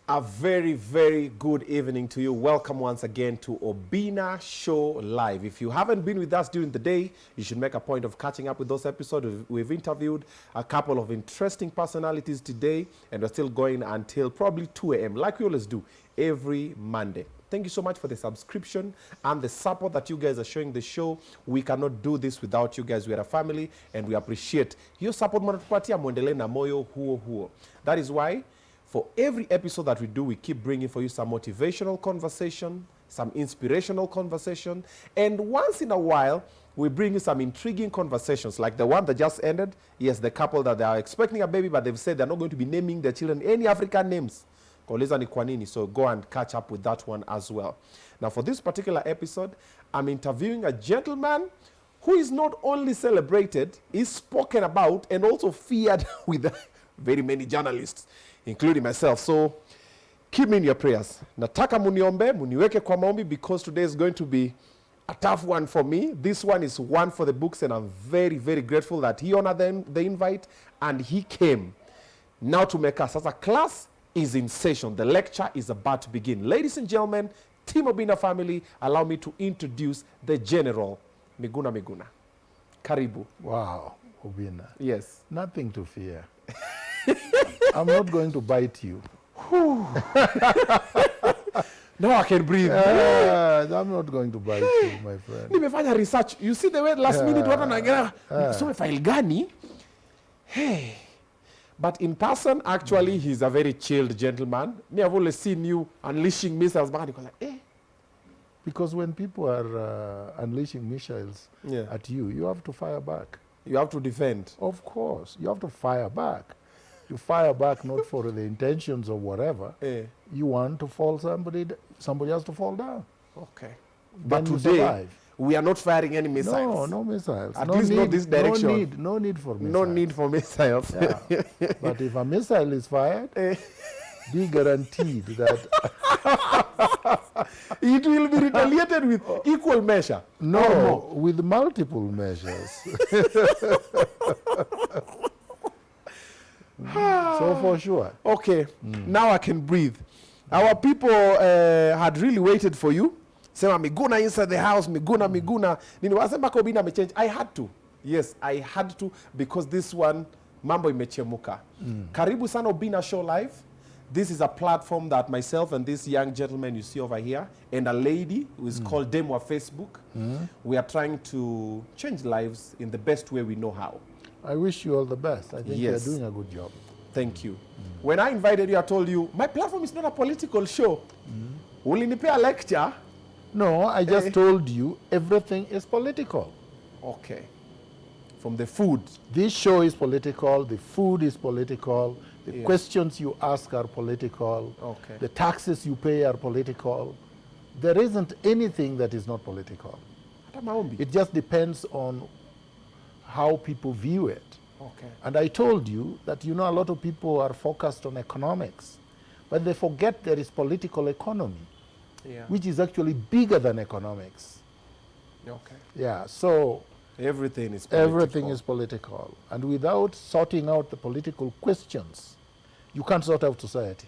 A very, very good evening to you. Welcome once again to Obina Show Live. If you haven't been with us during the day, you should make a point of catching up with those episodes. We've interviewed a couple of interesting personalities today, and we're still going until probably 2 a.m., like we always do every Monday. Thank you so much for the subscription and the support that you guys are showing the show. We cannot do this without you guys. We are a family, and we appreciate your support. Mnatupatia muendelee na moyo huo huo. That is why for every episode that we do, we keep bringing for you some motivational conversation, some inspirational conversation, and once in a while, we bring you some intriguing conversations, like the one that just ended. Yes, the couple that they are expecting a baby, but they've said they're not going to be naming their children any African names. So go and catch up with that one as well. Now, for this particular episode, I'm interviewing a gentleman who is not only celebrated, is spoken about, and also feared with very many journalists, including myself. So keep me in your prayers. Nataka muniombe, muniweke kwa maombi, because today is going to be a tough one for me. This one is one for the books, and I'm very, very grateful that he honored the invite and he came. Now to make us, as a class is in session. The lecture is about to begin. Ladies and gentlemen, Team Obinna family, allow me to introduce the General, Miguna Miguna. Karibu. Wow, Obinna. Yes. Nothing to fear. I'm not going to bite you. Now I can breathe. I'm not going to bite you, my friend. Nimefanya research. You see the way last minute watu wanaangalia so file gani? Hey. But in person, actually, he's a very chilled gentleman. Me, I've always seen you unleashing missiles back, and like, eh. Because when people are unleashing missiles at you, you have to fire back. You have to defend. Of course, you have to fire back. You fire back not for the intentions of whatever. You want to fall somebody has to fall down. Okay. But today, survive. We are not firing any missiles. No missiles. At least not this direction. No need for missiles. No need for missiles. Yeah. But if a missile is fired, be guaranteed that it will be retaliated with equal measure. No, with multiple measures. So for sure. Okay, now I can breathe. Our people had really waited for you. Sema Miguna inside the house, Miguna Miguna. Niniwasema kwa Obinna amechange. I had to. Yes, I had to, because this one, mambo imechemuka. Karibu sana Obinna Show Live. This is a platform that myself and this young gentleman you see over here, and a lady who is called Demo Facebook, we are trying to change lives in the best way we know how. I wish you all the best. I think you're doing a good job. Thank you. When I invited you, I told you, my platform is not a political show. Ulinipea lecture. No, I just told you everything is political. Okay. From the food. This show is political. The food is political. The questions you ask are political. Okay. The taxes you pay are political. There isn't anything that is not political. It just depends on how people view it. Okay. And I told you that, a lot of people are focused on economics, but they forget there is political economy, which is actually bigger than economics. Okay. Yeah, so everything is political. Everything is political. And without sorting out the political questions, you can't sort out society.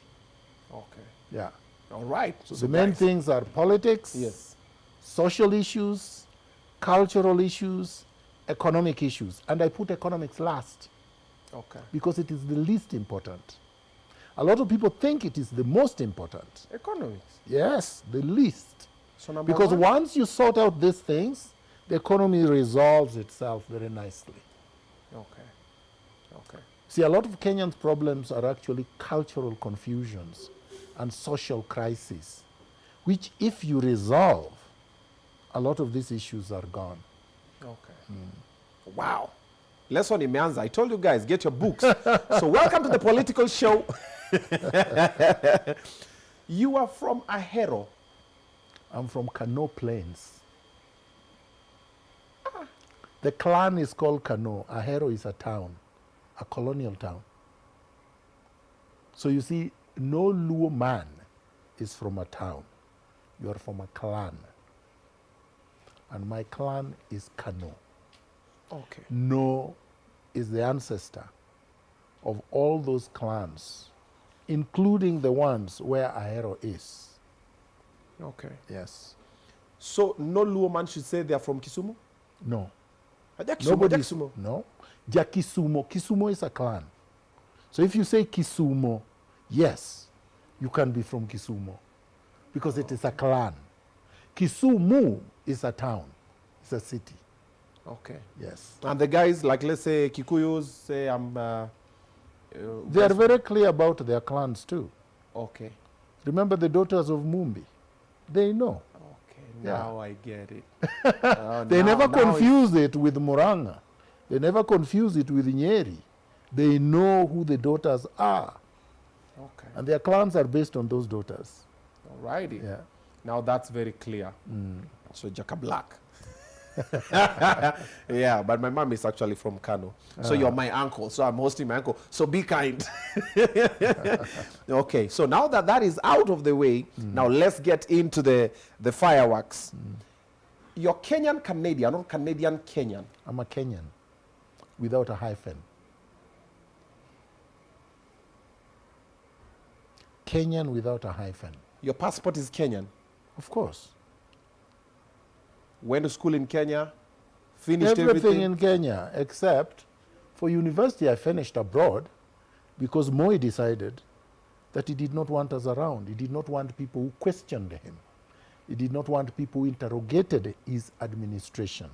Okay. Yeah. All right. So the main things are politics, social issues, cultural issues, economic issues. And I put economics last. Okay. Because it is the least important. A lot of people think it is the most important. Economics? Yes, the least. So because once you sort out these things, the economy resolves itself very nicely. Okay. Okay. See, a lot of Kenyans' problems are actually cultural confusions and social crises, which if you resolve, a lot of these issues are gone. Okay. Wow. Lesson imeanza. I told you guys, get your books. So welcome to the political show. You are from Ahero. I'm from Kano Plains. The clan is called Kano. Ahero is a town, a colonial town. So you see, no Luo man is from a town. You are from a clan. And my clan is Kano. Okay. No is the ancestor of all those clans including the ones where Ahero is. Okay. Yes. So no Luo man should say they are from Kisumu? No. Nobody. Kisumu. No. Kisumu. Kisumu is a clan. So if you say Kisumu, yes, you can be from Kisumu because it is a clan. Kisumu is a town. It's a city. Okay. Yes. And the guys, like let's say Kikuyus, say they are very clear about their clans too. Okay. Remember the daughters of Mumbi? They know. Okay, now I get it. They never confuse it with Muranga. They never confuse it with Nyeri. They know who the daughters are. Okay. And their clans are based on those daughters. Alrighty. Yeah. Now that's very clear. So Jaka Black. Yeah, but my mom is actually from Kano. So you're my uncle. So I'm hosting my uncle. So be kind. Okay, so now that that is out of the way, now let's get into the fireworks. You're Kenyan Canadian, not Canadian Kenyan. I'm a Kenyan without a hyphen. Kenyan without a hyphen. Your passport is Kenyan. Of course. Went to school in Kenya, finished Everything in Kenya, except for university I finished abroad because Moi decided that he did not want us around. He did not want people who questioned him. He did not want people who interrogated his administration,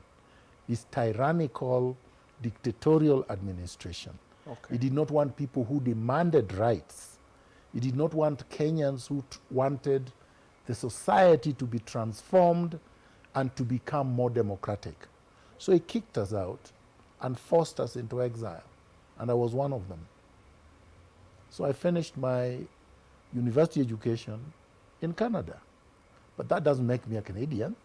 his tyrannical, dictatorial administration. Okay. He did not want people who demanded rights. He did not want Kenyans who wanted the society to be transformed and to become more democratic. So he kicked us out and forced us into exile, and I was one of them. So I finished my university education in Canada. But that doesn't make me a Canadian,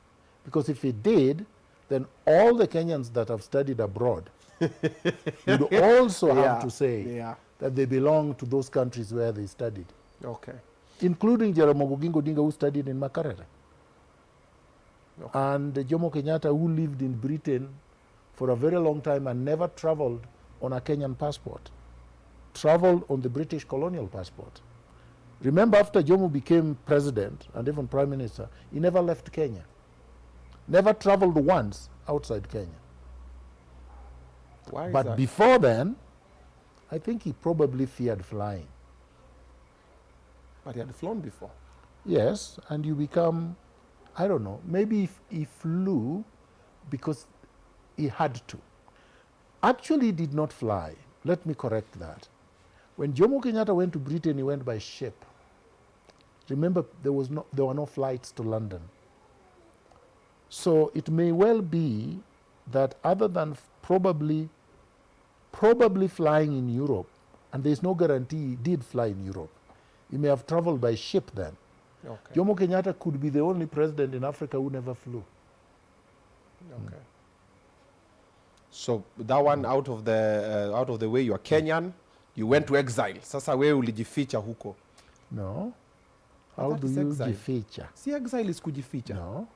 because if it did, then all the Kenyans that have studied abroad would also have to say that they belong to those countries where they studied. Okay. Including Jaramogi Oginga Odinga, who studied in Makerere. Okay. And Jomo Kenyatta, who lived in Britain for a very long time and never traveled on a Kenyan passport, traveled on the British colonial passport. Remember, after Jomo became president and even prime minister, he never left Kenya. Never traveled once outside Kenya. Why is but that? Before then, I think he probably feared flying. But he had flown before. Yes, and you become, I don't know, maybe if he flew because he had to. Actually, he did not fly. Let me correct that. When Jomo Kenyatta went to Britain, he went by ship. Remember, there were no flights to London. So it may well be that other than probably flying in Europe, and there's no guarantee he did fly in Europe, he may have traveled by ship then. Okay. Jomo Kenyatta could be the only president in Africa who never flew. Okay. So that one out of the way, you are Kenyan, you went to exile. Sasa wewe ulijificha huko. No. How do you jificha? See, exile is kujificha. No.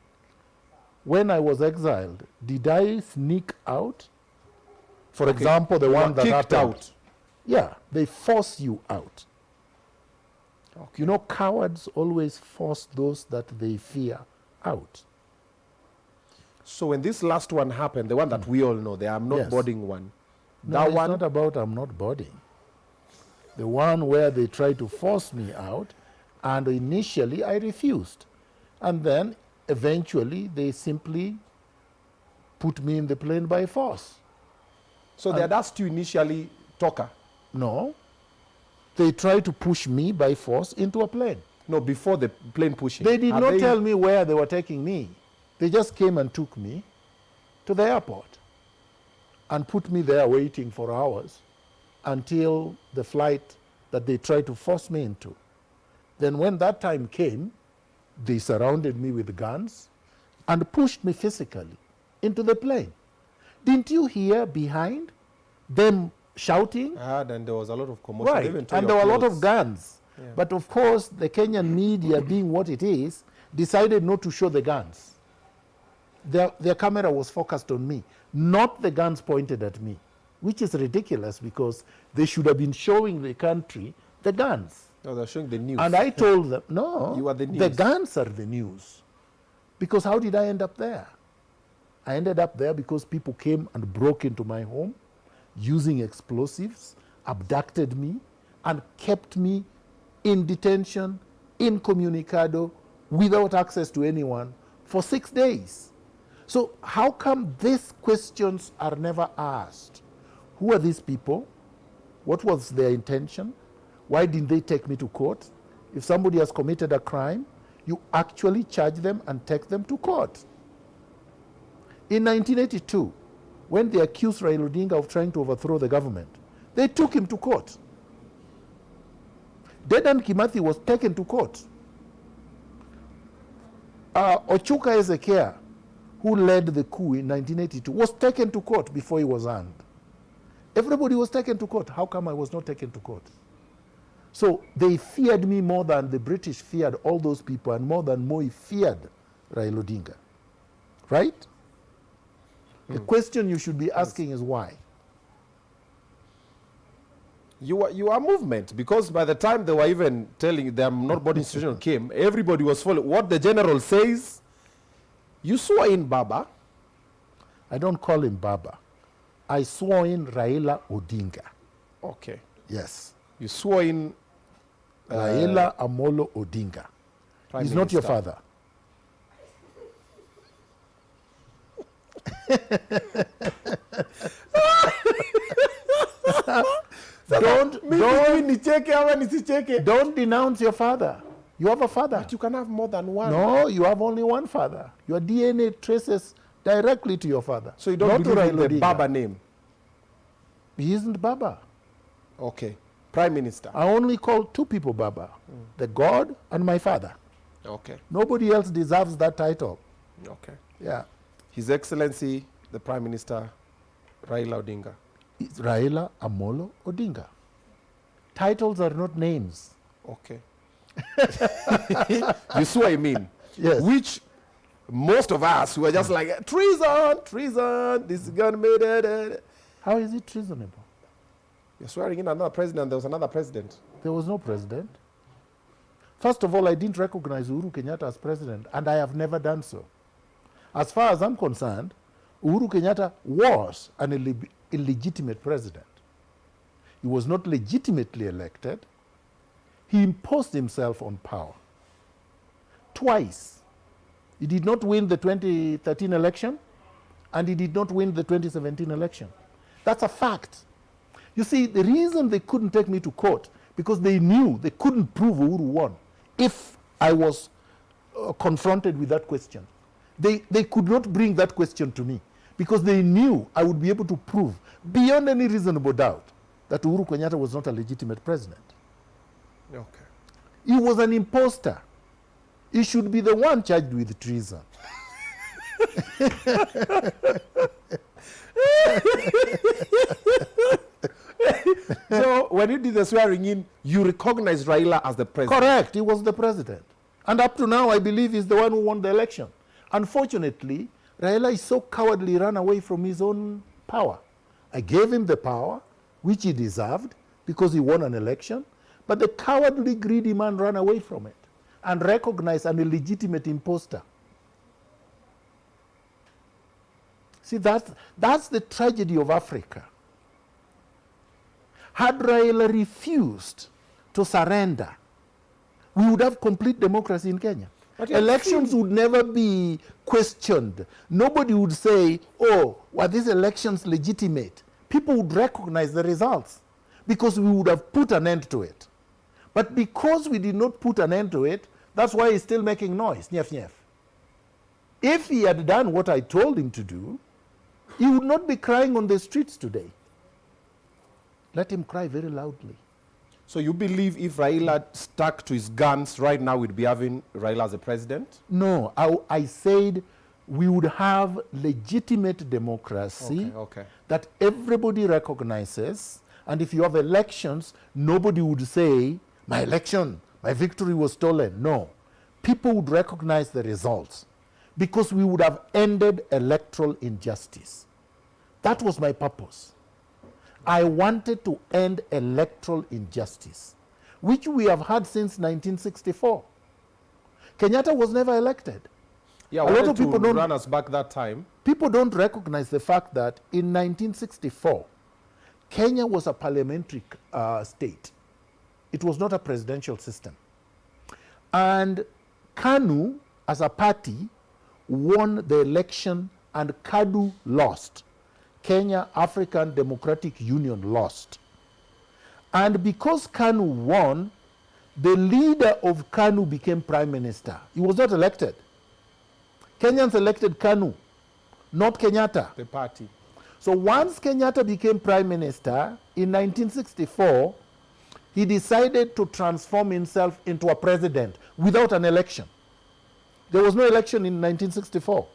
When I was exiled, did I sneak out? For example, the one that kicked happened. out. Yeah, they force you out. Okay. You know, cowards always force those that they fear out. So when this last one happened, the one that we all know, the I'm not boarding one, No, that it's one, not about I'm not boarding. The one where they tried to force me out, and initially I refused. And then eventually they simply put me in the plane by force. so they had asked you initially, Toka. No. They tried to push me by force into a plane. No, before the plane pushing. They did not tell me where they were taking me. They just came and took me to the airport and put me there waiting for hours until the flight that they tried to force me into. Then when that time came, they surrounded me with guns and pushed me physically into the plane. Didn't you hear behind them shouting? And there was a lot of commotion. Right, Even to and your there were a lot clothes. of guns. Yeah. But of course, the Kenyan media, being what it is, decided not to show the guns. Their camera was focused on me, not the guns pointed at me, which is ridiculous because they should have been showing the country the guns. No, they're showing the news. And I told them, no, You are the news. the guns are the news. Because how did I end up there? I ended up there because people came and broke into my home using explosives, abducted me, and kept me in detention, incommunicado, without access to anyone for 6 days. So how come these questions are never asked? Who are these people? What was their intention? Why didn't they take me to court? If somebody has committed a crime, you actually charge them and take them to court. In 1982, when they accused Raila Odinga of trying to overthrow the government, they took him to court. Dedan Kimathi was taken to court. Ochuka Ezekiel, who led the coup in 1982, was taken to court before he was hanged. Everybody was taken to court. How come I was not taken to court? So they feared me more than the British feared all those people, and more than Moi feared Raila Odinga. Right? The question you should be asking is why? You are movement, because by the time they were even telling you the not body institution came, everybody was following what the general says. You swore in Baba. I don't call him Baba. I swore in Raila Odinga. Okay. Yes. You swore in Raila Amolo Odinga. Prime He's not your Minister. father. Don't denounce your father. You have a father. But you can have more than one. No, you have only one father. Your DNA traces directly to your father. So you don't not to believe in Raila the Odinga. Baba name? He isn't Baba. Okay. Prime Minister. I only call two people Baba. The God and my father. Okay. Nobody else deserves that title. Okay. Yeah. His Excellency, the Prime Minister, Raila Odinga. It's Raila Amolo Odinga. Titles are not names. Okay. You see what I mean? Yes. Which most of us were just like, treason, treason, this is going to be it. How is it treasonable? You're swearing in another president, there was another president. There was no president. First of all, I didn't recognize Uhuru Kenyatta as president, and I have never done so. As far as I'm concerned, Uhuru Kenyatta was an illegitimate president. He was not legitimately elected. He imposed himself on power. Twice. He did not win the 2013 election, and he did not win the 2017 election. That's a fact. You see, the reason they couldn't take me to court, because they knew they couldn't prove Uhuru won if I was confronted with that question. They could not bring that question to me because they knew I would be able to prove beyond any reasonable doubt that Uhuru Kenyatta was not a legitimate president. Okay. He was an imposter. He should be the one charged with treason. So when you did the swearing in, you recognized Raila as the president? Correct. He was the president. And up to now, I believe he's the one who won the election. Unfortunately, Raila is so cowardly, ran away from his own power. I gave him the power, which he deserved, because he won an election. But the cowardly, greedy man ran away from it and recognized an illegitimate imposter. See, that's the tragedy of Africa. Had Raila refused to surrender, we would have complete democracy in Kenya. Elections would never be questioned. Nobody would say, oh, were these elections legitimate? People would recognize the results because we would have put an end to it. But because we did not put an end to it, that's why he's still making noise. Nyef, nyef. If he had done what I told him to do, he would not be crying on the streets today. Let him cry very loudly. So you believe if Raila stuck to his guns right now, we'd be having Raila as a president? No, I said we would have legitimate democracy that everybody recognizes, and if you have elections, nobody would say, my election, my victory was stolen. No, people would recognize the results because we would have ended electoral injustice. That was my purpose. I wanted to end electoral injustice. which we have had since 1964. Kenyatta was never elected. Yeah, a lot of people don't run us back that time. People don't recognize the fact that in 1964, Kenya was a parliamentary state. It was not a presidential system. And KANU, as a party, won the election and KADU lost. Kenya African Democratic Union lost. And because KANU won, the leader of KANU became prime minister. He was not elected. Kenyans elected KANU, not Kenyatta. The party. So once Kenyatta became prime minister in 1964, he decided to transform himself into a president without an election. There was no election in 1964.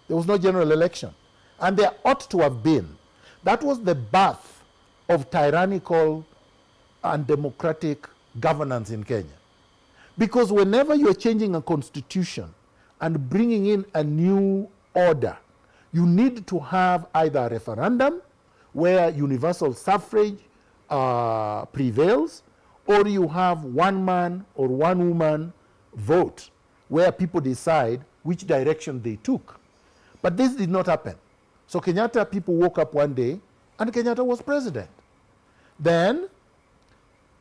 There was no general election. And there ought to have been. That was the birth of tyrannical and democratic governance in Kenya. Because whenever you're changing a constitution and bringing in a new order, you need to have either a referendum where universal suffrage prevails, or you have one man or one woman vote where people decide which direction they took. But this did not happen. So Kenyatta, people woke up one day and Kenyatta was president. Then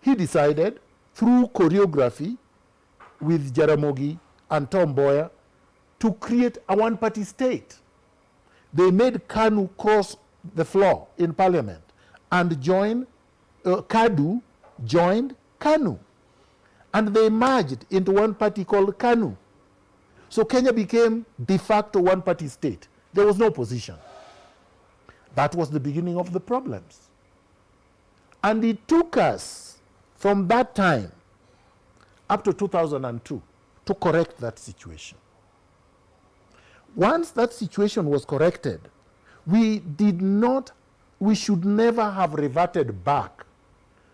he decided through choreography with Jaramogi and Tom Mboya to create a one-party state. They made KANU cross the floor in parliament and join, KADU joined KANU. And they merged into one party called KANU. So Kenya became de facto one-party state. There was no opposition. That was the beginning of the problems. And it took us from that time up to 2002 to correct that situation. Once that situation was corrected, we should never have reverted back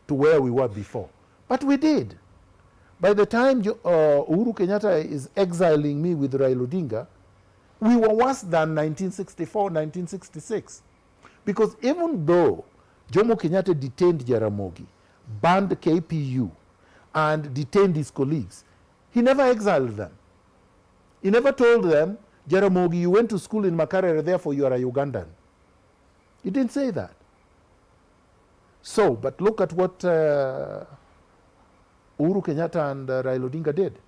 to where we were before. But we did. By the time Uhuru Kenyatta is exiling me with Raila Odinga, we were worse than 1964, 1966. Because even though Jomo Kenyatta detained Jaramogi, banned KPU, and detained his colleagues, he never exiled them. He never told them, Jaramogi, you went to school in Makerere, therefore you are a Ugandan. He didn't say that. So, but look at what Uhuru Kenyatta and Raila Odinga did.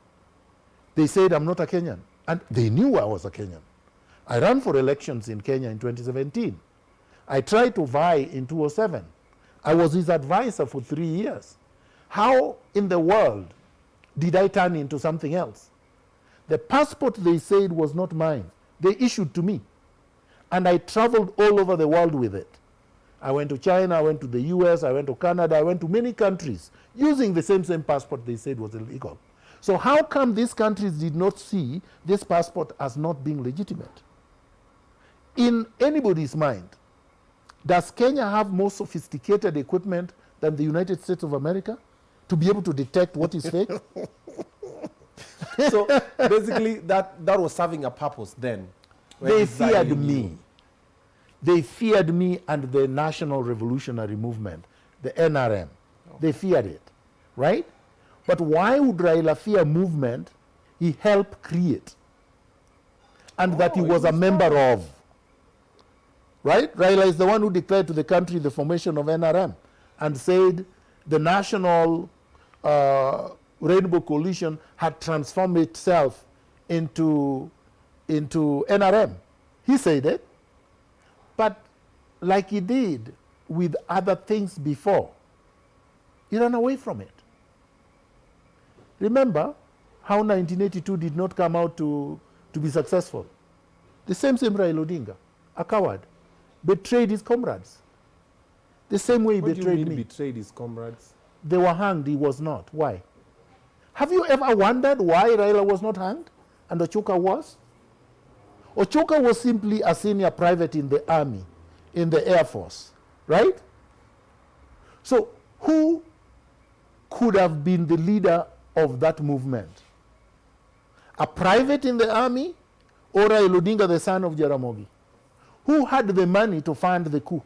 They said, I'm not a Kenyan. And they knew I was a Kenyan. I ran for elections in Kenya in 2017. I tried to vie in 2007. I was his advisor for 3 years. How in the world did I turn into something else? The passport they said was not mine. They issued to me. And I traveled all over the world with it. I went to China, I went to the US, I went to Canada, I went to many countries using the same passport they said was illegal. So how come these countries did not see this passport as not being legitimate? In anybody's mind, does Kenya have more sophisticated equipment than the United States of America to be able to detect what is fake? So basically that was serving a purpose then. They feared me. They feared me and the National Revolutionary Movement, the NRM. Oh. They feared it, right? But why would Raila fear movement he helped create and that he was a member of? Right? Raila is the one who declared to the country the formation of NRM and said the National Rainbow Coalition had transformed itself into NRM. He said it. But like he did with other things before, he ran away from it. Remember how 1982 did not come out to be successful? The same Raila Odinga, a coward, betrayed his comrades. The same way he betrayed me. Betrayed his comrades? They were hanged, he was not. Why? Have you ever wondered why Raila was not hanged and Ochuka was? Ochuka was simply a senior private in the army, in the Air Force, right? So who could have been the leader of that movement? A private in the army or Raila Odinga, the son of Jaramogi? Who had the money to fund the coup?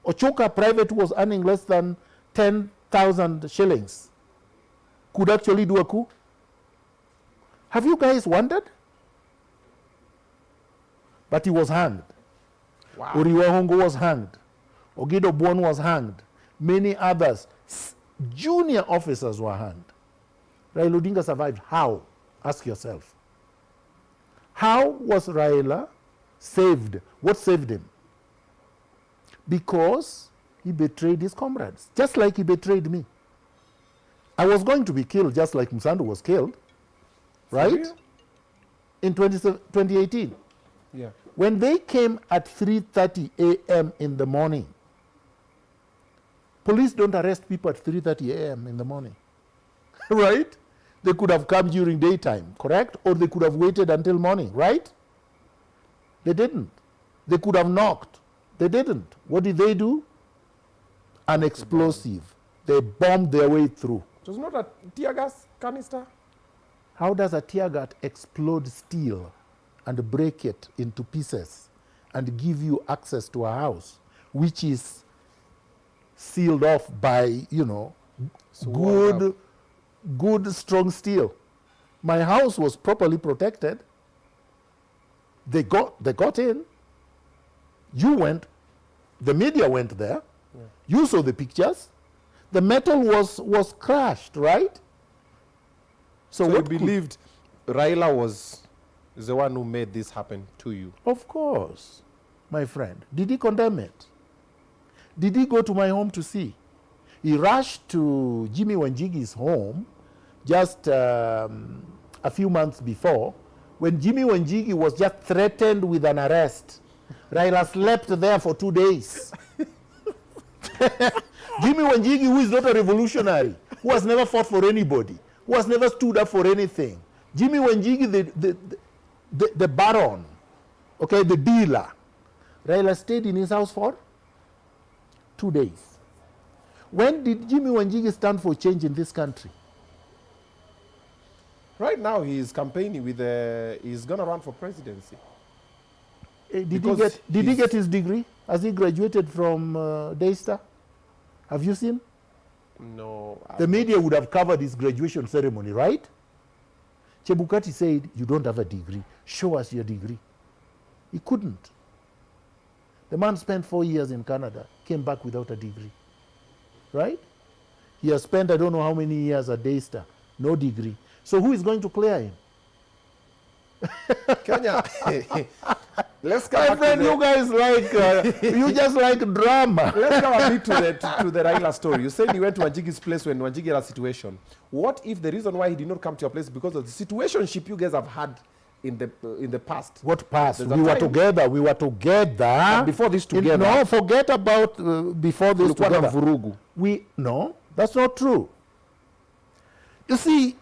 Ochuka, private, was earning less than 10 100,000 shillings could actually do a coup? Have you guys wondered? But he was hanged. Wow. Oriwahongo was hanged. Ogido Bon was hanged. Many others, junior officers were hanged. Raila Odinga survived. How? Ask yourself. How was Raila saved? What saved him? Because he betrayed his comrades, just like he betrayed me. I was going to be killed just like Musandu was killed, right? In 2018. Yeah. When they came at 3:30 a.m. in the morning, police don't arrest people at 3:30 a.m. in the morning, right? They could have come during daytime, correct? Or they could have waited until morning, right? They didn't. They could have knocked. They didn't. What did they do? An explosive. They bombed their way through. It was not a tear gas canister? How does a tear gas explode steel and break it into pieces and give you access to a house which is sealed off by, you know, good strong steel? My house was properly protected. They got in. You went, the media went there. Yeah. You saw the pictures. The metal was crushed, right? So you believed Raila was the one who made this happen to you? Of course, my friend. Did he condemn it? Did he go to my home to see? He rushed to Jimmy Wanjigi's home just a few months before, when Jimmy Wanjigi was just threatened with an arrest. Raila slept there for 2 days. Jimmy Wanjigi, who is not a revolutionary, who has never fought for anybody, who has never stood up for anything. Jimmy Wanjigi, the baron, okay, the dealer. Raila stayed in his house for 2 days. When did Jimmy Wanjigi stand for change in this country? Right now, he is campaigning with he's going to run for presidency. Did he get his degree? Has he graduated from Daystar? Have you seen? No. The media would have covered his graduation ceremony, right? Chebukati said, you don't have a degree. Show us your degree. He couldn't. The man spent 4 years in Canada, came back without a degree, right? He has spent I don't know how many years at Daystar, no degree. So who is going to clear him? Kenya. Let's come My friend, you guys like, you just like drama. Let's come a bit to the Raila story. You said he went to Wanjigi's place when Wanjigi had a situation. What if the reason why he did not come to your place is because of the situationship you guys have had in the past? What past? We were together. And before this together. No, forget about before this together. Vurugu. No, that's not true. You see,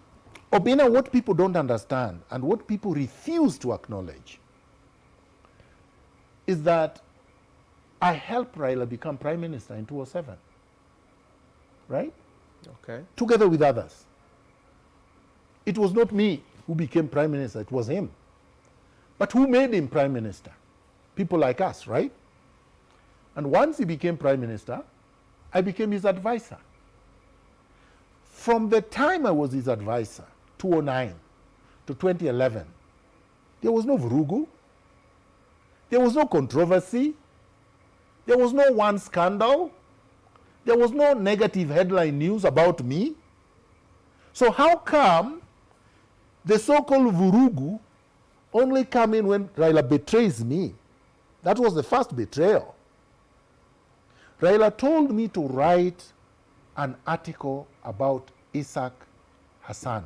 Obinna, what people don't understand and what people refuse to acknowledge is that I helped Raila become prime minister in 2007, right? Okay. Together with others. It was not me who became prime minister, it was him. But who made him prime minister? People like us, right? And once he became prime minister, I became his advisor. From the time I was his advisor, 2009 to 2011, there was no vurugu. There was no controversy. There was no one scandal. There was no negative headline news about me. So how come the so-called vurugu only come in when Raila betrays me? That was the first betrayal. Raila told me to write an article about Isaac Hassan,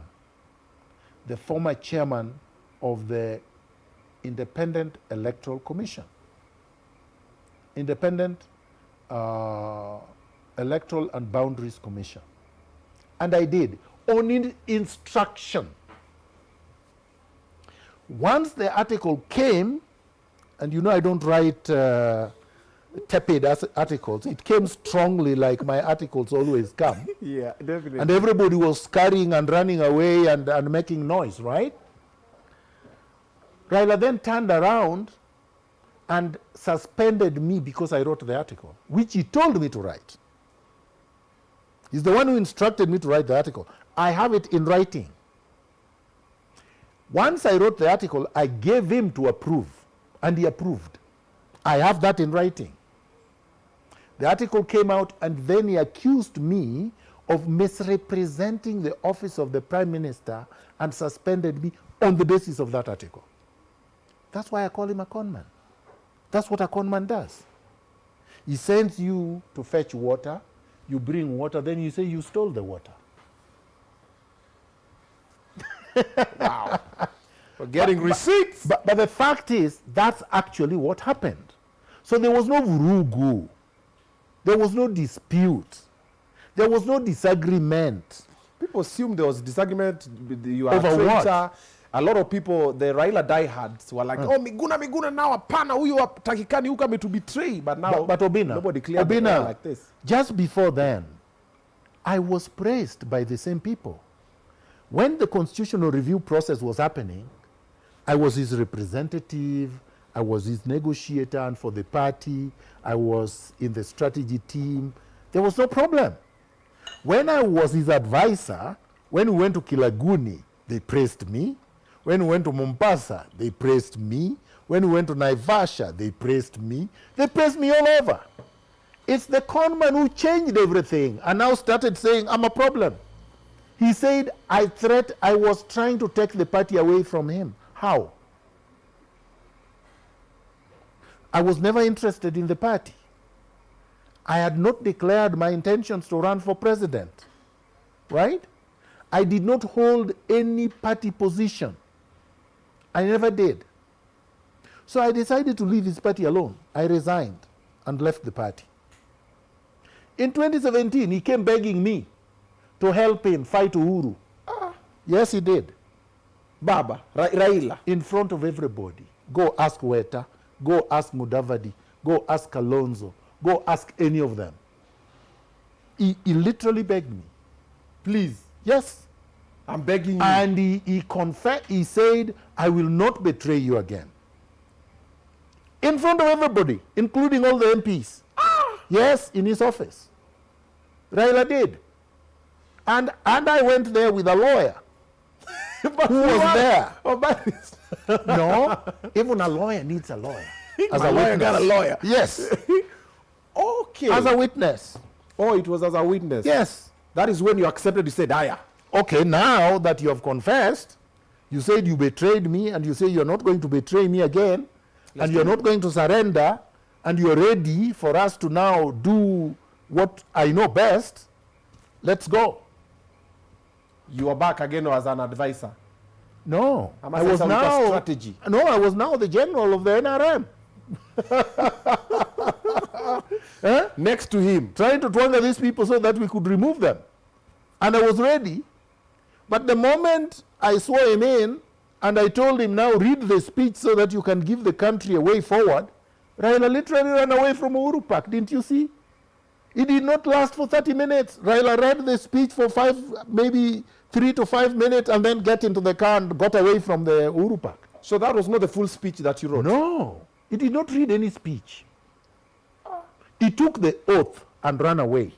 the former chairman of the Independent Electoral Commission, Independent Electoral and Boundaries Commission. And I did, on instruction. Once the article came, and you know I don't write tepid articles, it came strongly like my articles always come. Yeah, definitely. And everybody was scurrying and running away and making noise, right? Raila then turned around and suspended me because I wrote the article, which he told me to write. He's the one who instructed me to write the article. I have it in writing. Once I wrote the article, I gave him to approve, and he approved. I have that in writing. The article came out, and then he accused me of misrepresenting the office of the Prime Minister and suspended me on the basis of that article. That's why I call him a conman. That's what a conman does. He sends you to fetch water, you bring water, then you say you stole the water. Wow. We're getting receipts. But the fact is, that's actually what happened. So there was no vurugu. There was no dispute. There was no disagreement. People assume there was disagreement. You are Over a traitor. what? A lot of people, the Raila diehards, were like, oh, Miguna now, apana, huyu takikani huyu kame to betray. But now, but Obinna, nobody cleared the air like this. Just before then, I was praised by the same people. When the constitutional review process was happening, I was his representative, I was his negotiator, and for the party, I was in the strategy team. There was no problem. When I was his advisor, when we went to Kilaguni, they praised me. When we went to Mombasa, they praised me. When we went to Naivasha, they praised me. They praised me all over. It's the conman who changed everything and now started saying, I'm a problem. He said, I was trying to take the party away from him. How? I was never interested in the party. I had not declared my intentions to run for president, right? I did not hold any party position. I never did. So I decided to leave his party alone. I resigned and left the party. In 2017, he came begging me to help him fight Uhuru. Yes, he did. Baba, Raila. In front of everybody. Go ask Weta. Go ask Mudavadi. Go ask Kalonzo. Go ask any of them. He literally begged me. Please. Yes. I'm begging you. And he said, I will not betray you again. In front of everybody, including all the MPs. Yes, in his office. Raila did. And I went there with a lawyer. Who was there? Oh, but No, even a lawyer needs a lawyer. As a lawyer witness. got a lawyer. Yes. Okay. As a witness. Oh, it was as a witness. Yes. That is when you accepted, you said, Aya. Okay, now that you have confessed, you said you betrayed me, and you say you're not going to betray me again, and you're not going to surrender, and you're ready for us to now do what I know best. Let's go. You are back again as an advisor. No, I was now strategy. No, I was now the general of the NRM. Next to him, trying to twanga these people so that we could remove them. And I was ready. But the moment I swore him in, and I told him, now read the speech so that you can give the country a way forward, Raila literally ran away from Uhuru Park, didn't you see? It did not last for 30 minutes. Raila read the speech for maybe 3 to 5 minutes, and then get into the car and got away from the Uhuru Park. So that was not the full speech that you wrote? No, he did not read any speech. He took the oath and ran away.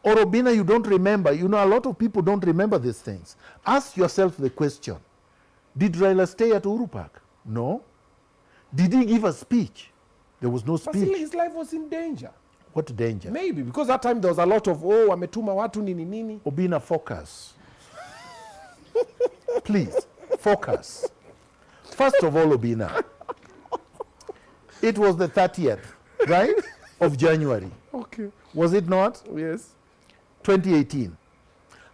Or Obinna, you don't remember. You know, a lot of people don't remember these things. Ask yourself the question, did Raila stay at Uhuru Park? No. Did he give a speech? There was no speech. But still his life was in danger. What danger? Maybe, because that time there was a lot of, oh, wametuma watu nini nini. Obinna, focus. Please, focus. First of all, Obinna, it was the 30th, right, of January. Okay. Was it not? Yes. 2018.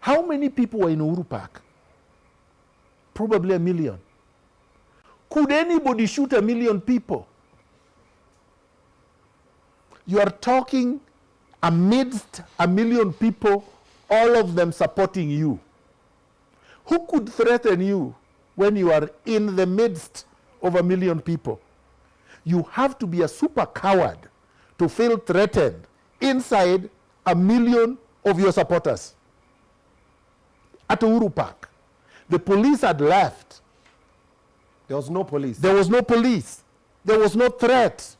How many people were in Uhuru Park? Probably 1 million. Could anybody shoot 1 million people? You are talking amidst 1 million people, all of them supporting you. Who could threaten you when you are in the midst of 1 million people? You have to be a super coward to feel threatened inside 1 million of your supporters. At Uhuru Park, the police had left. There was no police. There was no police. There was no threat.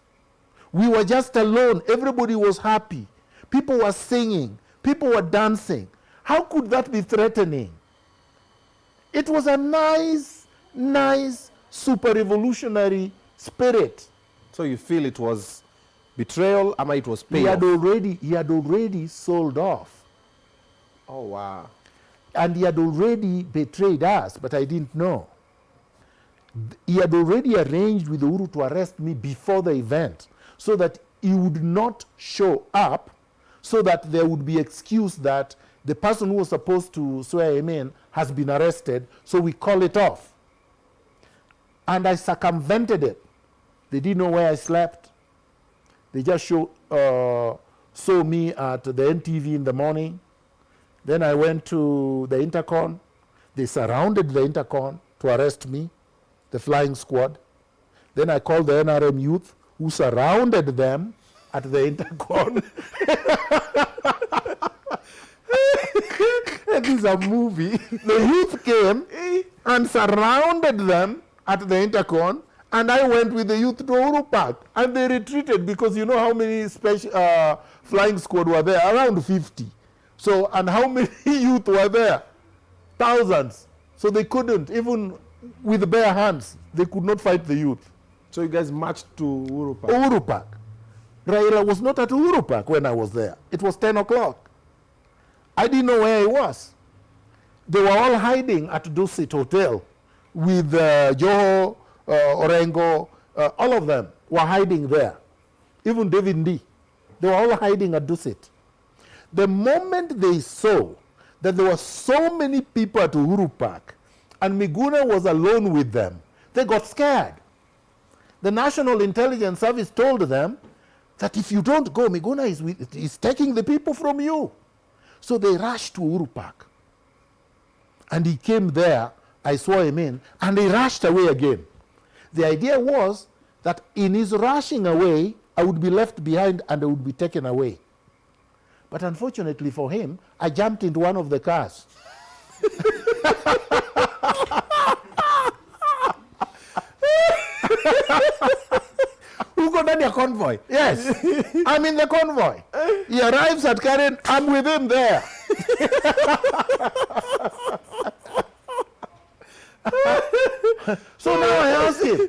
We were just alone. Everybody was happy. People were singing. People were dancing. How could that be threatening? It was a nice, nice, super revolutionary spirit. So you feel it was betrayal, ama it was He payoff? had already sold off. Oh, wow. And he had already betrayed us, but I didn't know. He had already arranged with Uhuru to arrest me before the event so that he would not show up, so that there would be excuse that the person who was supposed to swear him in has been arrested, so we call it off. And I circumvented it. They didn't know where I slept. They just saw me at the NTV in the morning. Then I went to the intercon. They surrounded the intercon to arrest me, the flying squad. Then I called the NRM youth, who surrounded them at the intercon. It is a movie. The youth came and surrounded them at the intercon, and I went with the youth to Uhuru Park, and they retreated because you know how many special flying squad were there? Around 50. So, and how many youth were there? Thousands. So they couldn't, even with bare hands, they could not fight the youth. So you guys marched to Uhuru Park? Uhuru Park. Raila was not at Uhuru Park when I was there. It was 10 o'clock. I didn't know where he was. They were all hiding at Dusit Hotel with Joho, Orengo, all of them were hiding there. Even David Ndii. They were all hiding at Dusit. The moment they saw that there were so many people at Uhuru Park and Miguna was alone with them, they got scared. The National Intelligence Service told them that if you don't go, Miguna is taking the people from you. So they rushed to Uhuru Park. And he came there, I swore him in, and he rushed away again. The idea was that in his rushing away, I would be left behind and I would be taken away. But unfortunately for him, I jumped into one of the cars. Who got on your convoy? Yes, I'm in the convoy. He arrives at Karen, I'm with him there. So now I asked him,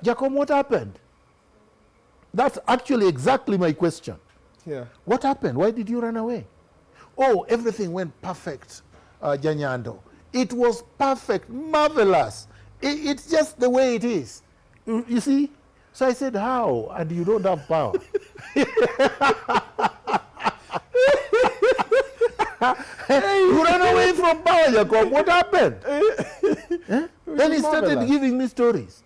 Jacob, what happened? That's actually exactly my question. Yeah. What happened? Why did you run away? Oh, everything went perfect, Janyando. It was perfect, marvelous. It's just the way it is. You see? So I said, how? And you don't have power. You ran away from power, Jacob. What happened? Then he started giving me stories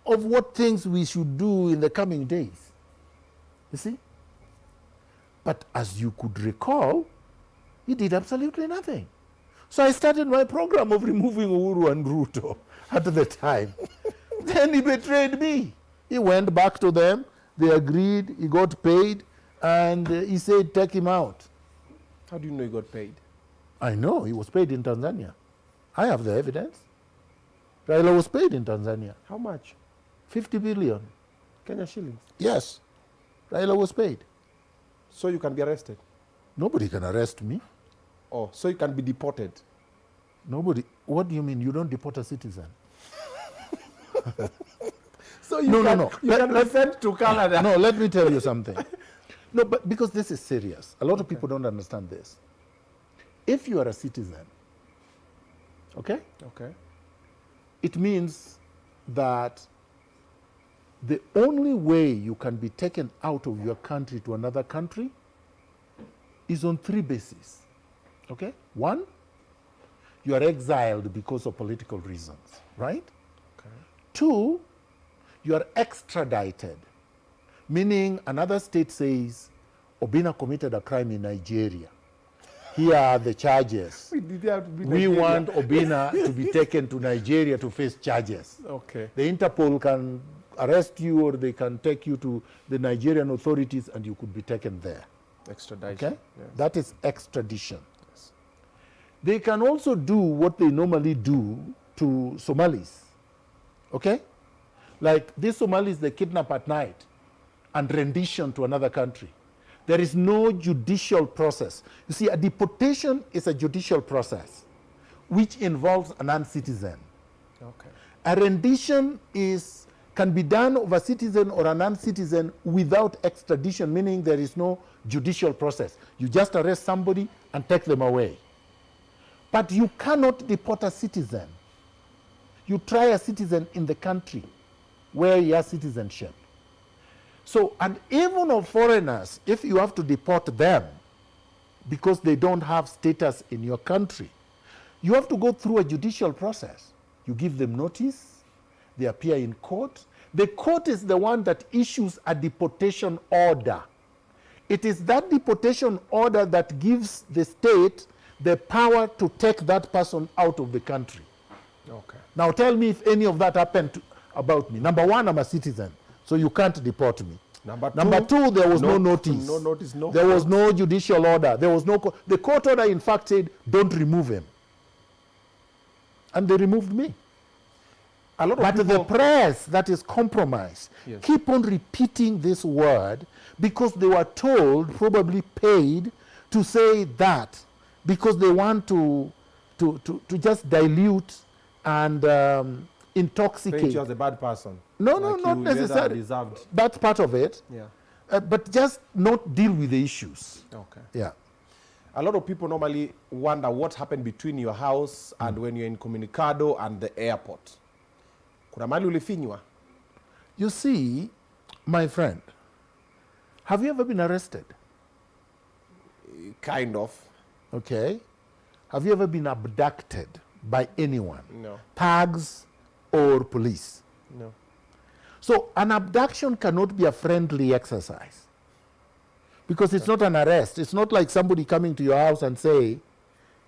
of what things we should do in the coming days. You see? But as you could recall, he did absolutely nothing. So I started my program of removing Uhuru and Ruto at the time. Then he betrayed me. He went back to them, they agreed, he got paid, and he said, take him out. How do you know he got paid? I know, he was paid in Tanzania. I have the evidence. Raila was paid in Tanzania. How much? 50 billion. Kenya shillings. Yes, Raila was paid. So you can be arrested? Nobody can arrest me. Oh, so you can be deported? Nobody. What do you mean? You don't deport a citizen? So you can be sent to Canada? No, let me tell you something. No, but because this is serious. A lot of people don't understand this. If you are a citizen, okay? Okay. It means that the only way you can be taken out of your country to another country is on 3 bases. Okay? 1, you are exiled because of political reasons, right? Okay. 2, you are extradited, meaning another state says, Obinna committed a crime in Nigeria. Here are the charges. We want Obinna to be taken to Nigeria to face charges. Okay. The Interpol can arrest you or they can take you to the Nigerian authorities and you could be taken there. Extradition. Okay? Yes. That is extradition. Yes. They can also do what they normally do to Somalis. Okay? Like these Somalis, they kidnap at night and rendition to another country. There is no judicial process. You see, a deportation is a judicial process which involves a non-citizen. Okay. A rendition can be done of a citizen or a non-citizen without extradition, meaning there is no judicial process. You just arrest somebody and take them away. But you cannot deport a citizen. You try a citizen in the country where he has citizenship. So, and even of foreigners, if you have to deport them because they don't have status in your country, you have to go through a judicial process. You give them notice, they appear in court. The court is the one that issues a deportation order. It is that deportation order that gives the state the power to take that person out of the country. Okay. Now tell me if any of that happened about me. Number one, I'm a citizen, so you can't deport me. Number two, there was no notice. No notice, no. There was no judicial order. There was no. The court order, in fact, said, don't remove him. And they removed me. A lot of but people, the press that is compromised keep on repeating this word because they were told, probably paid, to say that because they want to just dilute and intoxicate. paint you as a bad person. No, like not necessarily. That's part of it. Yeah. But just not deal with the issues. Okay. Yeah. A lot of people normally wonder what happened between your house and when you're in Comunicado and the airport. Kuna mali ulifinywa? You see, my friend, have you ever been arrested? Kind of. Okay. Have you ever been abducted by anyone? No. Thugs or police? No. So an abduction cannot be a friendly exercise because it's not an arrest. It's not like somebody coming to your house and say,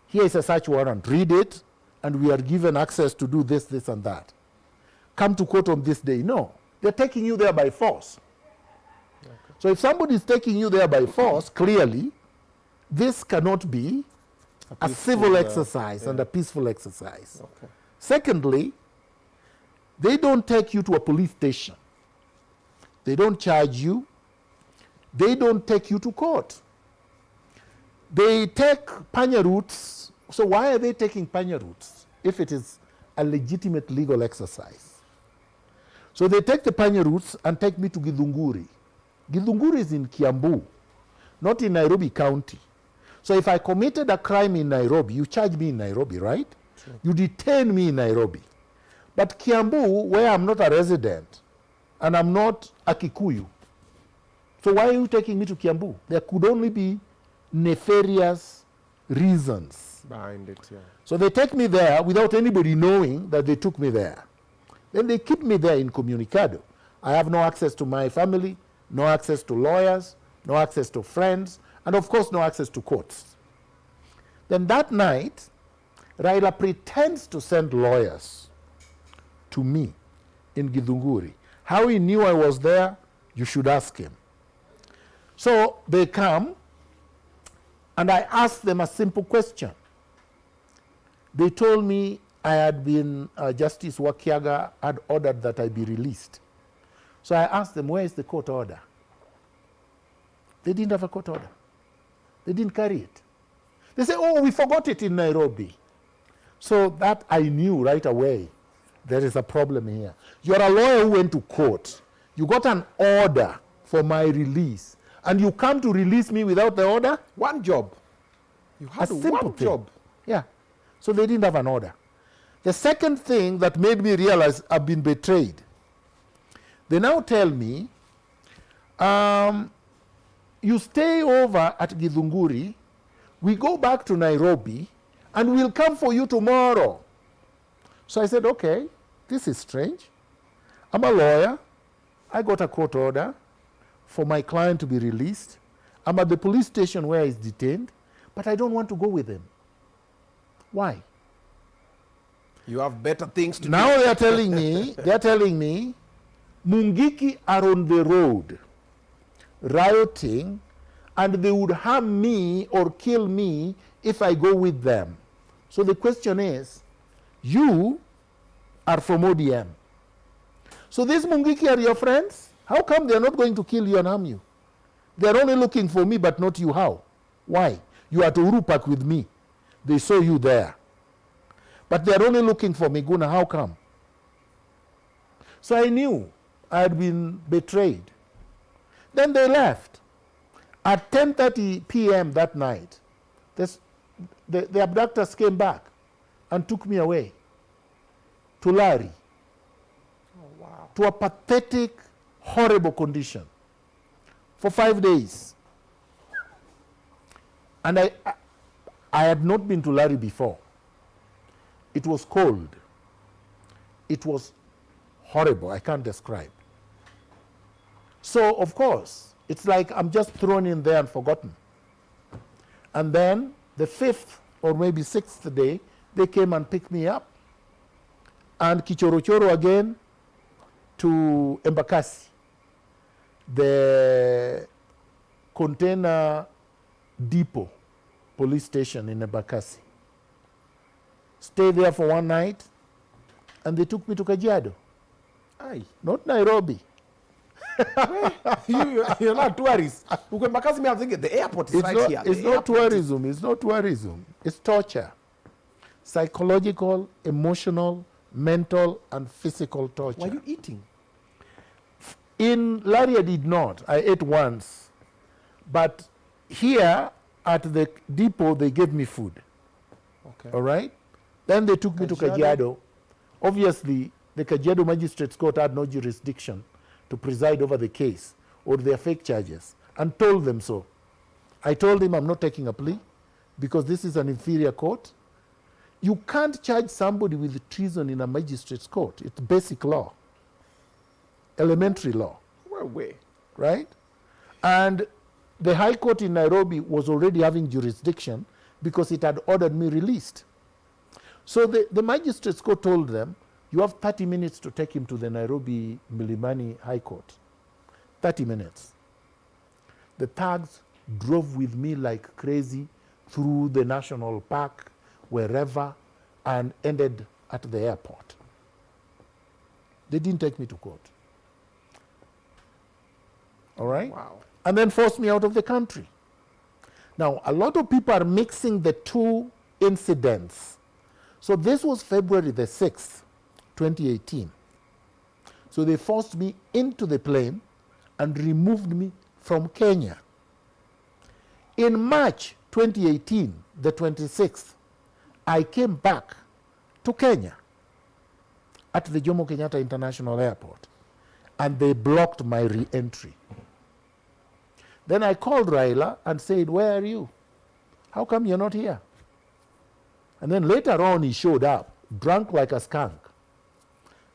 here is a search warrant, read it, and we are given access to do this, this, and that. Come to court on this day. No, they're taking you there by force. Okay. So if somebody is taking you there by force, clearly, this cannot be a civil exercise and a peaceful exercise. Okay. Secondly, they don't take you to a police station. They don't charge you. They don't take you to court. They take panya routes. So why are they taking panya routes if it is a legitimate legal exercise? So they take the panya routes and take me to Githunguri. Githunguri is in Kiambu, not in Nairobi County. So if I committed a crime in Nairobi, you charge me in Nairobi, right? Sure. You detain me in Nairobi. But Kiambu, where I'm not a resident, and I'm not a Kikuyu, so why are you taking me to Kiambu? There could only be nefarious reasons behind it, yeah. So they take me there without anybody knowing that they took me there. Then they keep me there in Comunicado. I have no access to my family, no access to lawyers, no access to friends, and of course no access to courts. Then that night, Raila pretends to send lawyers to me in Githunguri. How he knew I was there, you should ask him. So they come, and I asked them a simple question. They told me I had been, Justice Wakiaga had ordered that I be released. So I asked them, where is the court order? They didn't have a court order. They didn't carry it. They say, oh, we forgot it in Nairobi. So that I knew right away, there is a problem here. You're a lawyer who went to court. You got an order for my release, and you come to release me without the order? One job. You had one job. Yeah. So they didn't have an order. The second thing that made me realize I've been betrayed, they now tell me, you stay over at Githunguri, we go back to Nairobi, and we'll come for you tomorrow. So I said, okay, this is strange. I'm a lawyer. I got a court order for my client to be released. I'm at the police station where he's detained, but I don't want to go with him. Why? You have better things to do. Now they're telling me, Mungiki are on the road, rioting, and they would harm me or kill me if I go with them. So the question is, you are from ODM. So these Mungiki are your friends? How come they're not going to kill you and harm you? They're only looking for me, but not you. How? Why? You are at Uhuru Park with me. They saw you there. But they're only looking for Miguna. How come? So I knew I had been betrayed. Then they left. At 10:30 p.m. that night, the abductors came back and took me away to Lari. Oh, wow. To a pathetic, horrible condition for 5 days. And I had not been to Lari before. It was cold. It was horrible. I can't describe. So, of course, it's like I'm just thrown in there and forgotten. And then the 5th or maybe 6th day, they came and picked me up. And Kichorochoro again to Embakasi, the container depot police station in Embakasi. Stayed there for one night, and they took me to Kajiado. Aye. Not Nairobi. You're not tourists. Embakasi, I'm thinking the airport is It's right not, here. it's The not airport tourism. It's not tourism. It's torture. Psychological, emotional, mental, and physical torture. Were you eating? In Lari, I did not. I ate once. But here at the depot, they gave me food. Okay. All right? Then they took me to Kajiado. Obviously, the Kajiado Magistrates Court had no jurisdiction to preside over the case or their fake charges, and told them so. I told him I'm not taking a plea because this is an inferior court. You can't charge somebody with treason in a magistrate's court. It's basic law, elementary law. Where way? Right? And the High Court in Nairobi was already having jurisdiction because it had ordered me released. So the magistrates court told them, you have 30 minutes to take him to the Nairobi Milimani High Court. 30 minutes. The thugs drove with me like crazy through the national park, wherever, and ended at the airport. They didn't take me to court. All right? Wow. And then forced me out of the country. Now, a lot of people are mixing the two incidents. So this was February the 6th, 2018. So they forced me into the plane and removed me from Kenya. In March 2018, the 26th, I came back to Kenya at the Jomo Kenyatta International Airport, and they blocked my re-entry. Then I called Raila and said, where are you? How come you're not here? And then later on he showed up, drunk like a skunk,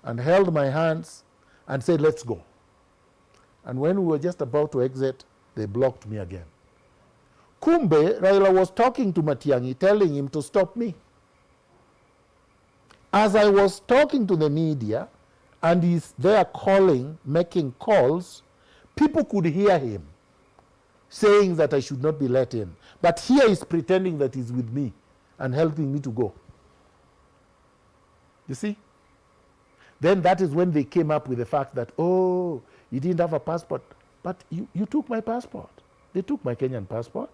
and held my hands and said, let's go. And when we were just about to exit, they blocked me again. Kumbe, Raila was talking to Matiang'i, telling him to stop me. As I was talking to the media, and he's there calling, making calls, people could hear him saying that I should not be let in. But here he's pretending that he's with me and helping me to go. You see? Then that is when they came up with the fact that, oh, you didn't have a passport. But you took my passport. They took my Kenyan passport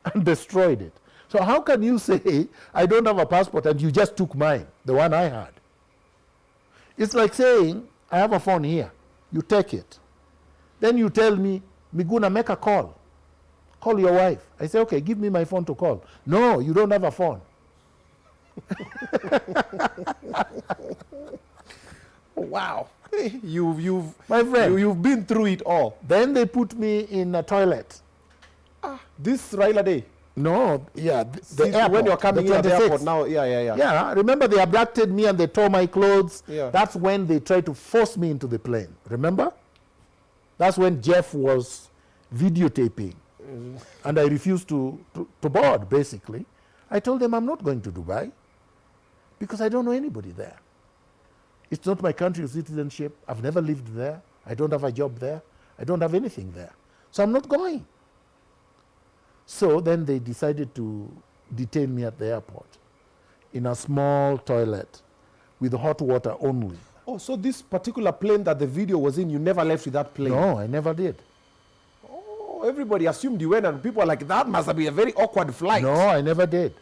and destroyed it. So how can you say, I don't have a passport and you just took mine, the one I had? It's like saying, I have a phone here. You take it. Then you tell me, Miguna, make a call. Call your wife. I say, okay, give me my phone to call. No, you don't have a phone. Wow. You've My friend. you've been through it all. Then they put me in a toilet. This Raila day. No, yeah, the airport. When you're coming the in at the airport 26th. now, yeah. Yeah, remember they abducted me and they tore my clothes. Yeah. That's when they tried to force me into the plane. Remember? That's when Jeff was videotaping. And I refused to board, basically. I told them I'm not going to Dubai because I don't know anybody there. It's not my country of citizenship. I've never lived there. I don't have a job there. I don't have anything there. So I'm not going. So then they decided to detain me at the airport in a small toilet with hot water only. Oh, so this particular plane that the video was in, you never left with that plane? No, I never did. everybody assumed you went, and people are like, that must have been a very awkward flight. No, I never did.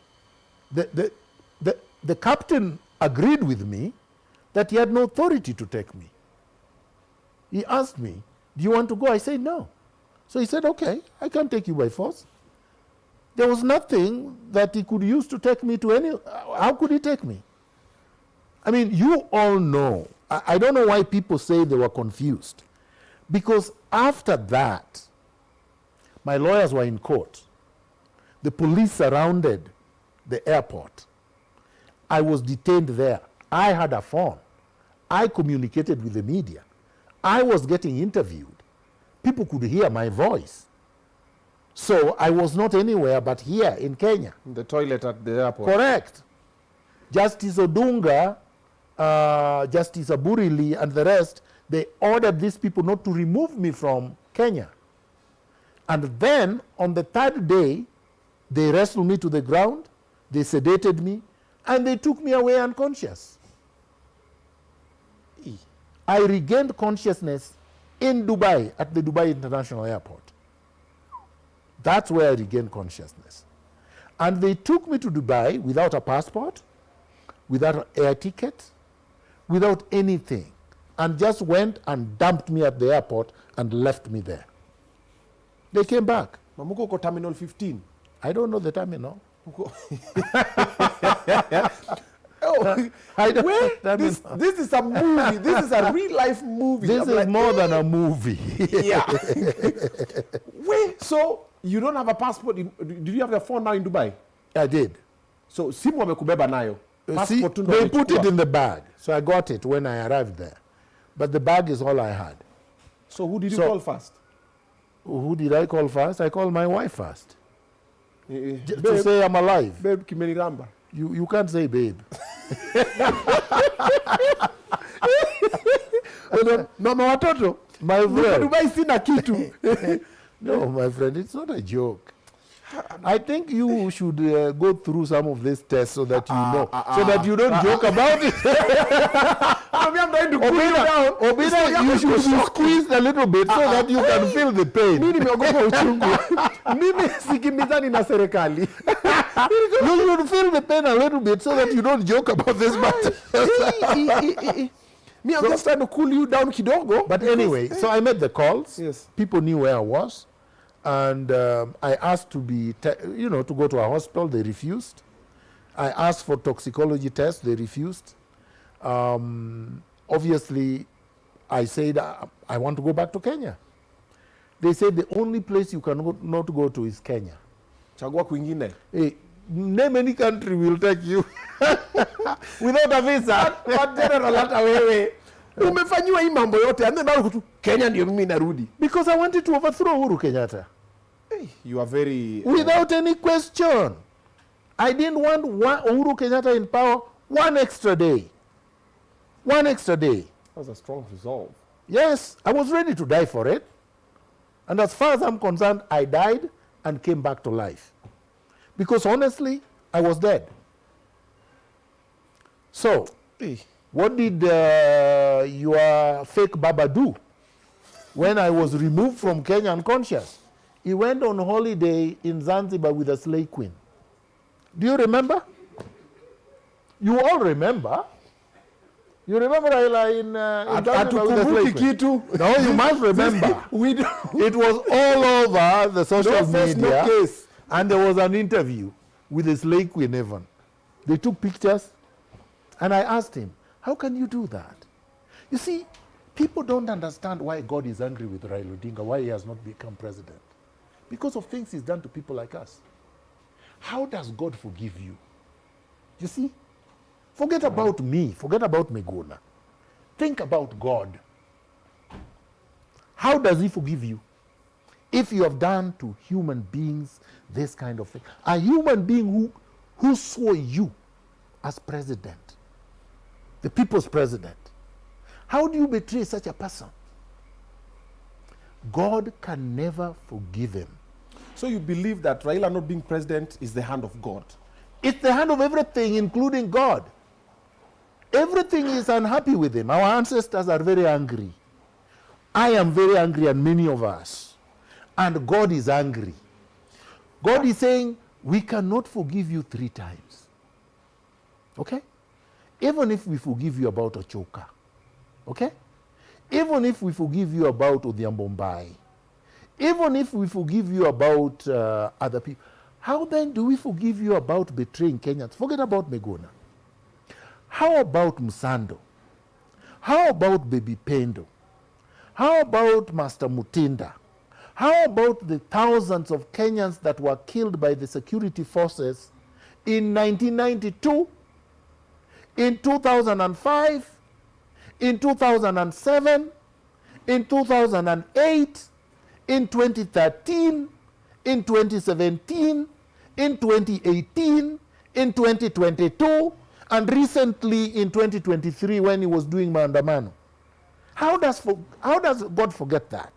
The captain agreed with me that he had no authority to take me. He asked me, do you want to go? I said, no. So he said, okay, I can't take you by force. There was nothing that he could use to take me to any... How could he take me? I mean, you all know. I don't know why people say they were confused. Because after that, my lawyers were in court. The police surrounded the airport. I was detained there. I had a phone. I communicated with the media. I was getting interviewed. People could hear my voice. So I was not anywhere but here in Kenya. In the toilet at the airport. Correct. Justice Odunga, Justice Aburili, and the rest, they ordered these people not to remove me from Kenya. And then, on the third day, they wrestled me to the ground, they sedated me, and they took me away unconscious. I regained consciousness in Dubai, at the Dubai International Airport. That's where I regained consciousness. And they took me to Dubai without a passport, without an air ticket, without anything, and just went and dumped me at the airport and left me there. They came back. Mamuko ko Terminal 15. I don't know the terminal. Oh, I don't where? know This is a movie. This is a real life movie. This I'm is like, more than a movie. Yeah. Wait, so you don't have a passport? Did you have your phone now in Dubai? I did. So simu wamekubeba nayo. See, Passport tu ndo they put wamechukua. it in the bag. So I got it when I arrived there. But the bag is all I had. So who did you So- call first? Who did I call first? I called my wife first. Just to Babe, say I'm alive. babe kimeniramba. You can't say babe. Mama watoto. My Niko friend. Dubai sina kitu. No, my friend, it's not a joke. I think you should go through some of these tests so that you know, so that you don't joke about it. Mami, I'm trying to cool you down. Obina, you should be squeezed a little bit so that you can feel the pain. Mimi nimeogopa uchungu. Mimi sikimbizani na serikali. You should feel the pain a little bit so that you don't joke about this matter. Me, I'm just trying to cool you down kidogo. But anyway, so I made the calls. Yes. People knew where I was. And I asked to be, to go to a hospital. They refused. I asked for toxicology tests. They refused. Obviously, I said, I want to go back to Kenya. They said the only place you can not go to is Kenya. Chagua kwingine. Hey, name any country will take you without a visa. But general hata wewe. Umefanyiwa hii mambo yote and then bado kutu Kenya ndio mimi narudi. Because I wanted to overthrow Uhuru Kenyatta. Hey, you are very Without any question. I didn't want Uhuru Kenyatta in power one extra day. One extra day. That was a strong resolve. Yes, I was ready to die for it. And as far as I'm concerned, I died and came back to life. Because honestly, I was dead. So, Hey. what did your fake Baba do when I was removed from Kenya unconscious? He went on holiday in Zanzibar with a slave queen. Do you remember? You all remember. You remember Raila in Zanzibar with a slave queen? Kitu. No, you must remember. We do. It was all over the social No face, no media. case. And there was an interview with the slave queen Evan. They took pictures. And I asked him, how can you do that? You see, people don't understand why God is angry with Raila Odinga, why he has not become president. Because of things he's done to people like us. How does God forgive you? You see? Forget about me. Forget about Miguna. Think about God. How does he forgive you? If you have done to human beings this kind of thing. A human being who saw you as president, the people's president. How do you betray such a person? God can never forgive him. So you believe that Raila not being president is the hand of God? It's the hand of everything, including God. Everything is unhappy with him. Our ancestors are very angry. I am very angry, and many of us. and God is angry. God is saying, we cannot forgive you 3 times. Okay? Even if we forgive you about Ochoka. Okay? Even if we forgive you about Odhiambo Mbai. Even if we forgive you about other people. How then do we forgive you about betraying Kenyans? Forget about Miguna. How about Musando? How about Baby Pendo? How about Master Mutinda? How about the thousands of Kenyans that were killed by the security forces in 1992, in 2005, in 2007, in 2008, in 2013, in 2017, in 2018, in 2022, and recently in 2023 when he was doing maandamano? How does God forget that?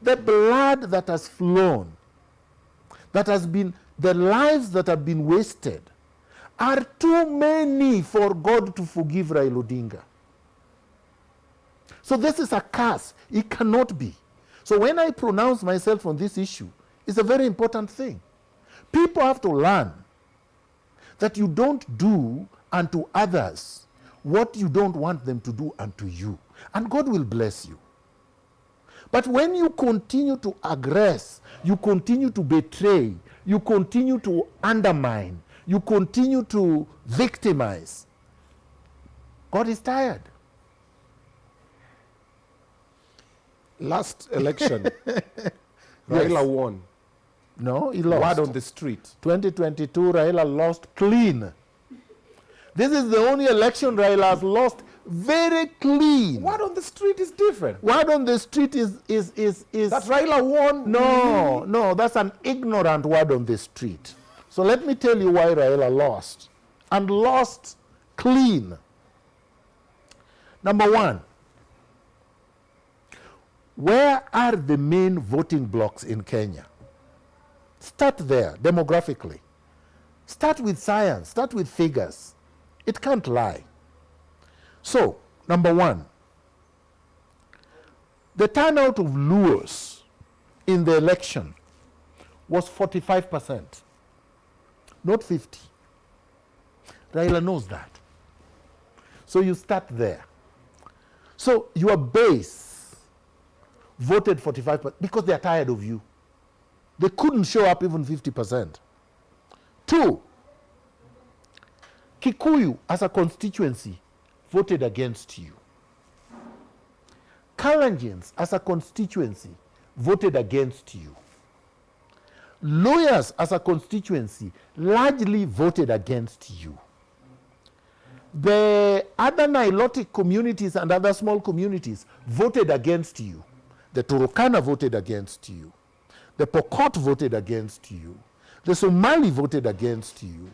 The blood that has flown, that has been, the lives that have been wasted, are too many for God to forgive Raila Odinga. So this is a curse. It cannot be. So when I pronounce myself on this issue, it's a very important thing. People have to learn that you don't do unto others what you don't want them to do unto you. And God will bless you. But when you continue to aggress, you continue to betray, you continue to undermine, you continue to victimize, God is tired. Last election, Raila won. No, he lost. Word on the street. 2022, Raila lost clean. This is the only election Raila has lost very clean. Word on the street is different. Word on the street is That Raila won? No, no, that's an ignorant word on the street. So let me tell you why Raila lost. And lost clean. Number one, where are the main voting blocks in Kenya? Start there, demographically. Start with science, start with figures. It can't lie. So, number one, the turnout of Luos in the election was 45%, not 50. Raila knows that. So you start there. So your base voted 45% because they are tired of you. They couldn't show up even 50%. 2, Kikuyu as a constituency voted against you. Kalenjins as a constituency voted against you. Lawyers as a constituency largely voted against you. The other Nilotic communities and other small communities voted against you. The Turkana voted against you. The Pokot voted against you. The Somali voted against you.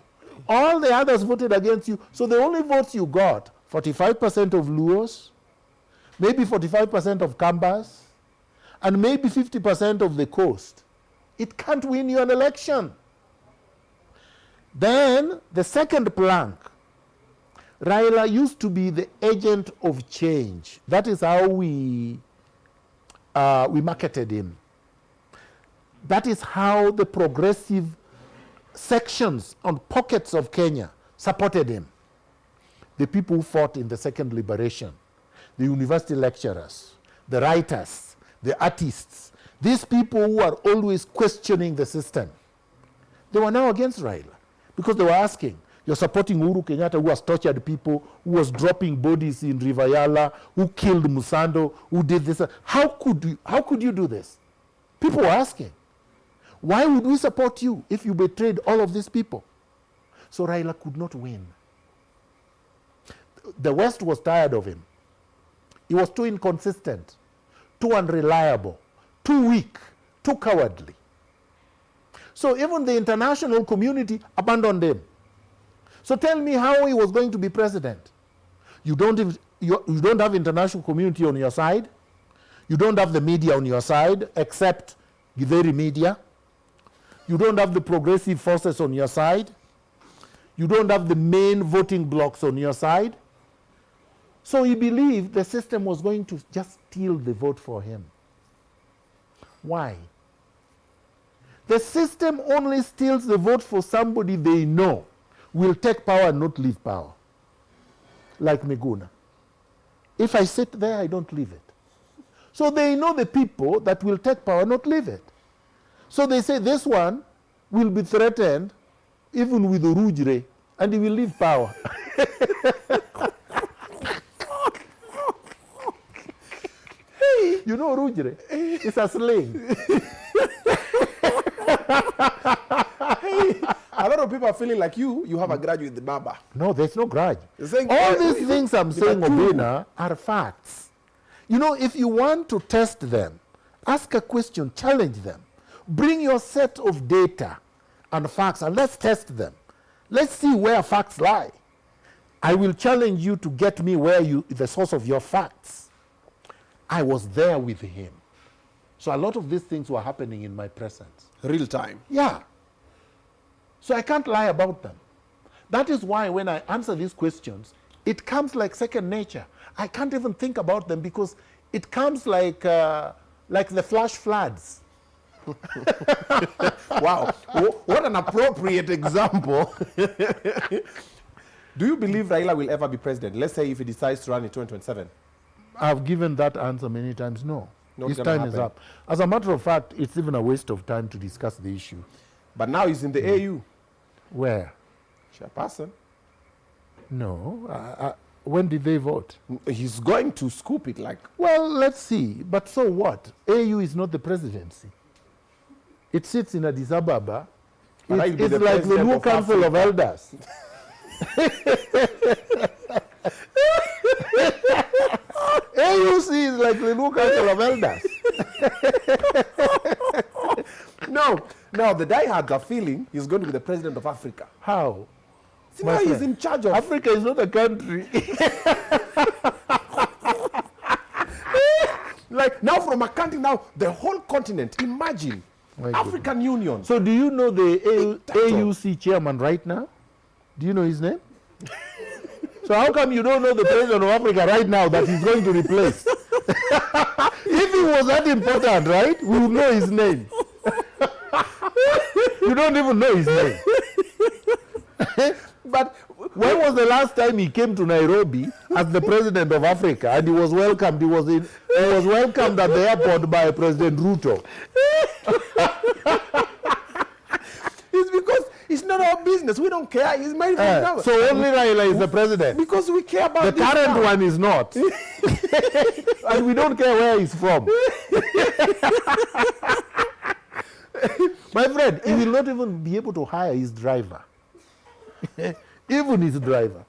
All the others voted against you. So the only votes you got, 45% of Luos, maybe 45% of Kambas, and maybe 50% of the coast. It can't win you an election. Then the second plank, Raila used to be the agent of change. That is how we marketed him. That is how the progressive sections on pockets of Kenya supported him. The people who fought in the second liberation, the university lecturers, the writers, the artists, these people who are always questioning the system, they were now against Raila because they were asking, you're supporting Uhuru Kenyatta who has tortured people, who was dropping bodies in River Yala, who killed Musando, who did this. How could you do this? People were asking. Why would we support you if you betrayed all of these people? So Raila could not win. The West was tired of him. He was too inconsistent, too unreliable, too weak, too cowardly. So even the international community abandoned him. So tell me how he was going to be president. You don't have international community on your side. You don't have the media on your side, except Githeri media. You don't have the progressive forces on your side. You don't have the main voting blocks on your side. So he believed the system was going to just steal the vote for him. Why? The system only steals the vote for somebody they know will take power and not leave power. Like Miguna. If I sit there, I don't leave it. So they know the people that will take power, not leave it. So they say this one will be threatened even with Urujre, and he will leave power. Hey, you know Urujre? It's a slang. Hey, a lot of people are feeling like you have a grudge with the Baba. No, there's no grudge. Saying, all these things I'm saying, Obinna, are facts. You know, if you want to test them, ask a question, challenge them. Bring your set of data and facts and let's test them. Let's see where facts lie. I will challenge you to get me where the source of your facts. I was there with him. So a lot of these things were happening in my presence. Real time. Yeah. So I can't lie about them. That is why when I answer these questions, it comes like second nature. I can't even think about them because it comes like the flash floods. Wow, what an appropriate example. Do you believe Raila will ever be president? Let's say if he decides to run in 2027. I've given that answer many times, no. His time is up. As a matter of fact, it's even a waste of time to discuss the issue. But now he's in the AU. Where? Chairperson. No. When did they vote? He's going to scoop it like... Well, let's see. But so what? AU is not the presidency. It sits in Addis Ababa. It's like the new Council of Elders. AUC is like the new Council of Elders. No, the diehards are feeling he's going to be the president of Africa. How? See, now he's in charge of... Africa is not a country. Like, now from a country, now the whole continent, imagine. African Union. So do you know the AUC chairman right now? Do you know his name? So how come you don't know the president of Africa right now that he's going to replace? If he was that important, right, we would know his name. You don't even know his name. But when was the last time he came to Nairobi as the president of Africa and he was welcomed? He was welcomed at the airport by President Ruto. It's because it's not our business. We don't care. He's married from now. So only Raila is the president. Because we care about the current one is not. And we don't care where he's from. My friend, he will not even be able to hire his driver. Even his driver.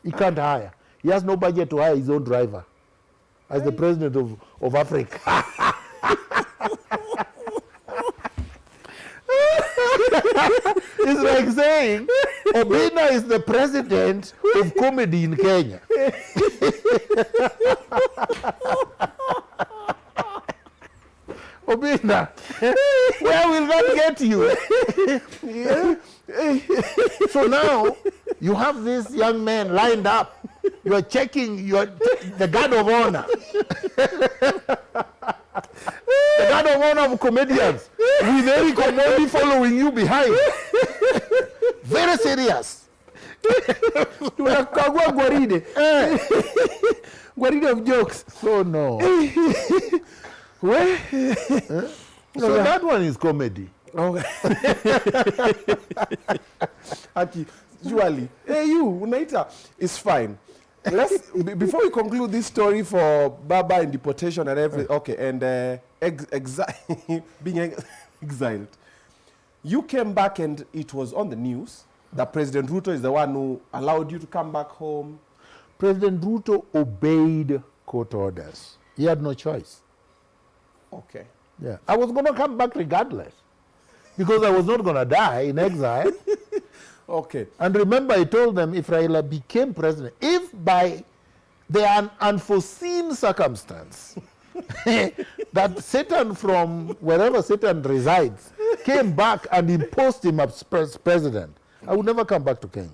He can't hire. He has no budget to hire his own driver as the president of Africa. It's like saying Obinna is the president of comedy in Kenya. Obinna, where will that get you? So now you have this young man lined up. You are checking the guard of honor. The guard of honor of comedians with Eric Omondi following you behind. Very serious. Tunakagua gwaride. Gwaride of jokes. So no. So that one is comedy. Okay. Actually, hey you, Unaita, it's fine. Let's before we conclude this story for Baba and deportation and everything. Okay, and being exiled. You came back and it was on the news that President Ruto is the one who allowed you to come back home. President Ruto obeyed court orders. He had no choice. Okay. Yeah. I was going to come back regardless because I was not going to die in exile. Okay. And remember, I told them if Raila became president, if by the unforeseen circumstance that Satan from wherever Satan resides came back and imposed him as president, I would never come back to Kenya.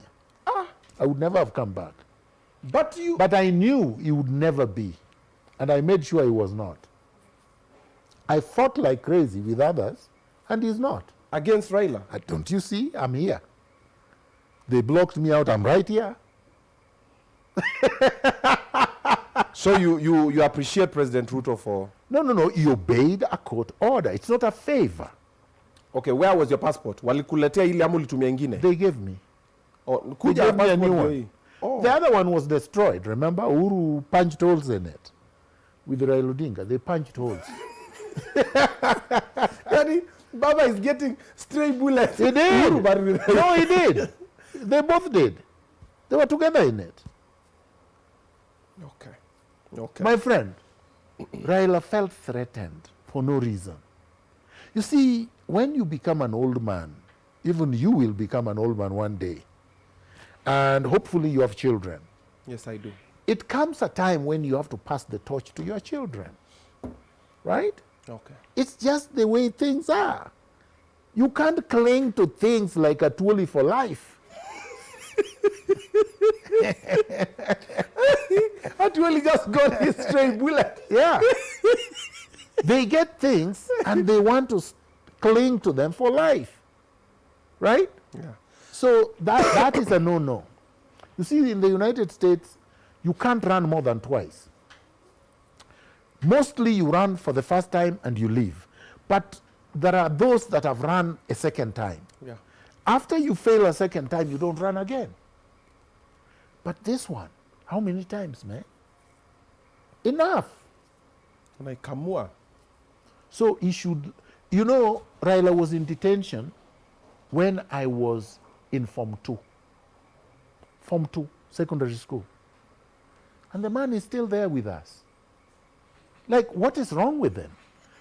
I would never have come back. But I knew he would never be. And I made sure he was not. I fought like crazy with others, and he's not. Against Raila? Don't you see? I'm here. They blocked me out. I'm right here. So you appreciate President Ruto for... No. He obeyed a court order. It's not a favor. Okay, where was your passport? Walikuletea ile ama ulitumia ingine? They gave me. Oh, They kuja gave me a passport new ndio one. hii. Oh. The other one was destroyed. Remember, Uhuru punched holes in it with Raila Odinga. They punched holes. Yani, Baba is getting stray bullets. He did. Uhuru, but- No, he did. They both did. They were together in it. Okay. My friend, Raila felt threatened for no reason. You see, when you become an old man, even you will become an old man one day, and hopefully you have children. Yes, I do. It comes a time when you have to pass the torch to your children, right? Okay. It's just the way things are. You can't cling to things like a toolie for life. Actually just got his stray bullet. Yeah. They get things and they want to cling to them for life, right? Yeah. So that is a no-no. You see, in the United States, you can't run more than twice. Mostly you run for the first time and you leave. But there are those that have run a second time. Yeah. After you fail a second time, you don't run again. But this one, how many times, man? Enough. Like Kamua. So he should, you know, Raila was in detention when I was in Form 2, secondary school. And the man is still there with us. Like, what is wrong with them?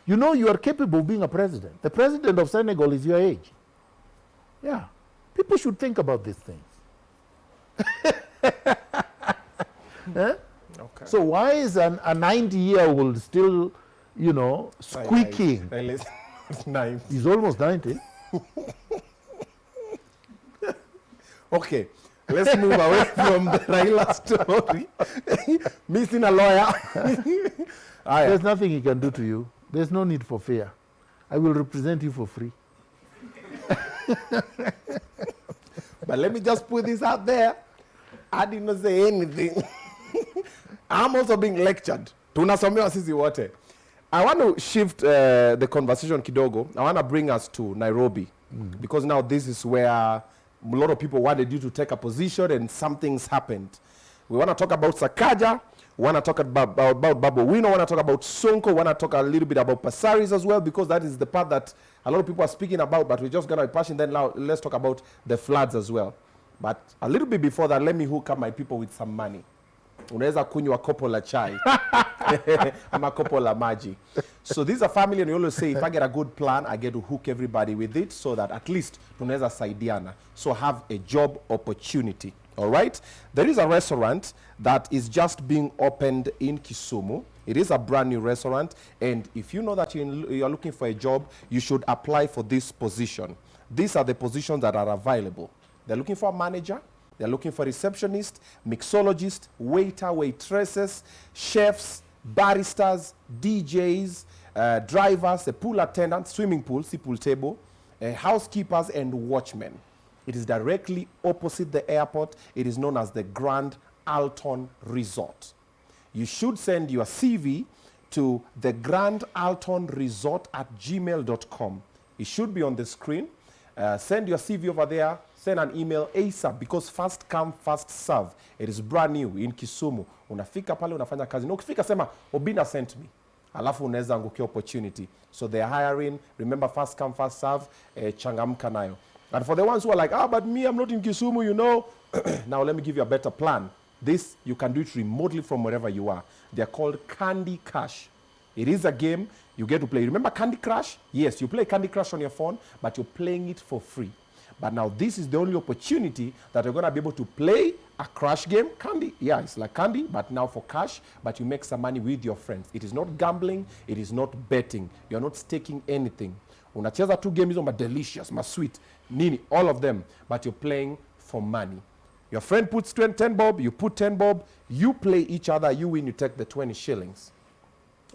You know you are capable of being a president. The president of Senegal is your age. Yeah. People should think about these things. Eh? Okay. So why is a 90-year-old still, you know, squeaking? It's 9. He's almost 90. Okay, let's move away from the Raila story. Missing a lawyer. There's nothing he can do to you. There's no need for fear. I will represent you for free. But let me just put this out there. I did not say anything. I'm also being lectured. Tunasomewa sisi wote. I want to shift the conversation kidogo. I want to bring us to Nairobi. Because now this is where a lot of people wanted you to take a position and something's happened. We want to talk about Sakaja. We want to talk about Babu Wino. We want to talk about Sonko. We want to talk a little bit about Pasaris as well, because that is the part that a lot of people are speaking about, but we're just going to be passing. Then now let's talk about the floods as well. But a little bit before that, let me hook up my people with some money. Unaweza kunywa kopo la chai ama kopo la maji. So this is a family, and you always say, if I get a good plan, I get to hook everybody with it, so that at least tunaweza saidiana. So have a job opportunity. All right? There is a restaurant that is just being opened in Kisumu. It is a brand new restaurant, and if you know that you are looking for a job, you should apply for this position. These are the positions that are available. They're looking for a manager. They're looking for receptionist, mixologist, waiter, waitresses, chefs, baristas, DJs, drivers, a pool attendant, swimming pool, sea pool table, housekeepers, and watchmen. It is directly opposite the airport. It is known as the Grand Alton Resort. You should send your CV to the Grand Alton Resort at gmail.com. It should be on the screen. Send your CV over there. Send an email ASAP, because first come, first serve. It is brand new in Kisumu. Unafika pale, unafanya kazi. Na ukifika sema, Obinna sent me. Alafu unaweza angukia opportunity. So they are hiring. Remember, first come, first serve. Changamka nayo. And for the ones who are like, but me, I'm not in Kisumu, you know. Now let me give you a better plan. This, you can do it remotely from wherever you are. They are called Candy Crush. It is a game you get to play. Remember Candy Crush? Yes, you play Candy Crush on your phone, but you're playing it for free. But now this is the only opportunity that you're going to be able to play a crash game. Candy, yeah, it's like candy, but now for cash, but you make some money with your friends. It is not gambling. It is not betting. You're not staking anything. Unacheza two games on delicious, sweet, nini, all of them, but you're playing for money. Your friend puts 10 bob, you put 10 bob, you play each other, you win, you take the 20 shillings.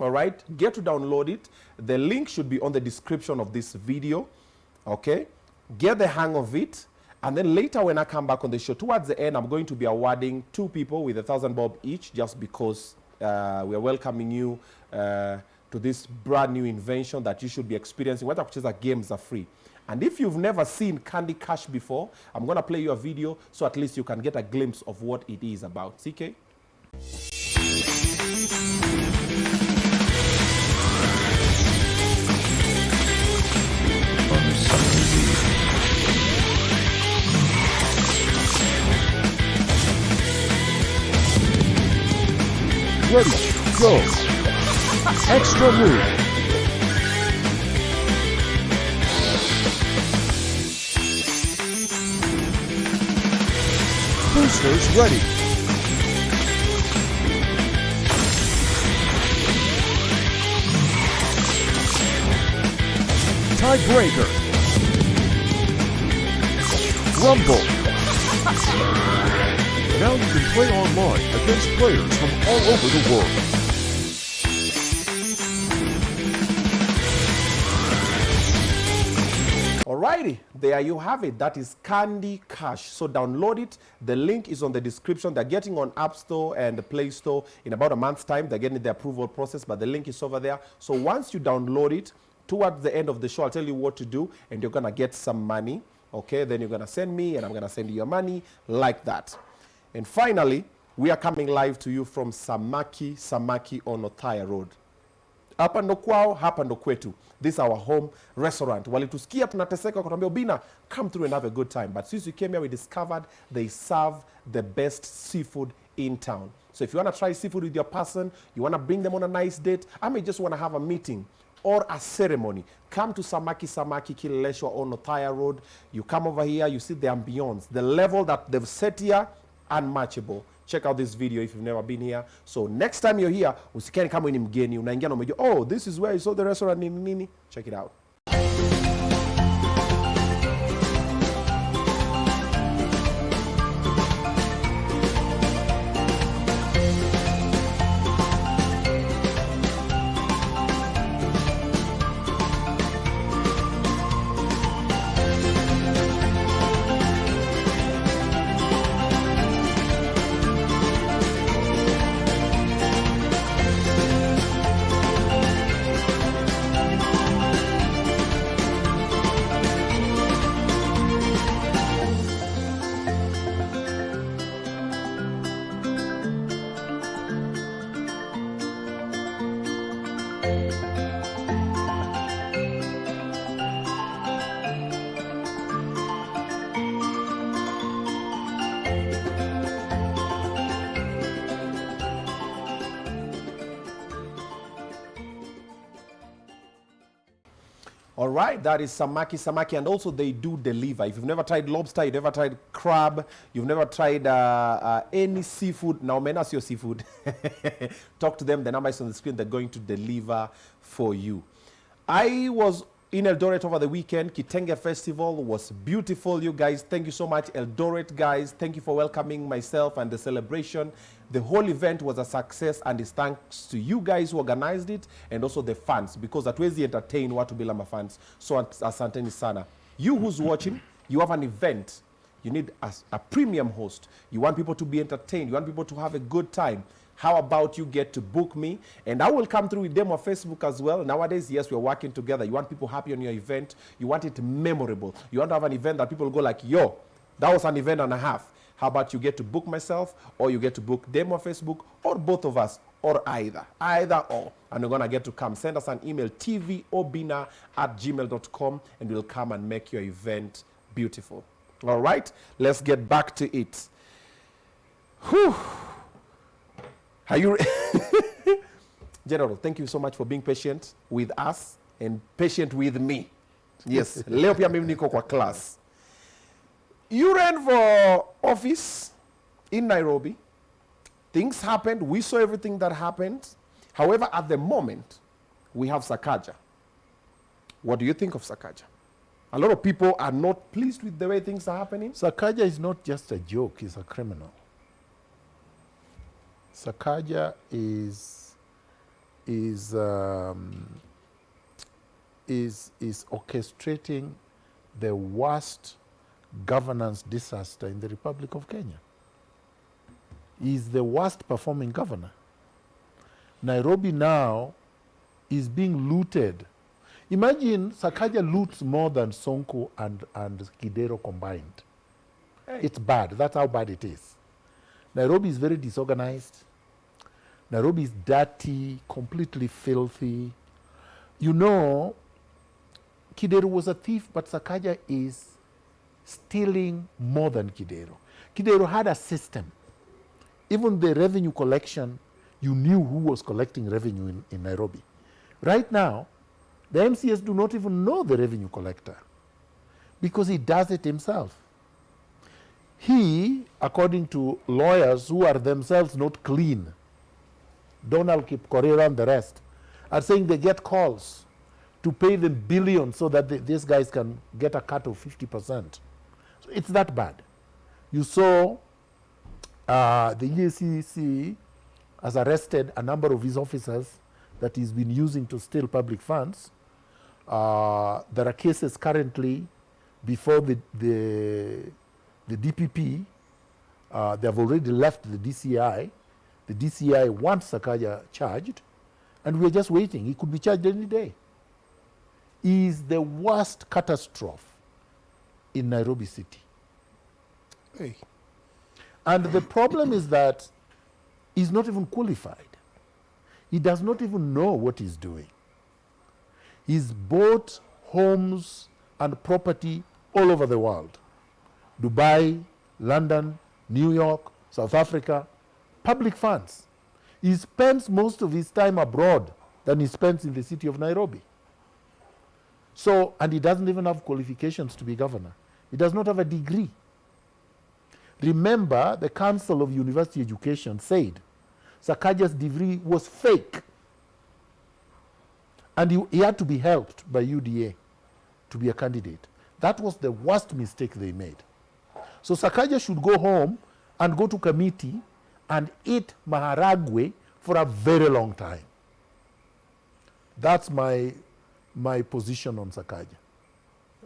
All right, get to download it. The link should be on the description of this video. Okay, get the hang of it. And then later when I come back on the show, towards the end, I'm going to be awarding 2 people with 1,000 bob each, just because we are welcoming you to this brand new invention that you should be experiencing. Whether games are free. And if you've never seen Candy Cash before, I'm going to play you a video so at least you can get a glimpse of what it is about. CK? Ready, go. Extra move. Boosters ready. Tiebreaker. Rumble. Now you can play online against players from all over the world. Alrighty, there you have it. That is Candy Cash. So download it. The link is on the description. They're getting on App Store and the Play Store in about a month's time. They're getting the approval process, but the link is over there. So once you download it, towards the end of the show, I'll tell you what to do, and you're going to get some money. Okay, then you're going to send me, and I'm going to send you your money like that. And finally, we are coming live to you from Samaki on Othaya Road. Hapa ndo kwao, hapa ndo kwetu. This is our home restaurant. Walitusikia tunateseka wakatuambia Obinna, come through and have a good time. But since we came here, we discovered they serve the best seafood in town. So if you want to try seafood with your person, you want to bring them on a nice date, I may just want to have a meeting or a ceremony, come to Samaki Kileleshwa on Othaya Road. You come over here, you see the ambience, the level that they've set here, unmatchable. Check out this video if you've never been here. So next time you're here, usikeni kama ni mgeni, unaingia na umejua, oh, this is where you saw the restaurant nini. Check it out. All right, that is Samaki, and also they do deliver. If you've never tried lobster, you've never tried crab, you've never tried any seafood, now menas your seafood, talk to them. The number is on the screen. They're going to deliver for you. I was in Eldoret over the weekend. Kitenge Festival was beautiful, you guys. Thank you so much, Eldoret guys. Thank you for welcoming myself and the celebration. The whole event was a success, and it's thanks to you guys who organized it and also the fans, because that was the entertain watu bila mafans. So asanteni sana. You who's watching, you have an event. You need a premium host. You want people to be entertained. You want people to have a good time. How about you get to book me? And I will come through with them on Facebook as well. Nowadays, yes, we're working together. You want people happy on your event. You want it memorable. You want to have an event that people go like, yo, that was an event and a half. How about you get to book myself, or you get to book them on Facebook, or both of us, or either or. And you're going to get to come. Send us an email, tvobina@gmail.com, and we'll come and make your event beautiful. All right, let's get back to it. Whew. Are you General, thank you so much for being patient with us and patient with me. Yes, leo pia mimi niko kwa class. You ran for office in Nairobi. Things happened. We saw everything that happened. However, at the moment, we have Sakaja. What do you think of Sakaja? A lot of people are not pleased with the way things are happening. Sakaja is not just a joke, he's a criminal. Sakaja is is orchestrating the worst governance disaster in the Republic of Kenya. He is the worst performing governor. Nairobi now is being looted. Imagine Sakaja loots more than Sonko and Kidero combined. Hey. It's bad. That's how bad it is. Nairobi is very disorganized. Nairobi is dirty, completely filthy. You know, Kidero was a thief, but Sakaja is stealing more than Kidero. Kidero had a system. Even the revenue collection, you knew who was collecting revenue in Nairobi. Right now, the MCS do not even know the revenue collector because he does it himself. He, according to lawyers who are themselves not clean, Donald Kipkorir and the rest, are saying they get calls to pay them billions so that these guys can get a cut of 50%. So it's that bad. You saw the EACC has arrested a number of his officers that he's been using to steal public funds. There are cases currently before the DPP. They have already left the DCI. The DCI wants Sakaja charged, and we're just waiting. He could be charged any day. He is the worst catastrophe in Nairobi City. Hey. And the problem is that he's not even qualified. He does not even know what he's doing. He's bought homes and property all over the world. Dubai, London, New York, South Africa, public funds. He spends most of his time abroad than he spends in the city of Nairobi. So, and he doesn't even have qualifications to be governor. He does not have a degree. Remember, the Council of University Education said Sakaja's degree was fake. And he had to be helped by UDA to be a candidate. That was the worst mistake they made. So Sakaja should go home and go to committee and eat maharagwe for a very long time. That's my position on Sakaja.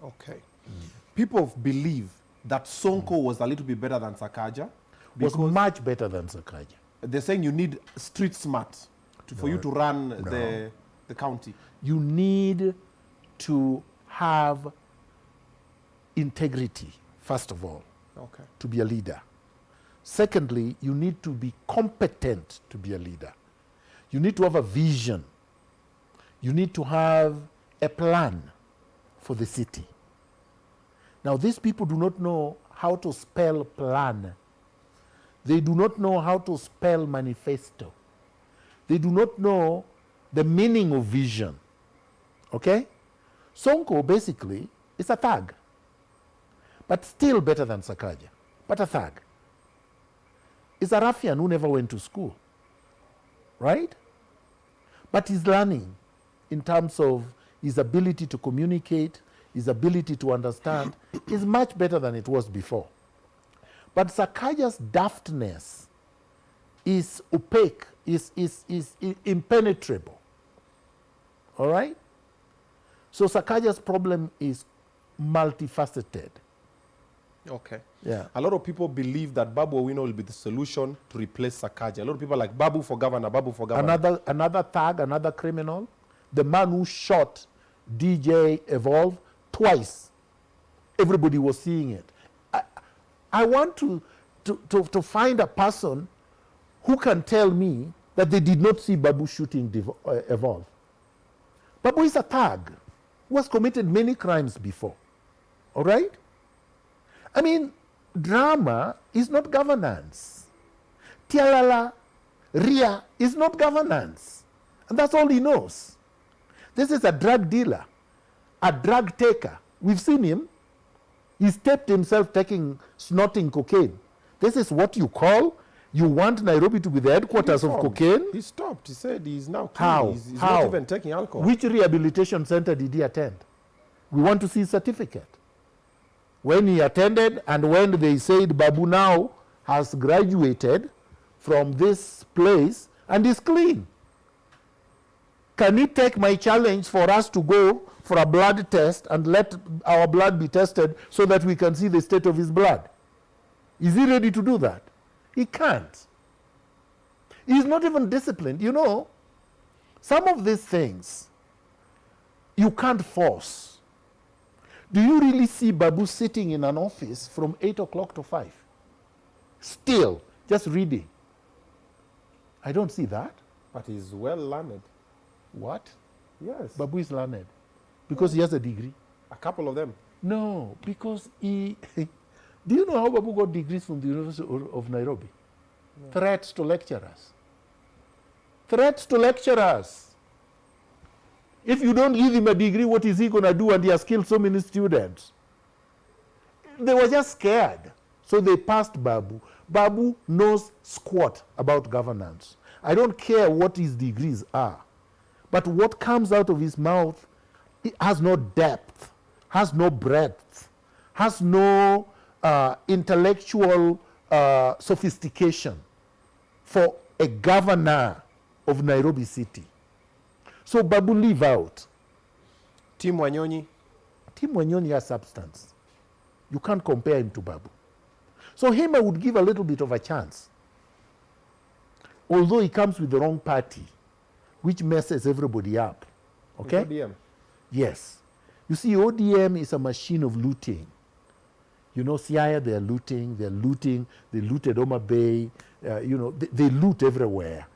Okay. People believe that Sonko was a little bit better than Sakaja. Was much better than Sakaja. They're saying you need street smart for you to run the county. You need to have integrity, first of all, to be a leader. Secondly, you need to be competent to be a leader. You need to have a vision. You need to have a plan for the city. Now, these people do not know how to spell plan. They do not know how to spell manifesto. They do not know the meaning of vision. Okay? Sonko basically is a thug, but still better than Sakaja, but a thug. Is a ruffian who never went to school, right? But he's learning in terms of his ability to communicate, his ability to understand is much better than it was before. But Sakaja's daftness is opaque, is impenetrable. All right? So Sakaja's problem is multifaceted. Okay. Yeah. A lot of people believe that Babu Owino will be the solution to replace Sakaja. A lot of people are like, Babu for governor, Babu for governor. Another thug, another criminal, the man who shot DJ Evolve twice. Everybody was seeing it. I want to find a person who can tell me that they did not see Babu shooting Evolve. Babu is a thug who has committed many crimes before. All right? I mean, drama is not governance. Tialala, Ria is not governance. And that's all he knows. This is a drug dealer, a drug taker. We've seen him. He's taped himself snorting cocaine. This is what you call, you want Nairobi to be the headquarters of cocaine? He stopped. He said he's now clean. How? He's not even taking alcohol. Which rehabilitation center did he attend? We want to see his certificate. When he attended and when they said Babu now has graduated from this place and is clean. Can he take my challenge for us to go for a blood test and let our blood be tested so that we can see the state of his blood? Is he ready to do that? He can't. He's not even disciplined. You know, some of these things you can't force. Do you really see Babu sitting in an office from 8 o'clock to 5? Still, just reading. I don't see that. But he's well learned. What? Yes. Babu is learned. Because he has a degree. A couple of them. No, because he... Do you know how Babu got degrees from the University of Nairobi? No. Threats to lecturers. Threats to lecturers. If you don't give him a degree, what is he going to do? And he has killed so many students. They were just scared. So they passed Babu. Babu knows squat about governance. I don't care what his degrees are. But what comes out of his mouth, it has no depth, has no breadth, has no intellectual sophistication for a governor of Nairobi City. So Babu leave out. Tim Wanyonyi. Tim Wanyonyi has substance. You can't compare him to Babu. So him I would give a little bit of a chance. Although he comes with the wrong party, which messes everybody up. Okay? ODM. Yes. You see, ODM is a machine of looting. You know, Siaya, they're looting, they looted Oma Bay, you know, they loot everywhere.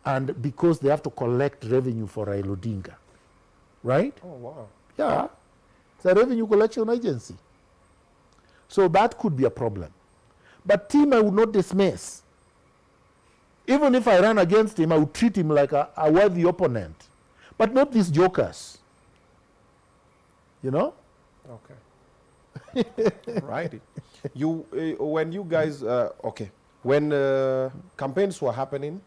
And because they have to collect revenue for Raila Odinga. Right? Oh, wow. Yeah. It's a revenue collection agency. So that could be a problem. But Tim I would not dismiss. Even if I ran against him, I would treat him like a worthy opponent. But not these jokers. You know? Okay. Righty. You, when you guys, okay. When campaigns were happening,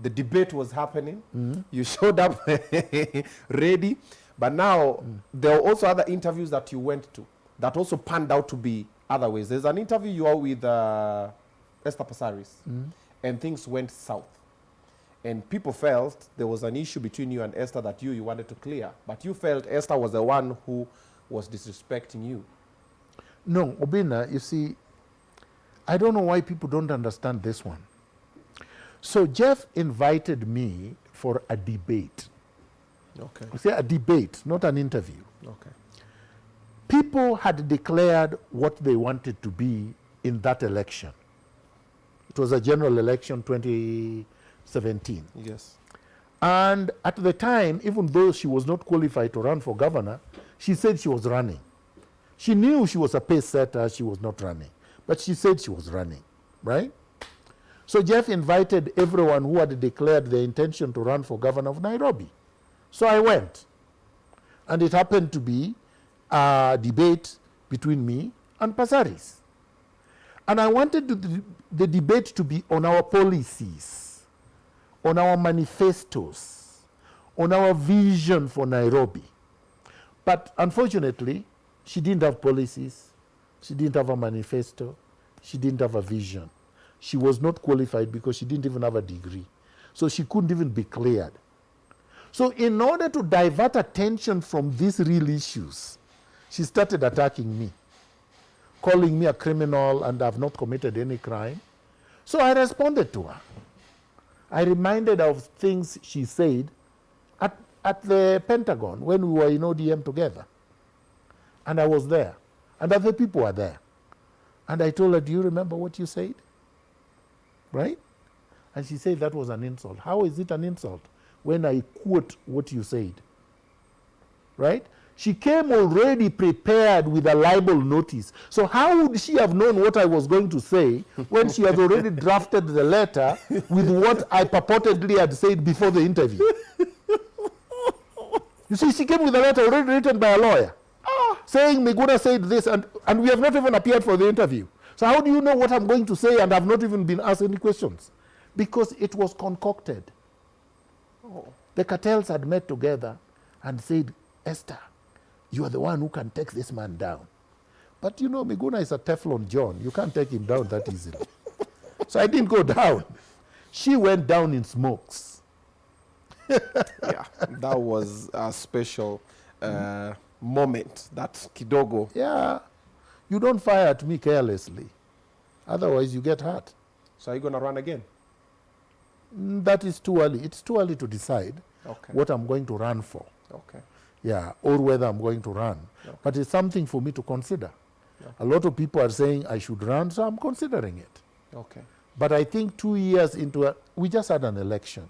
the debate was happening, you showed up ready. But now, there are also other interviews that you went to that also panned out to be other ways. There's an interview you are with Esther Passaris, and things went south. And people felt there was an issue between you and Esther that you wanted to clear. But you felt Esther was the one who was disrespecting you. No, Obinna, you see, I don't know why people don't understand this one. So Jeff invited me for a debate. Okay. You see, a debate, not an interview. Okay. People had declared what they wanted to be in that election. It was a general election 2017. Yes. And at the time, even though she was not qualified to run for governor, she said she was running. She knew she was a pace setter, she was not running. But she said she was running, right? So Jeff invited everyone who had declared their intention to run for governor of Nairobi. So I went. And it happened to be a debate between me and Passaris. And I wanted the debate to be on our policies, on our manifestos, on our vision for Nairobi. But unfortunately, she didn't have policies. She didn't have a manifesto. She didn't have a vision. She was not qualified because she didn't even have a degree. So she couldn't even be cleared. So in order to divert attention from these real issues, she started attacking me, calling me a criminal and I've not committed any crime. So I responded to her. I reminded her of things she said at the Pentagon when we were in ODM together. And I was there. And other people were there. And I told her, do you remember what you said? Right? And she said that was an insult. How is it an insult when I quote what you said? Right? She came already prepared with a libel notice. So how would she have known what I was going to say when she had already drafted the letter with what I purportedly had said before the interview? You see, she came with a letter already written by a lawyer saying Miguna said this, and we have not even appeared for the interview. So how do you know what I'm going to say and I've not even been asked any questions? Because it was concocted. The cartels had met together and said, Esther, you are the one who can take this man down. But you know, Miguna is a Teflon John. You can't take him down that easily. So I didn't go down. She went down in smokes. Yeah, that was a special moment that kidogo. Yeah, you don't fire at me carelessly. Otherwise, you get hurt. So are you going to run again? That is too early. It's too early to decide Okay. what I'm going to run for. Okay. Yeah, or whether I'm going to run. Okay. But it's something for me to consider. Okay. A lot of people are saying I should run, so I'm considering it. Okay. But I think 2 years into we just had an election.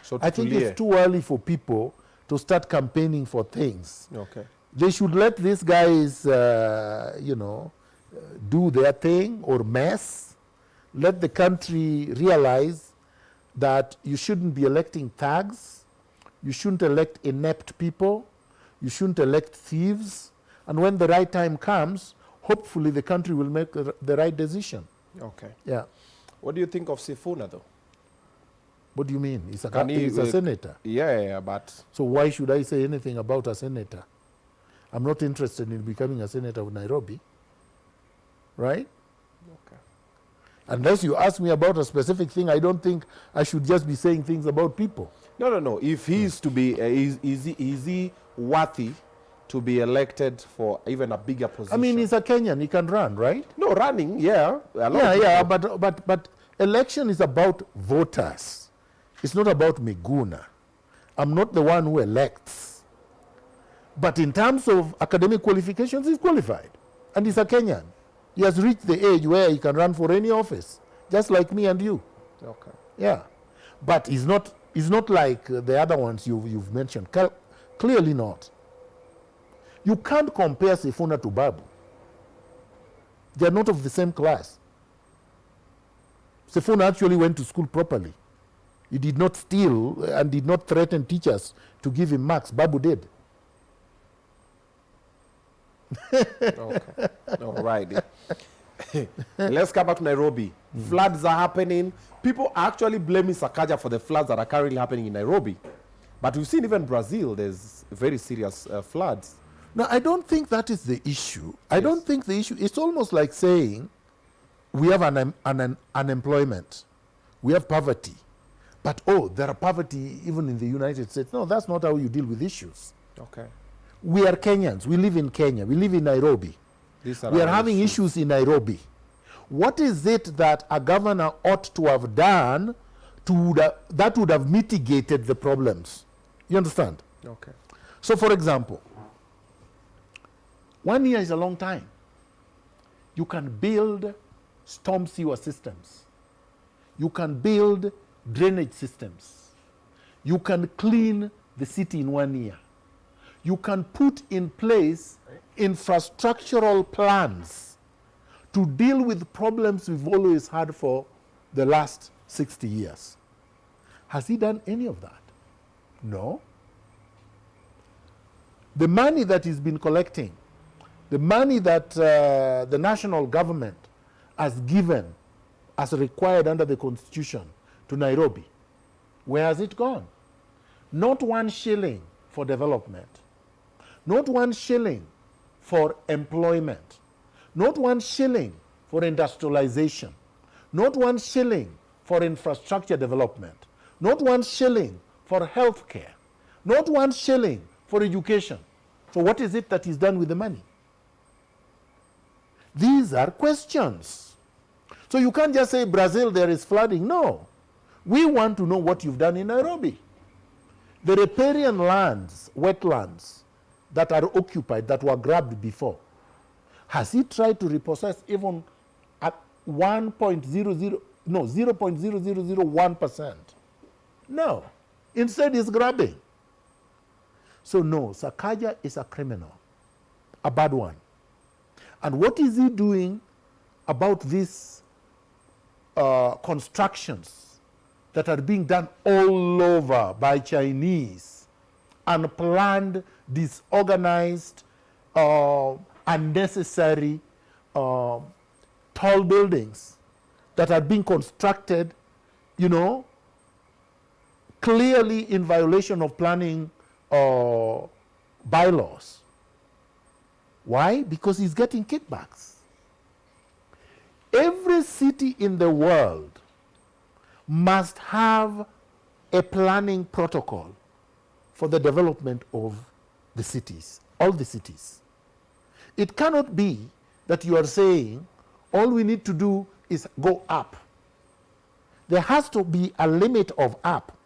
So I think it's too early for people to start campaigning for things. Okay. They should let these guys, do their thing or mess. Let the country realize that you shouldn't be electing thugs. You shouldn't elect inept people. You shouldn't elect thieves. And when the right time comes, hopefully the country will make the right decision. Okay. Yeah. What do you think of Sifuna, though? What do you mean? He's He's a senator. Yeah, but... So why should I say anything about a senator? I'm not interested in becoming a senator of Nairobi. Right? Okay. Unless you ask me about a specific thing, I don't think I should just be saying things about people. No. If he is to be... is he worthy to be elected for even a bigger position? I mean, he's a Kenyan. He can run, right? No, running, yeah. But election is about voters. It's not about Miguna. I'm not the one who elects. But in terms of academic qualifications, he's qualified. And he's a Kenyan. He has reached the age where he can run for any office, just like me and you. Okay. Yeah. But he's not like the other ones you've mentioned. Clearly not. You can't compare Sifuna to Babu. They're not of the same class. Sifuna actually went to school properly. He did not steal and did not threaten teachers to give him marks. Babu did. Okay. All right. Let's come back to Nairobi. Floods are happening. People are actually blaming Sakaja for the floods that are currently happening in Nairobi. But we've seen even Brazil, there's very serious floods. No, I don't think that is the issue. I don't think the issue, it's almost like saying we have unemployment, we have poverty, but there are poverty even in the United States. No, that's not how you deal with issues. Okay. We are Kenyans. We live in Kenya. We live in Nairobi. We are having issues in Nairobi. What is it that a governor ought to have done that would have mitigated the problems? You understand? Okay. So, for example, 1 year is a long time. You can build storm sewer systems. You can build drainage systems. You can clean the city in 1 year. You can put in place infrastructural plans to deal with problems we've always had for the last 60 years. Has he done any of that? No. The money that he's been collecting, the money that the national government has given as required under the Constitution to Nairobi, where has it gone? Not 1 shilling for development. Not 1 shilling for employment. Not 1 shilling for industrialization. Not 1 shilling for infrastructure development. Not 1 shilling for health care. Not 1 shilling for education. So what is it that is done with the money? These are questions. So you can't just say, Brazil, there is flooding. No. We want to know what you've done in Nairobi. The riparian lands, wetlands, that are occupied, that were grabbed before, has he tried to repossess even at 0.0001%? No. Instead, he's grabbing. So no, Sakaja is a criminal, a bad one. And what is he doing about these constructions that are being done all over by Chinese, unplanned, disorganized, unnecessary tall buildings that are being constructed, clearly in violation of planning bylaws? Why? Because he's getting kickbacks. Every city in the world must have a planning protocol for the development of the cities, all the cities. It cannot be that you are saying all we need to do is go up. There has to be a limit of up.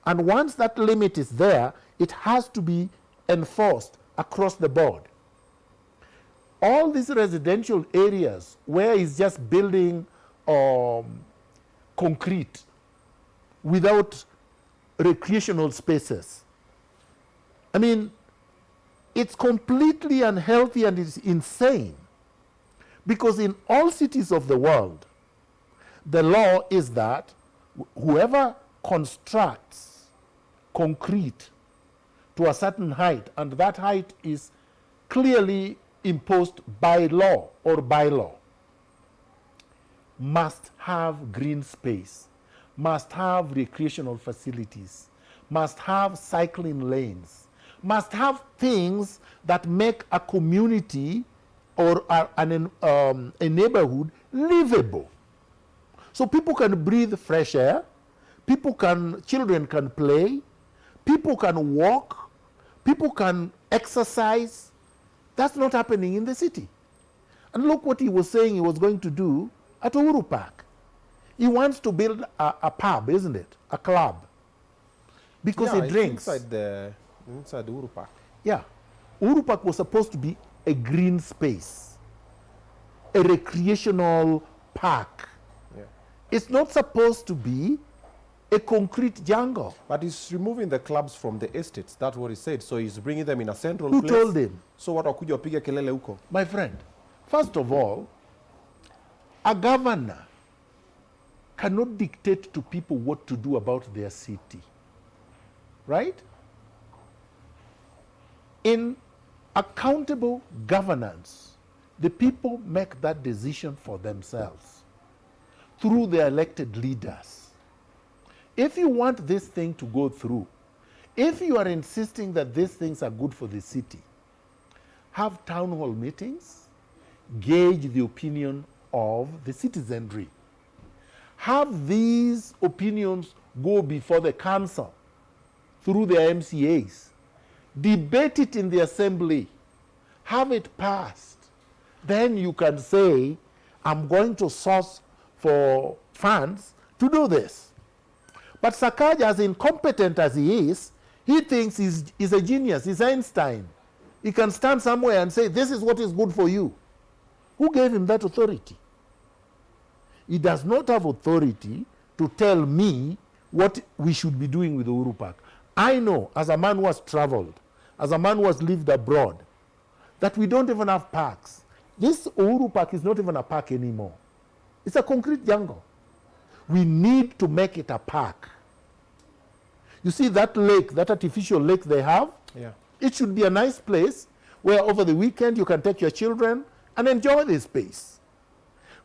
And once that limit is there, it has to be enforced across the board. All these residential areas where it's just building concrete without recreational spaces. I mean, it's completely unhealthy and it's insane. Because in all cities of the world, the law is that whoever constructs concrete to a certain height, and that height is clearly imposed by law or bylaw, must have green space, must have recreational facilities, must have cycling lanes, must have things that make a community or a neighborhood livable. So people can breathe fresh air, children can play, people can walk, people can exercise. That's not happening in the city. And look what he was saying he was going to do at Uhuru Park. He wants to build a pub, isn't it? A club. Because he drinks. Inside the Uhuru Park. Yeah. Uhuru Park was supposed to be a green space, a recreational park. Yeah. It's not supposed to be a concrete jungle. But he's removing the clubs from the estates. That's what he said. So he's bringing them in a central Who place. told him? So what wakuja wapige kelele huko? My friend, first of all, a governor cannot dictate to people what to do about their city. Right? In accountable governance, the people make that decision for themselves through their elected leaders. If you want this thing to go through, if you are insisting that these things are good for the city, have town hall meetings, gauge the opinion of the citizenry. Have these opinions go before the council through their MCAs. Debate it in the assembly. Have it passed. Then you can say, I'm going to source for funds to do this. But Sakaja, as incompetent as he is, he thinks he's a genius, he's Einstein. He can stand somewhere and say, this is what is good for you. Who gave him that authority? He does not have authority to tell me what we should be doing with the Uhuru Park. I know, as a man who has traveled, as a man who has lived abroad, that we don't even have parks. This Uhuru Park is not even a park anymore. It's a concrete jungle. We need to make it a park. You see that lake, that artificial lake they have? Yeah. It should be a nice place where over the weekend you can take your children and enjoy this space.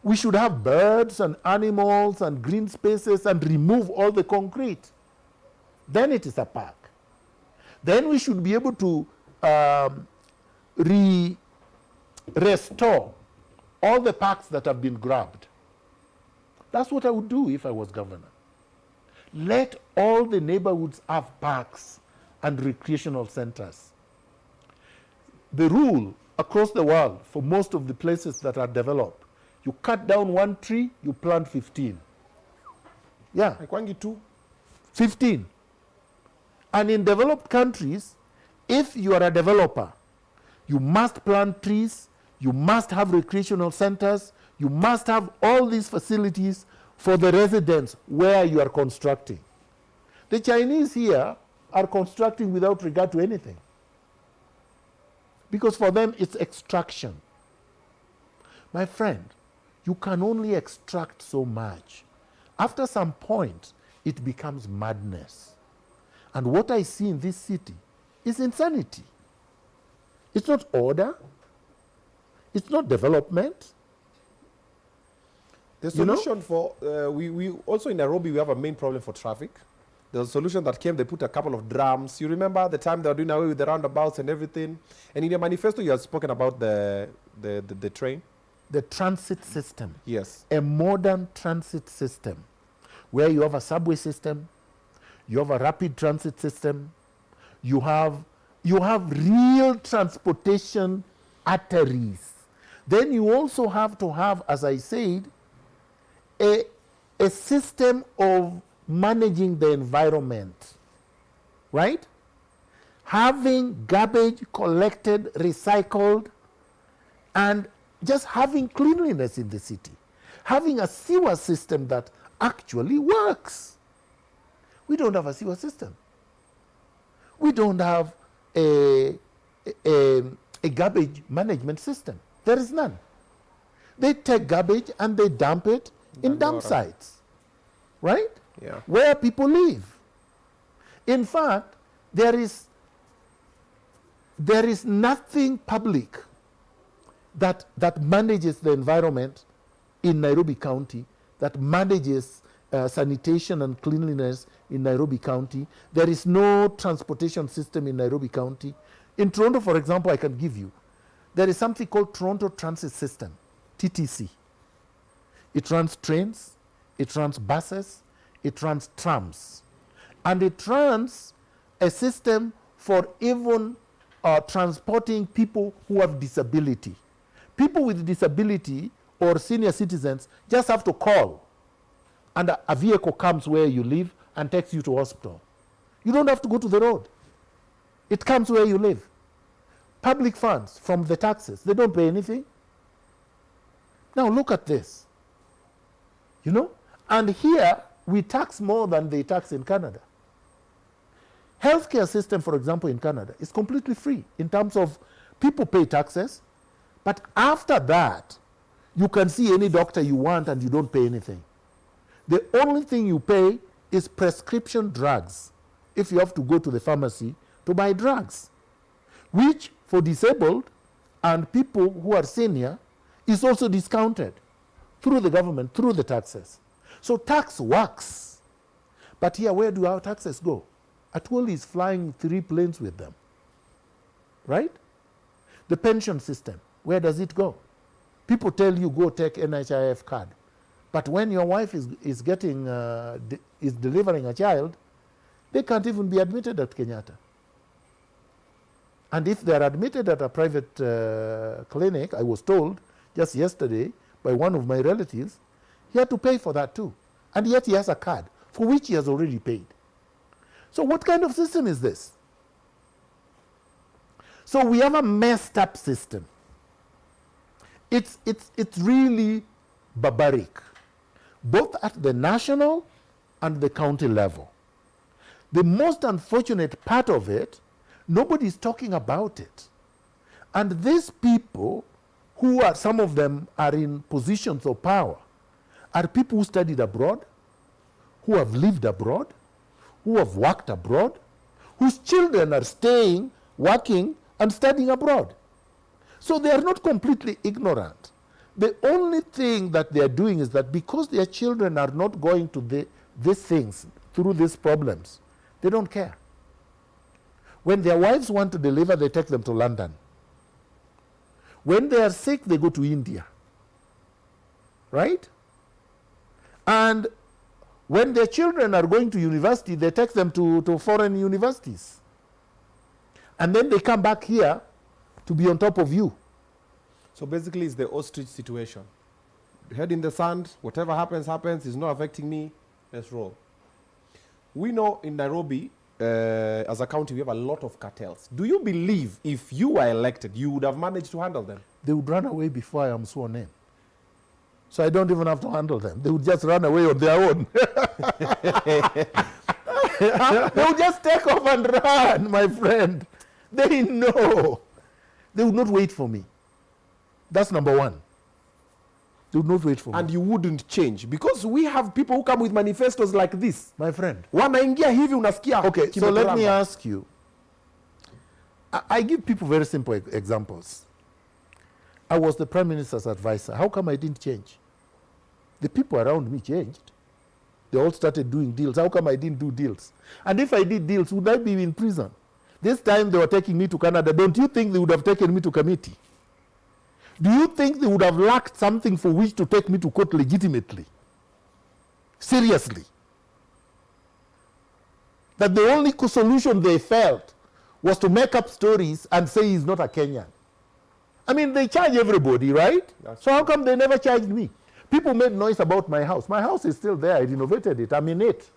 We should have birds and animals and green spaces and remove all the concrete. Then it is a park. Then we should be able to restore all the parks that have been grabbed. That's what I would do if I was governor. Let all the neighborhoods have parks and recreational centers. The rule across the world for most of the places that are developed, you cut down one tree, you plant 15. Yeah. Haikwangi tu. 15. And in developed countries, if you are a developer, you must plant trees, you must have recreational centers, you must have all these facilities for the residents where you are constructing. The Chinese here are constructing without regard to anything. Because for them, it's extraction. My friend, you can only extract so much. After some point, it becomes madness. And what I see in this city is insanity. It's not order. It's not development. The solution for, we also in Nairobi, we have a main problem for traffic. There's a solution that came, they put a couple of drums. You remember the time they were doing away with the roundabouts and everything? And in your manifesto, you have spoken about the train. The transit system. Yes. A modern transit system where you have a subway system, You have a rapid transit system. You have real transportation arteries. Then you also have to have, as I said, a system of managing the environment, right? Having garbage collected, recycled, and just having cleanliness in the city. Having a sewer system that actually works. We don't have a sewer system. We don't have a garbage management system. There is none. They take garbage and they dump it in dump sites, right? Yeah. Where people live. In fact, there is nothing public that manages the environment in Nairobi County, that manages sanitation and cleanliness in Nairobi County. There is no transportation system in Nairobi County. In Toronto, for example, I can give you, there is something called Toronto Transit System, TTC. It runs trains, it runs buses, it runs trams, and it runs a system for even transporting people who have disability. People with disability or senior citizens just have to call, and a vehicle comes where you live and takes you to hospital. You don't have to go to the road. It comes where you live. Public funds from the taxes, they don't pay anything. Now look at this, you know? And here, we tax more than they tax in Canada. Healthcare system, for example, in Canada is completely free in terms of people pay taxes, but after that, you can see any doctor you want and you don't pay anything. The only thing you pay is prescription drugs if you have to go to the pharmacy to buy drugs, which for disabled and people who are senior is also discounted through the government, through the taxes. So tax works. But here, where do our taxes go? Atwoli is flying 3 planes with them, right? The pension system, where does it go? People tell you, go take NHIF card. But when your wife is delivering a child, they can't even be admitted at Kenyatta. And if they're admitted at a private clinic, I was told just yesterday by one of my relatives, he had to pay for that too. And yet he has a card for which he has already paid. So what kind of system is this? So we have a messed up system. It's really barbaric, both at the national and the county level. The most unfortunate part of it, nobody's talking about it. And these people, who are, some of them are in positions of power, are people who studied abroad, who have lived abroad, who have worked abroad, whose children are staying, working, and studying abroad. So they are not completely ignorant. The only thing that they are doing is that because their children are not going to these things, through these problems, they don't care. When their wives want to deliver, they take them to London. When they are sick, they go to India. Right? And when their children are going to university, they take them to foreign universities. And then they come back here to be on top of you. So basically, it's the ostrich situation. Head in the sand, whatever happens, happens. It's not affecting me. Let's roll. We know in Nairobi, as a county, we have a lot of cartels. Do you believe if you were elected, you would have managed to handle them? They would run away before I am sworn in. So I don't even have to handle them. They would just run away on their own. They would just take off and run, my friend. They know. They would not wait for me. That's number one. They would not wait for me. And you wouldn't change. Because we have people who come with manifestos like this. My friend. Wanaingia hivi unasikia. Okay, so let me ask you. I give people very simple examples. I was the Prime Minister's advisor. How come I didn't change? The people around me changed. They all started doing deals. How come I didn't do deals? And if I did deals, would I be in prison? This time they were taking me to Canada. Don't you think they would have taken me to committee? Do you think they would have lacked something for which to take me to court legitimately? Seriously. that the only solution they felt was to make up stories and say he's not a Kenyan. I mean, they charge everybody, right? So how come they never charged me? People made noise about my house. My house is still there. I renovated it. I'm in it.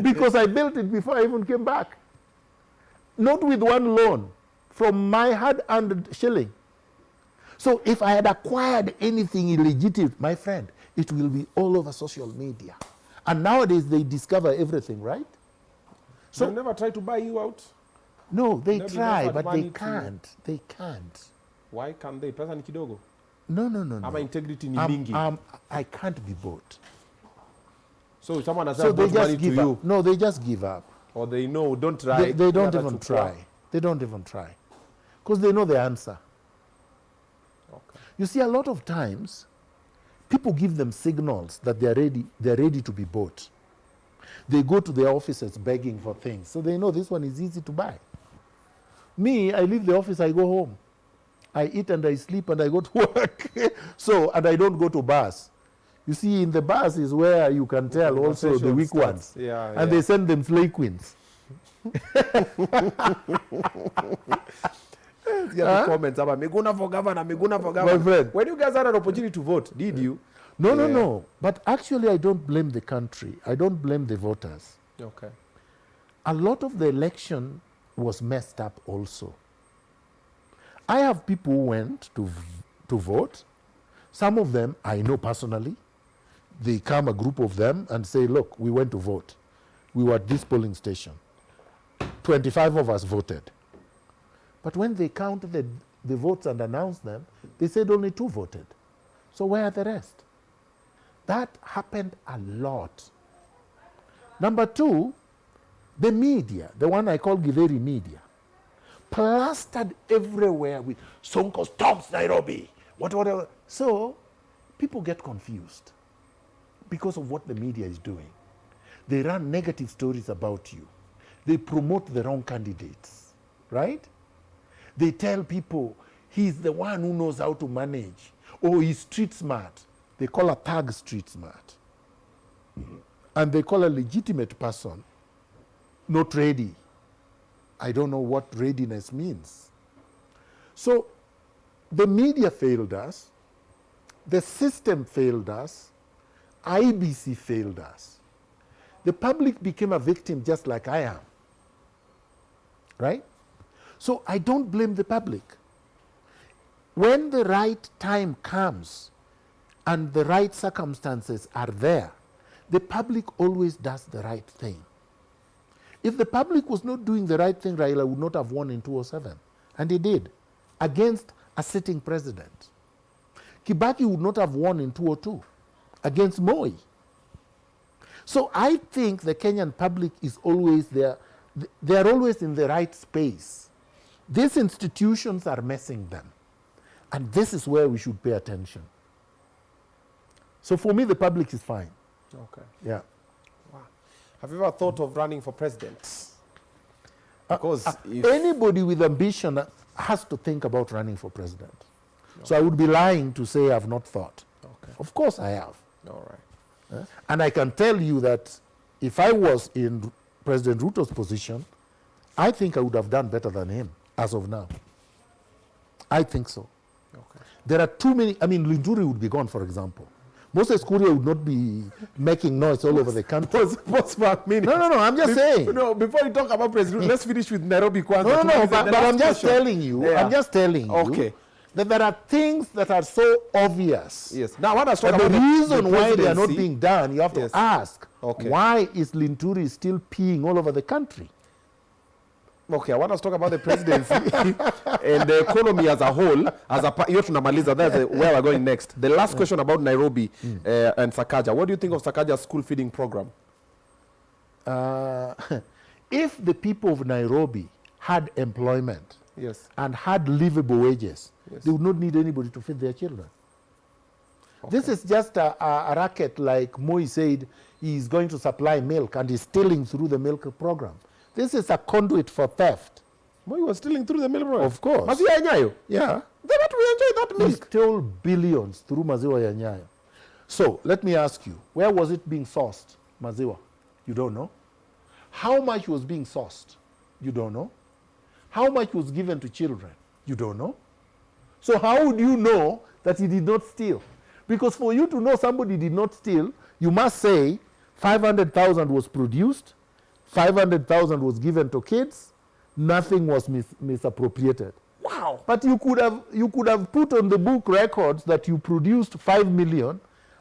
Because I built it before I even came back. Not with one loan, from my hard-earned shilling. So if I had acquired anything illegitimate, my friend, it will be all over social media. And nowadays they discover everything, right? So they never try to buy you out? No, they try, but they can't. They can't. Why can't they? Pesa ni kidogo? No. Ama integrity ni mingi? I can't be bought. So someone has So they money just to give you? up. No, they just give up. Or they know, don't try. They don't even try. They don't even try. Because they know the answer. Okay. You see, a lot of times, people give them signals that they're ready to be bought. They go to their offices begging for things. So they know this one is easy to buy. Me, I leave the office, I go home. I eat and I sleep and I go to work. And I don't go to bars. You see, in the bars is where you can tell also the weak ones. And they send them slay queens. Comments about Miguna for governor, Miguna for governor. My friend. When you guys had an opportunity to vote, did you? No. But actually, I don't blame the country. I don't blame the voters. Okay. A lot of the election was messed up also. I have people who went to vote. Some of them I know personally. They come, a group of them, and say, look, we went to vote. We were at this polling station. 25 of us voted. But when they counted the votes and announced them, they said only 2 voted. So where are the rest? That happened a lot. Number 2, the media, the one I call Githeri media, plastered everywhere with Sonko stops Nairobi, whatever. So people get confused because of what the media is doing. They run negative stories about you. They promote the wrong candidates, right? They tell people he's the one who knows how to manage, or he's street smart. They call a thug street smart. And they call a legitimate person not ready. I don't know what readiness means. So the media failed us, the system failed us, IBC failed us. The public became a victim just like I am, right? So I don't blame the public. When the right time comes and the right circumstances are there, the public always does the right thing. If the public was not doing the right thing, Raila would not have won in 2007. And he did, against a sitting president. Kibaki would not have won in 2002, against Moi. So I think the Kenyan public is always there. They are always in the right space. These institutions are messing them. And this is where we should pay attention. So for me, the public is fine. Okay. Yeah. Wow. Have you ever thought of running for president? Because anybody with ambition has to think about running for president. Okay. So I would be lying to say I've not thought. Okay. Of course I have. All right. And I can tell you that if I was in President Ruto's position, I think I would have done better than him as of now. I think so. Okay. There are too many. I mean, Linturi would be gone, for example. Moses Kuria would not be making noise all over the country. No, I'm just saying. No, before you talk about President, let's finish with Nairobi Kwanza. No, but I'm just telling you. Yeah. I'm just telling you that there are things that are so obvious. Yes. Now, what I was talking about the reason why they are not being done, you have to ask, why is Linturi still peeing all over the country? Okay, I want us to talk about the presidency and the economy as a whole. As a that's where we're going next. The last question about Nairobi and Sakaja. What do you think of Sakaja's school feeding program? If the people of Nairobi had employment and had livable wages, they would not need anybody to feed their children. Okay. This is just a racket, like Moi said, he's going to supply milk and he's stealing through the milk program. This is a conduit for theft. Moi was stealing through the milk program? Of course. Maziwa ya Nyayo? Yeah. Then what we enjoy that milk? He stole billions through Maziwa ya Nyayo. So, let me ask you, where was it being sourced, Maziwa? You don't know? How much was being sourced? You don't know. How much was given to children? You don't know. So how would you know that he did not steal? Because for you to know somebody did not steal, you must say 500,000 was produced, 500,000 was given to kids, nothing was misappropriated. Wow. But you could have put on the book records that you produced 5 million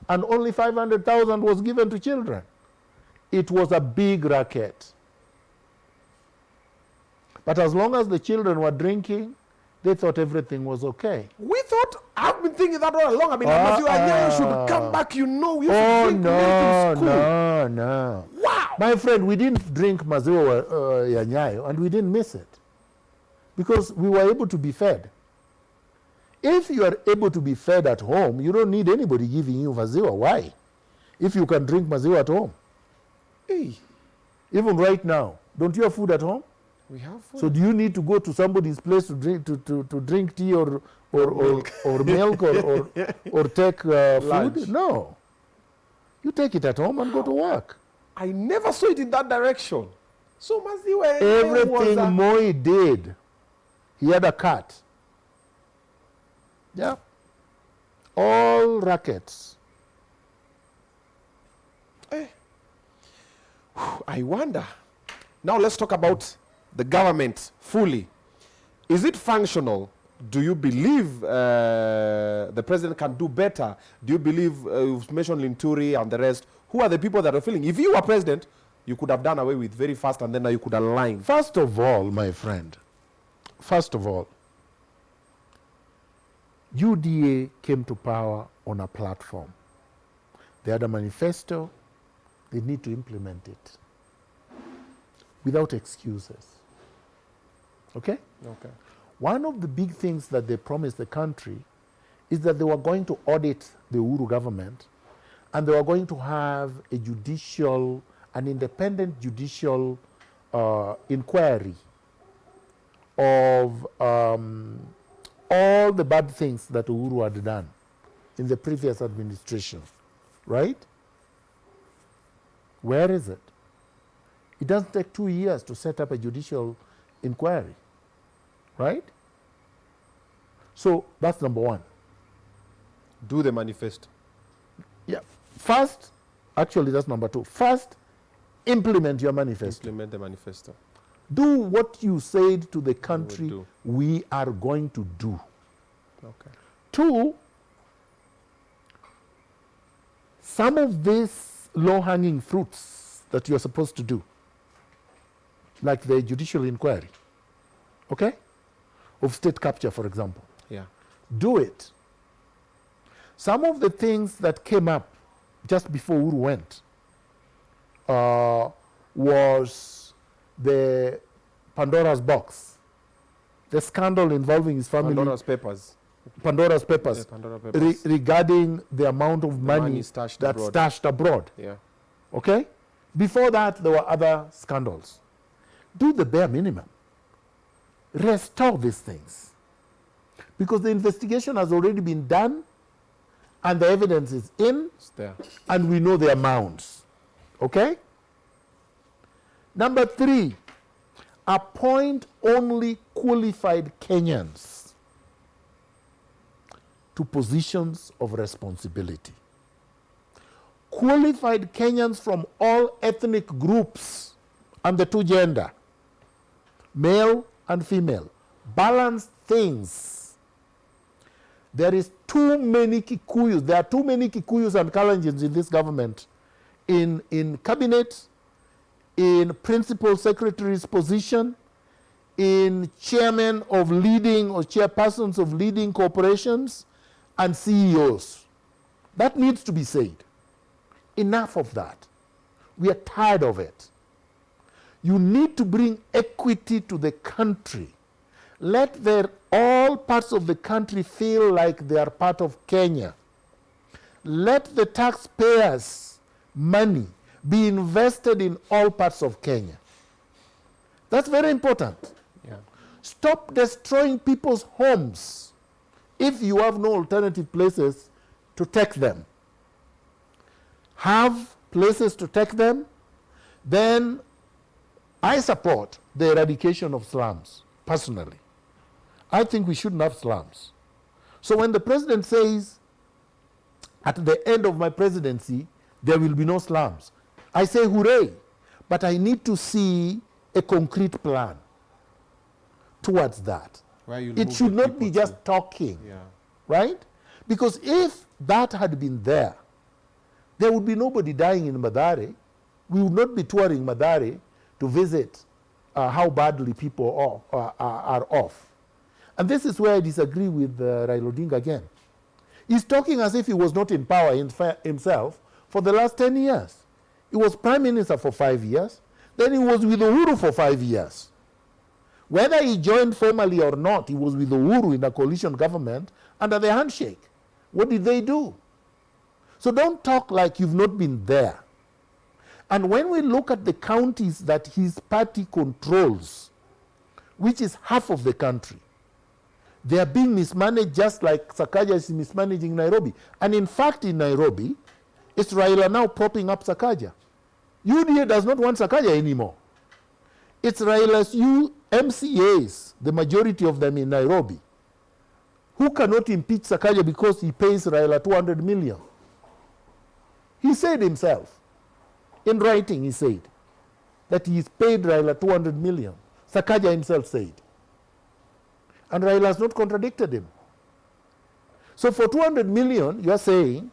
and only 500,000 was given to children. It was a big racket. But as long as the children were drinking, they thought everything was okay. We thought, I've been thinking that all along. I mean, you should come back, you know. You should drink milk in school. No. Wow. My friend, we didn't drink maziwa ya Nyayo and we didn't miss it. Because we were able to be fed. If you are able to be fed at home, you don't need anybody giving you maziwa. Why? If you can drink maziwa at home. Hey. Even right now, don't you have food at home? We have food. So do you need to go to somebody's place to drink drink tea or milk or take food? No. You take it at home and go to work. I never saw it in that direction. So maziwa Everything Moi did, he had a cut. Yeah. All rackets. I wonder. Now let's talk about the government fully. Is it functional? Do you believe the president can do better? Do you believe, you've mentioned Linturi and the rest, who are the people that are feeling? If you were president, you could have done away with very fast and then now you could align. First of all, my friend, UDA came to power on a platform. They had a manifesto. They need to implement it without excuses. Okay? Okay. One of the big things that they promised the country is that they were going to audit the Uhuru government and they were going to have an independent judicial inquiry of all the bad things that Uhuru had done in the previous administration, right? Where is it? It doesn't take 2 years to set up a judicial inquiry, right? So that's number one. Do the manifesto. Yeah. First, actually that's number two. First, implement your manifesto. Implement the manifesto. Do what you said to the country we are going to do. Okay. Two, some of these low-hanging fruits that you're supposed to do, like the judicial inquiry, okay, of state capture, for example. Yeah. Do it. Some of the things that came up just before Uhuru went was the Pandora's box, the scandal involving his family. Pandora's papers. Pandora's papers, Yeah, Pandora papers. regarding the amount of money stashed that's abroad. stashed abroad. Yeah. Okay? Before that, there were other scandals. Do the bare minimum. Restore these things. Because the investigation has already been done and the evidence is in It's there. and we know the amounts. Okay? Number three, appoint only qualified Kenyans to positions of responsibility. Qualified Kenyans from all ethnic groups and the two gender, male and female. Balance things. There is too many Kikuyus. There are too many Kikuyus and Kalenjins in this government, in cabinet, in principal secretary's position, in chairman of leading or chairpersons of leading corporations, and CEOs. That needs to be said. Enough of that. We are tired of it. You need to bring equity to the country. Let all parts of the country feel like they are part of Kenya. Let the taxpayers' money be invested in all parts of Kenya. That's very important. Yeah. Stop destroying people's homes if you have no alternative places to take them. Have places to take them, then I support the eradication of slums, personally. I think we shouldn't have slums. So when the president says, at the end of my presidency, there will be no slums, I say hooray, but I need to see a concrete plan towards that. It should not be just talking, right? Because if that had been there would be nobody dying in Mathare. We would not be touring Mathare to visit how badly people are off. And this is where I disagree with Raila Odinga again. He's talking as if he was not in power himself for the last 10 years. He was prime minister for 5 years. Then he was with Uhuru for 5 years. Whether he joined formally or not, he was with Uhuru in a coalition government under the handshake. What did they do? So don't talk like you've not been there. And when we look at the counties that his party controls, which is half of the country, they are being mismanaged just like Sakaja is mismanaging Nairobi. And in fact, in Nairobi, it's Raila now propping up Sakaja. UDA does not want Sakaja anymore. It's Raila's MCAs, the majority of them in Nairobi, who cannot impeach Sakaja because he pays Raila 200 million. He said himself, in writing he said, that he's paid Raila 200 million. Sakaja himself said. And Raila has not contradicted him. So for 200 million, you are saying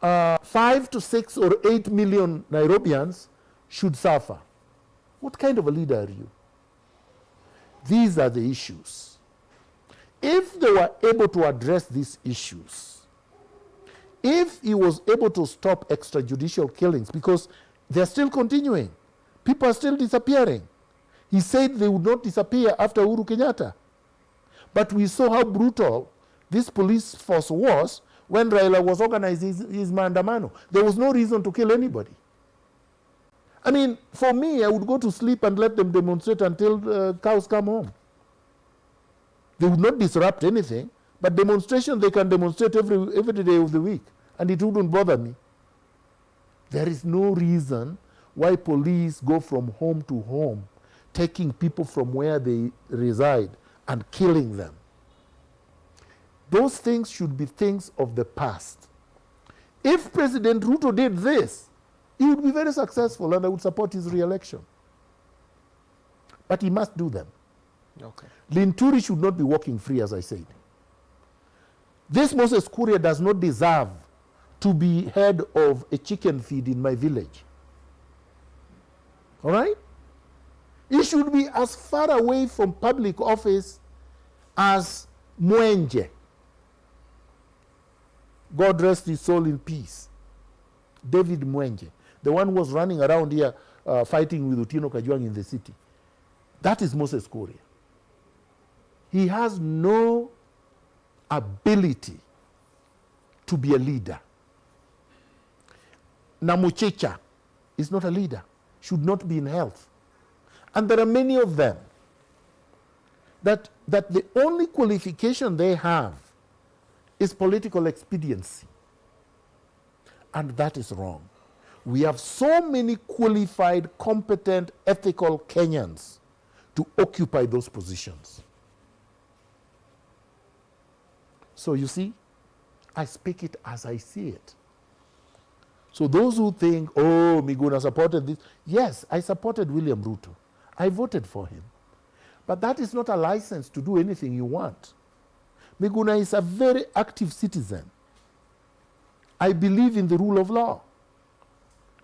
5 to 6 or 8 million Nairobians should suffer. What kind of a leader are you? These are the issues. If they were able to address these issues, if he was able to stop extrajudicial killings, because they're still continuing, people are still disappearing. He said they would not disappear after Uhuru Kenyatta. But we saw how brutal this police force was when Raila was organizing his maandamano. There was no reason to kill anybody. I mean, for me, I would go to sleep and let them demonstrate until cows come home. They would not disrupt anything, but demonstration, they can demonstrate every day of the week, and it wouldn't bother me. There is no reason why police go from home to home, taking people from where they reside and killing them. Those things should be things of the past. If President Ruto did this, he would be very successful and I would support his re-election. But he must do them. Okay. Linturi should not be walking free, as I said. This Moses Kuria does not deserve to be head of a chicken feed in my village. All right? He should be as far away from public office as Mwenje. God rest his soul in peace. David Mwenje, the one who was running around here fighting with Utino Kajwang in the city. That is Moses Kuria. He has no ability to be a leader. Namuchecha is not a leader, should not be in health. And there are many of them that the only qualification they have is political expediency. And that is wrong. We have so many qualified, competent, ethical Kenyans to occupy those positions. So you see, I speak it as I see it. So those who think, oh, Miguna supported this, yes, I supported William Ruto. I voted for him. But that is not a license to do anything you want. Miguna is a very active citizen. I believe in the rule of law.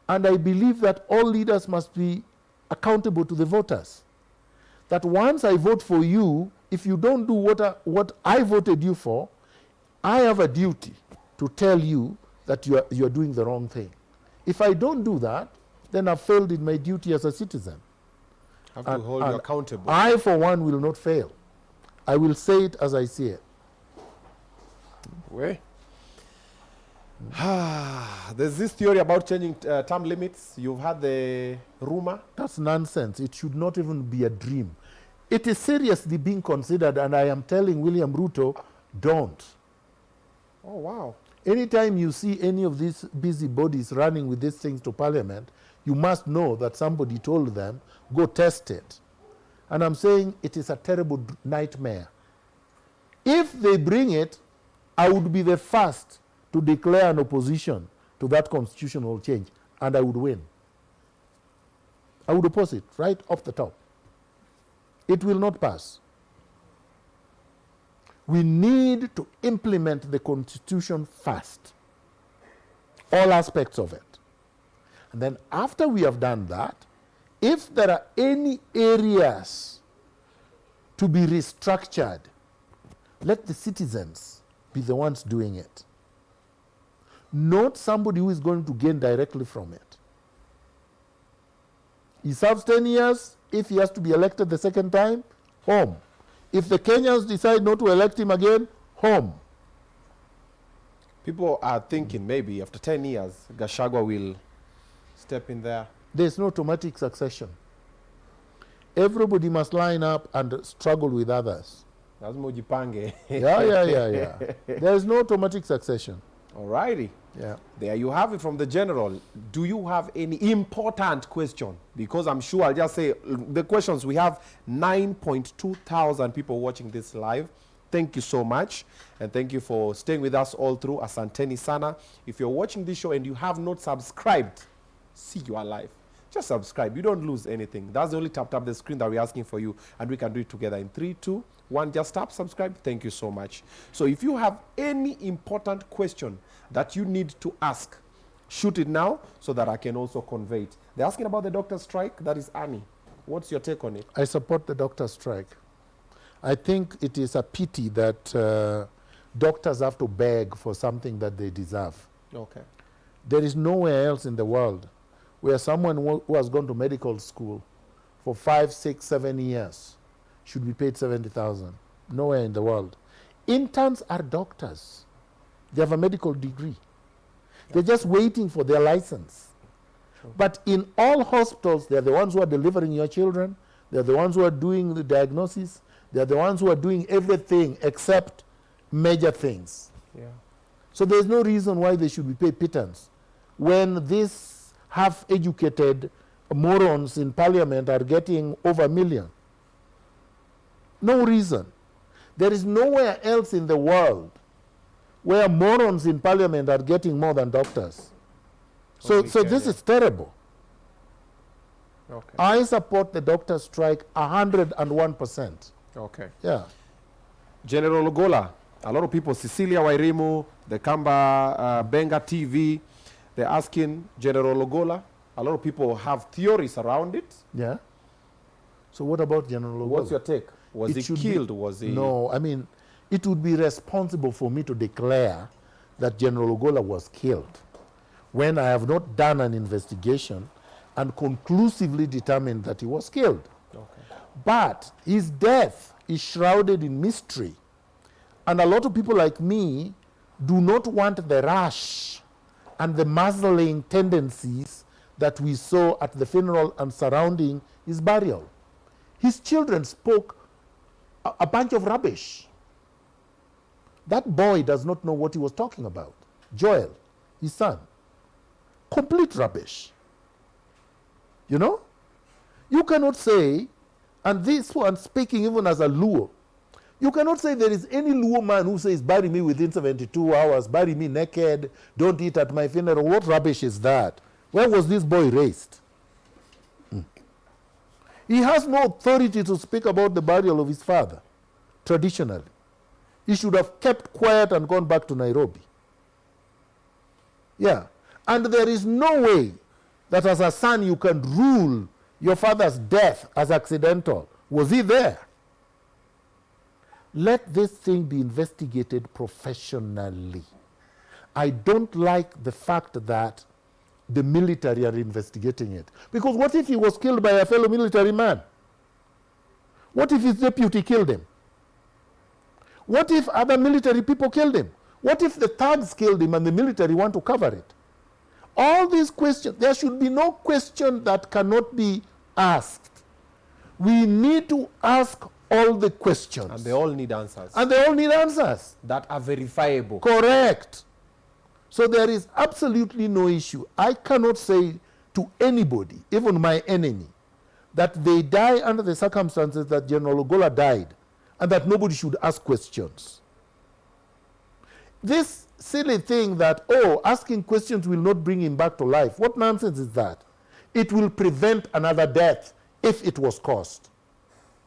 And I believe that all leaders must be accountable to the voters. That once I vote for you, if you don't do what I voted you for, I have a duty to tell you that you are doing the wrong thing. If I don't do that, then I've failed in my duty as a citizen. Have to hold you accountable. I, for one, will not fail. I will say it as I see it. Wait. There's this theory about changing term limits. You've had the rumor. That's nonsense. It should not even be a dream. It is seriously being considered, and I am telling William Ruto, don't. Oh, wow. anytime you see any of these busybodies running with these things to Parliament, you must know that somebody told them, go test it. And I'm saying it is a terrible nightmare. If they bring it, I would be the first to declare an opposition to that constitutional change, and I would win. I would oppose it right off the top. It will not pass. We need to implement the Constitution first, all aspects of it. And then after we have done that, if there are any areas to be restructured, let the citizens be the ones doing it. Not somebody who is going to gain directly from it. He serves 10 years. If he has to be elected the second time, home. If the Kenyans decide not to elect him again, home. People are thinking maybe after 10 years, Gachagua will step in there. There's no automatic succession. Everybody must line up and struggle with others. Lazima ujipange. Yeah. There's no automatic succession. Alrighty. Yeah. There you have it from the general. Do you have any important question? Because I'm sure I'll just say the questions. We have 9.2 thousand people watching this live. Thank you so much. And thank you for staying with us all through. Asanteni sana. If you're watching this show and you have not subscribed, see you are live. Just subscribe. You don't lose anything. That's the only tap the screen that we're asking for you. And we can do it together in 3, 2, 1. Just tap subscribe. Thank you so much. So if you have any important question that you need to ask, shoot it now so that I can also convey it. They're asking about the doctor strike. That is Annie. What's your take on it? I support the doctor strike. I think it is a pity that doctors have to beg for something that they deserve. Okay. There is nowhere else in the world where someone who has gone to medical school for 5, 6, 7 years should be paid 70,000. Nowhere in the world. Interns are doctors. They have a medical degree. They're just waiting for their license. But in all hospitals, they're the ones who are delivering your children. They're the ones who are doing the diagnosis. They're the ones who are doing everything except major things. Yeah. So there's no reason why they should be paid pittance when these half-educated morons in Parliament are getting over $1 million. No reason. There is nowhere else in the world where morons in Parliament are getting more than doctors. So this is terrible. Okay. I support the doctor strike 101%. Okay. Yeah. General Ogola, a lot of people, Cecilia Wairimu, the Kamba Benga TV, they're asking General Ogola. A lot of people have theories around it. Yeah. So what about General Ogola? What's your take? Was he killed? Was he? No, I mean, it would be responsible for me to declare that General Ogola was killed when I have not done an investigation and conclusively determined that he was killed. Okay. But his death is shrouded in mystery. And a lot of people like me do not want the rush and the muzzling tendencies that we saw at the funeral and surrounding his burial. His children spoke a bunch of rubbish. That boy does not know what he was talking about. Joel, his son. Complete rubbish. You know? You cannot say, and this one speaking even as a Luo, you cannot say there is any Luo man who says, bury me within 72 hours, bury me naked, don't eat at my funeral. What rubbish is that? Where was this boy raised? He has no authority to speak about the burial of his father, traditionally. He should have kept quiet and gone back to Nairobi. Yeah. And there is no way that as a son you can rule your father's death as accidental. Was he there? Let this thing be investigated professionally. I don't like the fact that the military are investigating it. Because what if he was killed by a fellow military man? What if his deputy killed him? What if other military people killed him? What if the thugs killed him and the military want to cover it? All these questions, there should be no question that cannot be asked. We need to ask all the questions. And they all need answers. And they all need answers. That are verifiable. Correct. So there is absolutely no issue. I cannot say to anybody, even my enemy, that they die under the circumstances that General Ogola died and that nobody should ask questions. This silly thing that, oh, asking questions will not bring him back to life. What nonsense is that? It will prevent another death if it was caused.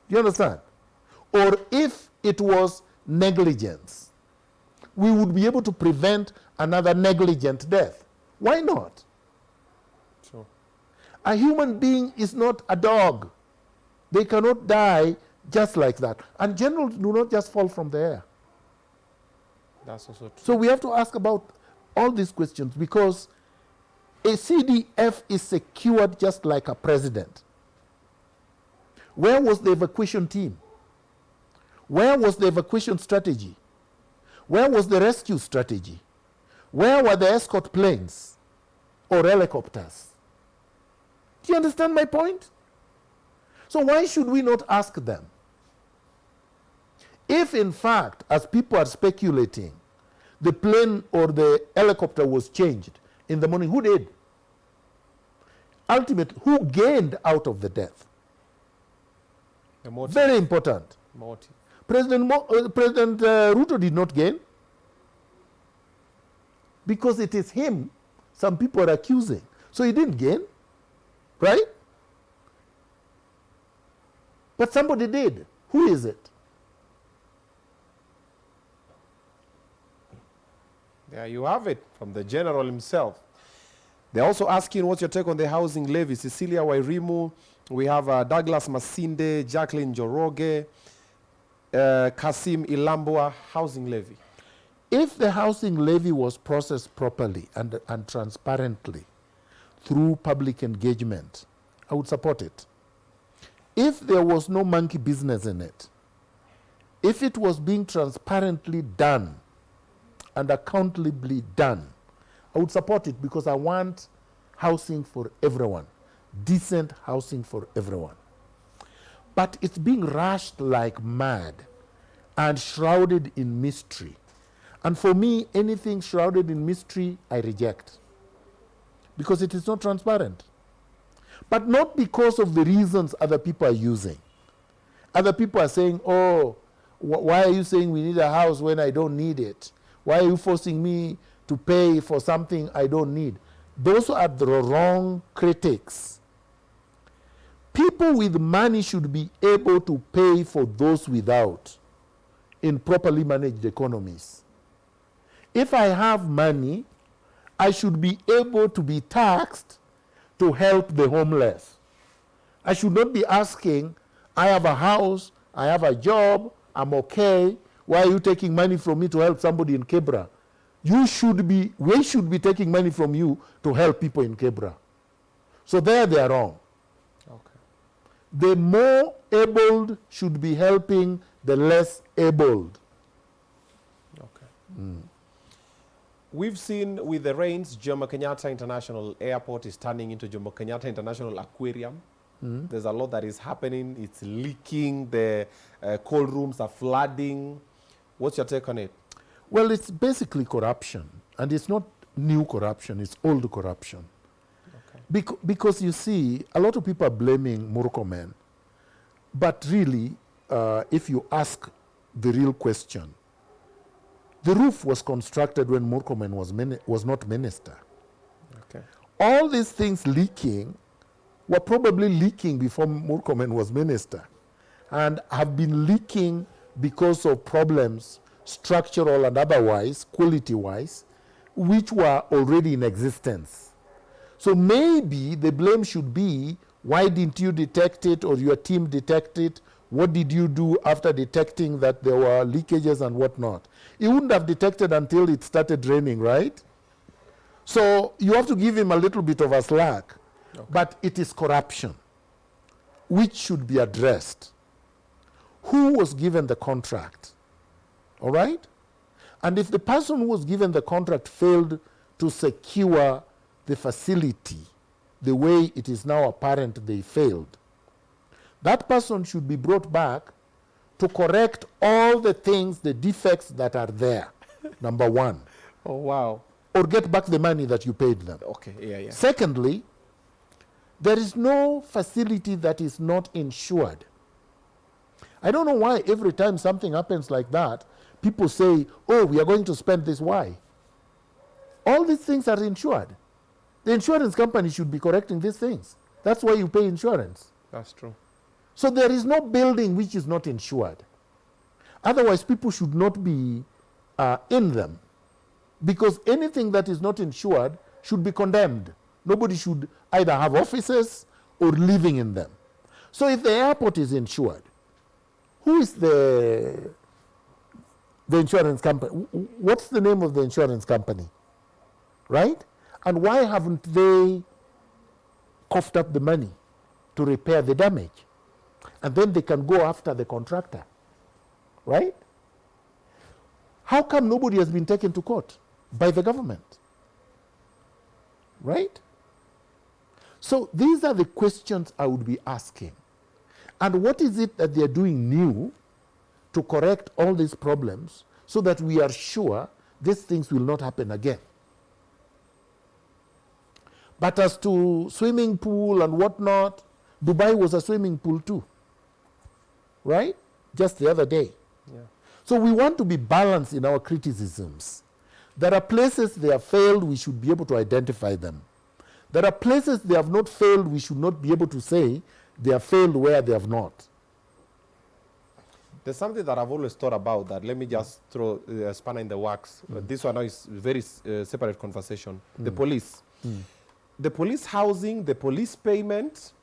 Do you understand? Or if it was negligence, we would be able to prevent another negligent death. Why not? Sure. A human being is not a dog. They cannot die just like that. And generals do not just fall from the air. That's also true. So we have to ask about all these questions because a CDF is secured just like a president. Where was the evacuation team? Where was the evacuation strategy? Where was the rescue strategy? Where were the escort planes or helicopters? Do you understand my point? So why should we not ask them? If in fact, as people are speculating, the plane or the helicopter was changed in the morning, who did? Ultimately, who gained out of the death? The motive. Very important. Motive. President Ruto did not gain because it is him some people are accusing. So he didn't gain, right? But somebody did. Who is it? There you have it, from the general himself. They're also asking what's your take on the housing levy. Cecilia Wairimu, we have Douglas Masinde, Jacqueline Joroge, Kasim Ilambua, housing levy. If the housing levy was processed properly and transparently through public engagement, I would support it. If there was no monkey business in it, if it was being transparently done and accountably done, I would support it because I want housing for everyone, decent housing for everyone. But it's being rushed like mad and shrouded in mystery. And for me, anything shrouded in mystery, I reject because it is not transparent. But not because of the reasons other people are using. Other people are saying, oh, why are you saying we need a house when I don't need it? Why are you forcing me to pay for something I don't need? Those are the wrong critics. People with money should be able to pay for those without in properly managed economies. If I have money, I should be able to be taxed to help the homeless. I should not be asking, I have a house, I have a job, I'm okay. Why are you taking money from me to help somebody in Kebra? We should be taking money from you to help people in Kebra. So there they are wrong. Okay. The more abled should be helping the less abled. Okay. We've seen with the rains, Jomo Kenyatta International Airport is turning into Jomo Kenyatta International Aquarium. There's a lot that is happening. It's leaking. The cold rooms are flooding. What's your take on it? Well, it's basically corruption. And it's not new corruption, it's old corruption. Okay. Because you see, a lot of people are blaming Murkomen. But really, if you ask the real question, the roof was constructed when Murkomen was not minister. Okay. All these things leaking were probably leaking before Murkomen was minister and have been leaking because of problems, structural and otherwise, quality-wise, which were already in existence. So maybe the blame should be, why didn't you detect it or your team detect it? What did you do after detecting that there were leakages and whatnot? He wouldn't have detected until it started raining, right? So you have to give him a little bit of a slack. Okay. But it is corruption, which should be addressed. Who was given the contract? All right? And if the person who was given the contract failed to secure the facility the way it is now apparent they failed, that person should be brought back to correct all the things, the defects that are there, number one. Oh, wow. or get back the money that you paid them. Okay, yeah. Secondly, there is no facility that is not insured. I don't know why every time something happens like that, people say, oh, we are going to spend this. Why? All these things are insured. The insurance company should be correcting these things. That's why you pay insurance. That's true. So there is no building which is not insured. Otherwise, people should not be in them. Because anything that is not insured should be condemned. Nobody should either have offices or living in them. So if the airport is insured, who is the insurance company? What's the name of the insurance company? Right? And why haven't they coughed up the money to repair the damage? And then they can go after the contractor. Right? How come nobody has been taken to court by the government? Right? So these are the questions I would be asking. And what is it that they are doing new to correct all these problems so that we are sure these things will not happen again? But as to swimming pool and whatnot, Dubai was a swimming pool too. Right? Just the other day. Yeah. So we want to be balanced in our criticisms. There are places they have failed, we should be able to identify them. There are places they have not failed, we should not be able to say they have failed where they have not. There's something that I've always thought about that. Let me just throw a spanner in the works. This one now is very separate conversation. The police. The police housing, the police payment,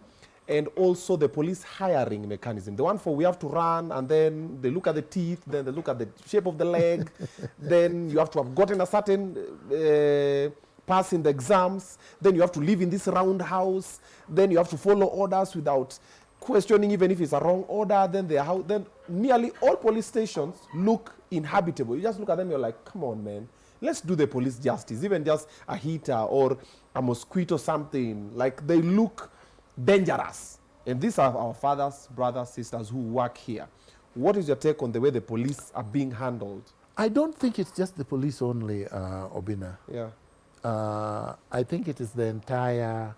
and also the police hiring mechanism. The one for we have to run, and then they look at the teeth, then they look at the shape of the leg, then you have to have gotten a certain pass in the exams, then you have to live in this roundhouse, then you have to follow orders without questioning even if it's a wrong order, then nearly all police stations look inhabitable. You just look at them, you're like, come on, man. Let's do the police justice, even just a heater or a mosquito something. Like, they look dangerous. And these are our fathers, brothers, sisters who work here. What is your take on the way the police are being handled? I don't think it's just the police only, Obina. Yeah. I think it is the entire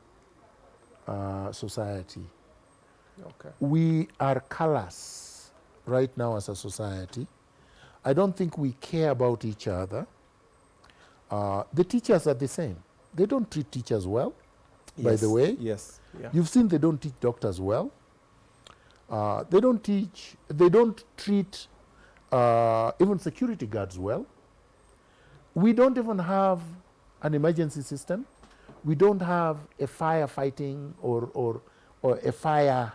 society. Okay. We are callous right now as a society. I don't think we care about each other. The teachers are the same. They don't treat teachers well, by the way. Yes. Yeah. You've seen they don't teach doctors well. They don't treat even security guards well. We don't even have an emergency system. We don't have a firefighting or a fire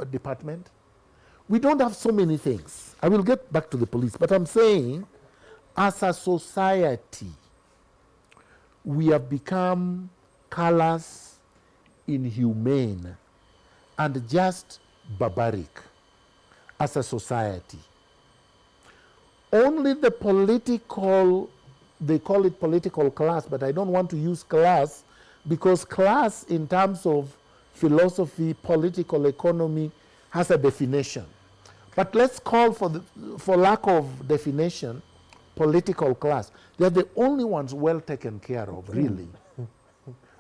department. We don't have so many things. I will get back to the police, but I'm saying as a society, we have become callous, inhumane, and just barbaric as a society. Only the political, they call it political class, but I don't want to use class because class in terms of philosophy, political economy, has a definition. But let's call for lack of definition, political class. They're the only ones well taken care of, really.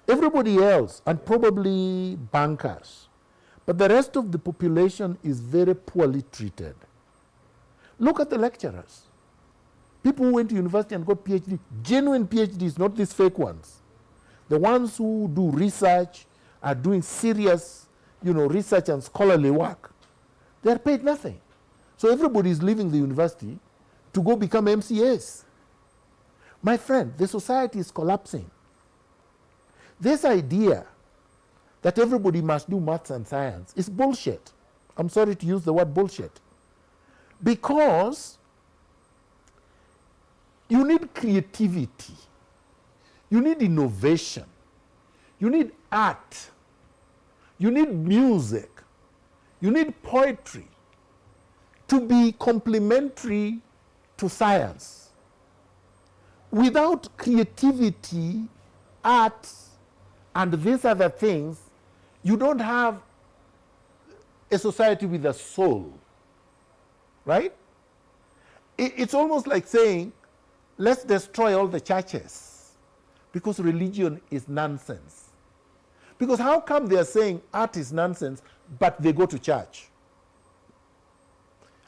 Everybody else, and probably bankers. But the rest of the population is very poorly treated. Look at the lecturers. People who went to university and got PhD, genuine PhDs, not these fake ones. The ones who do research, are doing serious, research and scholarly work. They are paid nothing. So everybody is leaving the university to go become MCAs. My friend, the society is collapsing. This idea that everybody must do maths and science is bullshit. I'm sorry to use the word bullshit. Because you need creativity. You need innovation. You need art. You need music. You need poetry to be complementary to science. Without creativity, art, and these other things, you don't have a society with a soul, right? It's almost like saying, let's destroy all the churches because religion is nonsense. Because how come they are saying art is nonsense, but they go to church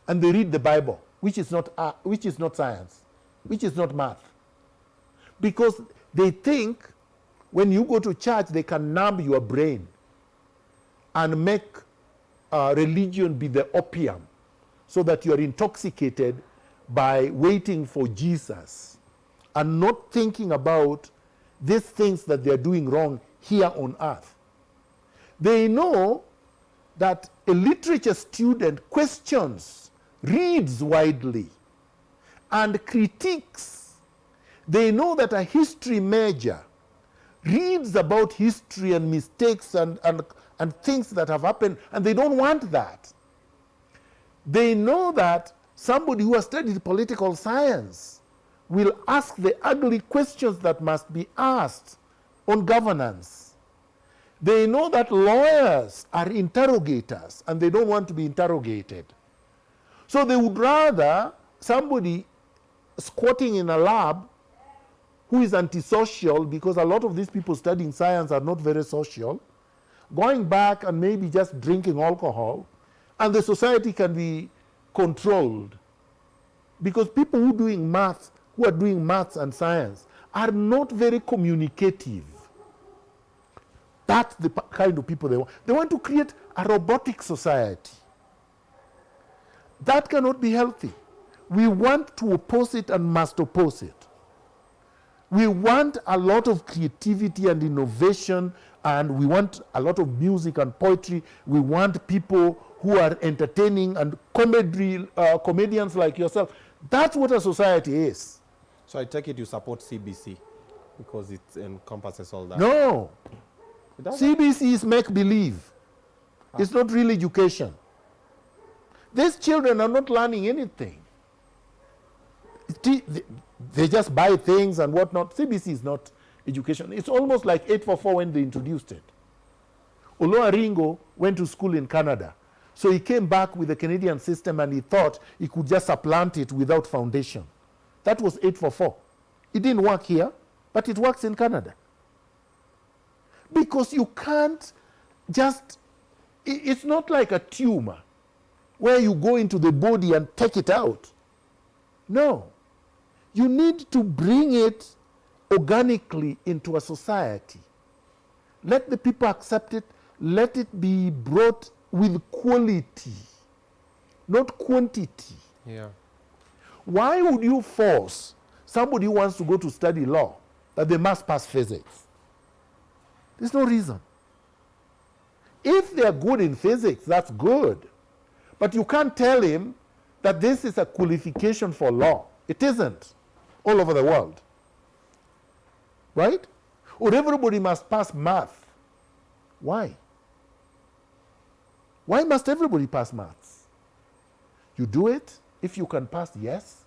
and they read the Bible, which is not art, which is not science, which is not math? Because they think when you go to church, they can numb your brain and make religion be the opium so that you are intoxicated by waiting for Jesus and not thinking about these things that they are doing wrong here on earth. They know that a literature student questions, reads widely, and critiques. They know that a history major reads about history and mistakes and things that have happened, and they don't want that. They know that somebody who has studied political science will ask the ugly questions that must be asked on governance. They know that lawyers are interrogators and they don't want to be interrogated. So they would rather somebody squatting in a lab who is antisocial, because a lot of these people studying science are not very social, going back and maybe just drinking alcohol, and the society can be controlled. Because people who are doing maths and science are not very communicative. That's the kind of people they want. They want to create a robotic society. That cannot be healthy. We want to oppose it and must oppose it. We want a lot of creativity and innovation, and we want a lot of music and poetry. We want people who are entertaining and comedians like yourself. That's what a society is. So I take it you support CBC because it encompasses all that. No. CBC is make-believe. It's not real education. These children are not learning anything. They just buy things and whatnot. CBC is not education. It's almost like 844 when they introduced it. Olo Aringo went to school in Canada. So he came back with the Canadian system and he thought he could just supplant it without foundation. That was 844. It didn't work here, but it works in Canada. Because you can't just, it's not like a tumor where you go into the body and take it out. No. You need to bring it organically into a society. Let the people accept it. Let it be brought with quality, not quantity. Yeah. Why would you force somebody who wants to go to study law that they must pass physics? There's no reason. If they are good in physics, that's good. But you can't tell him that this is a qualification for law. It isn't all over the world. Right? Or everybody must pass math. Why? Why must everybody pass maths? You do it if you can pass, yes.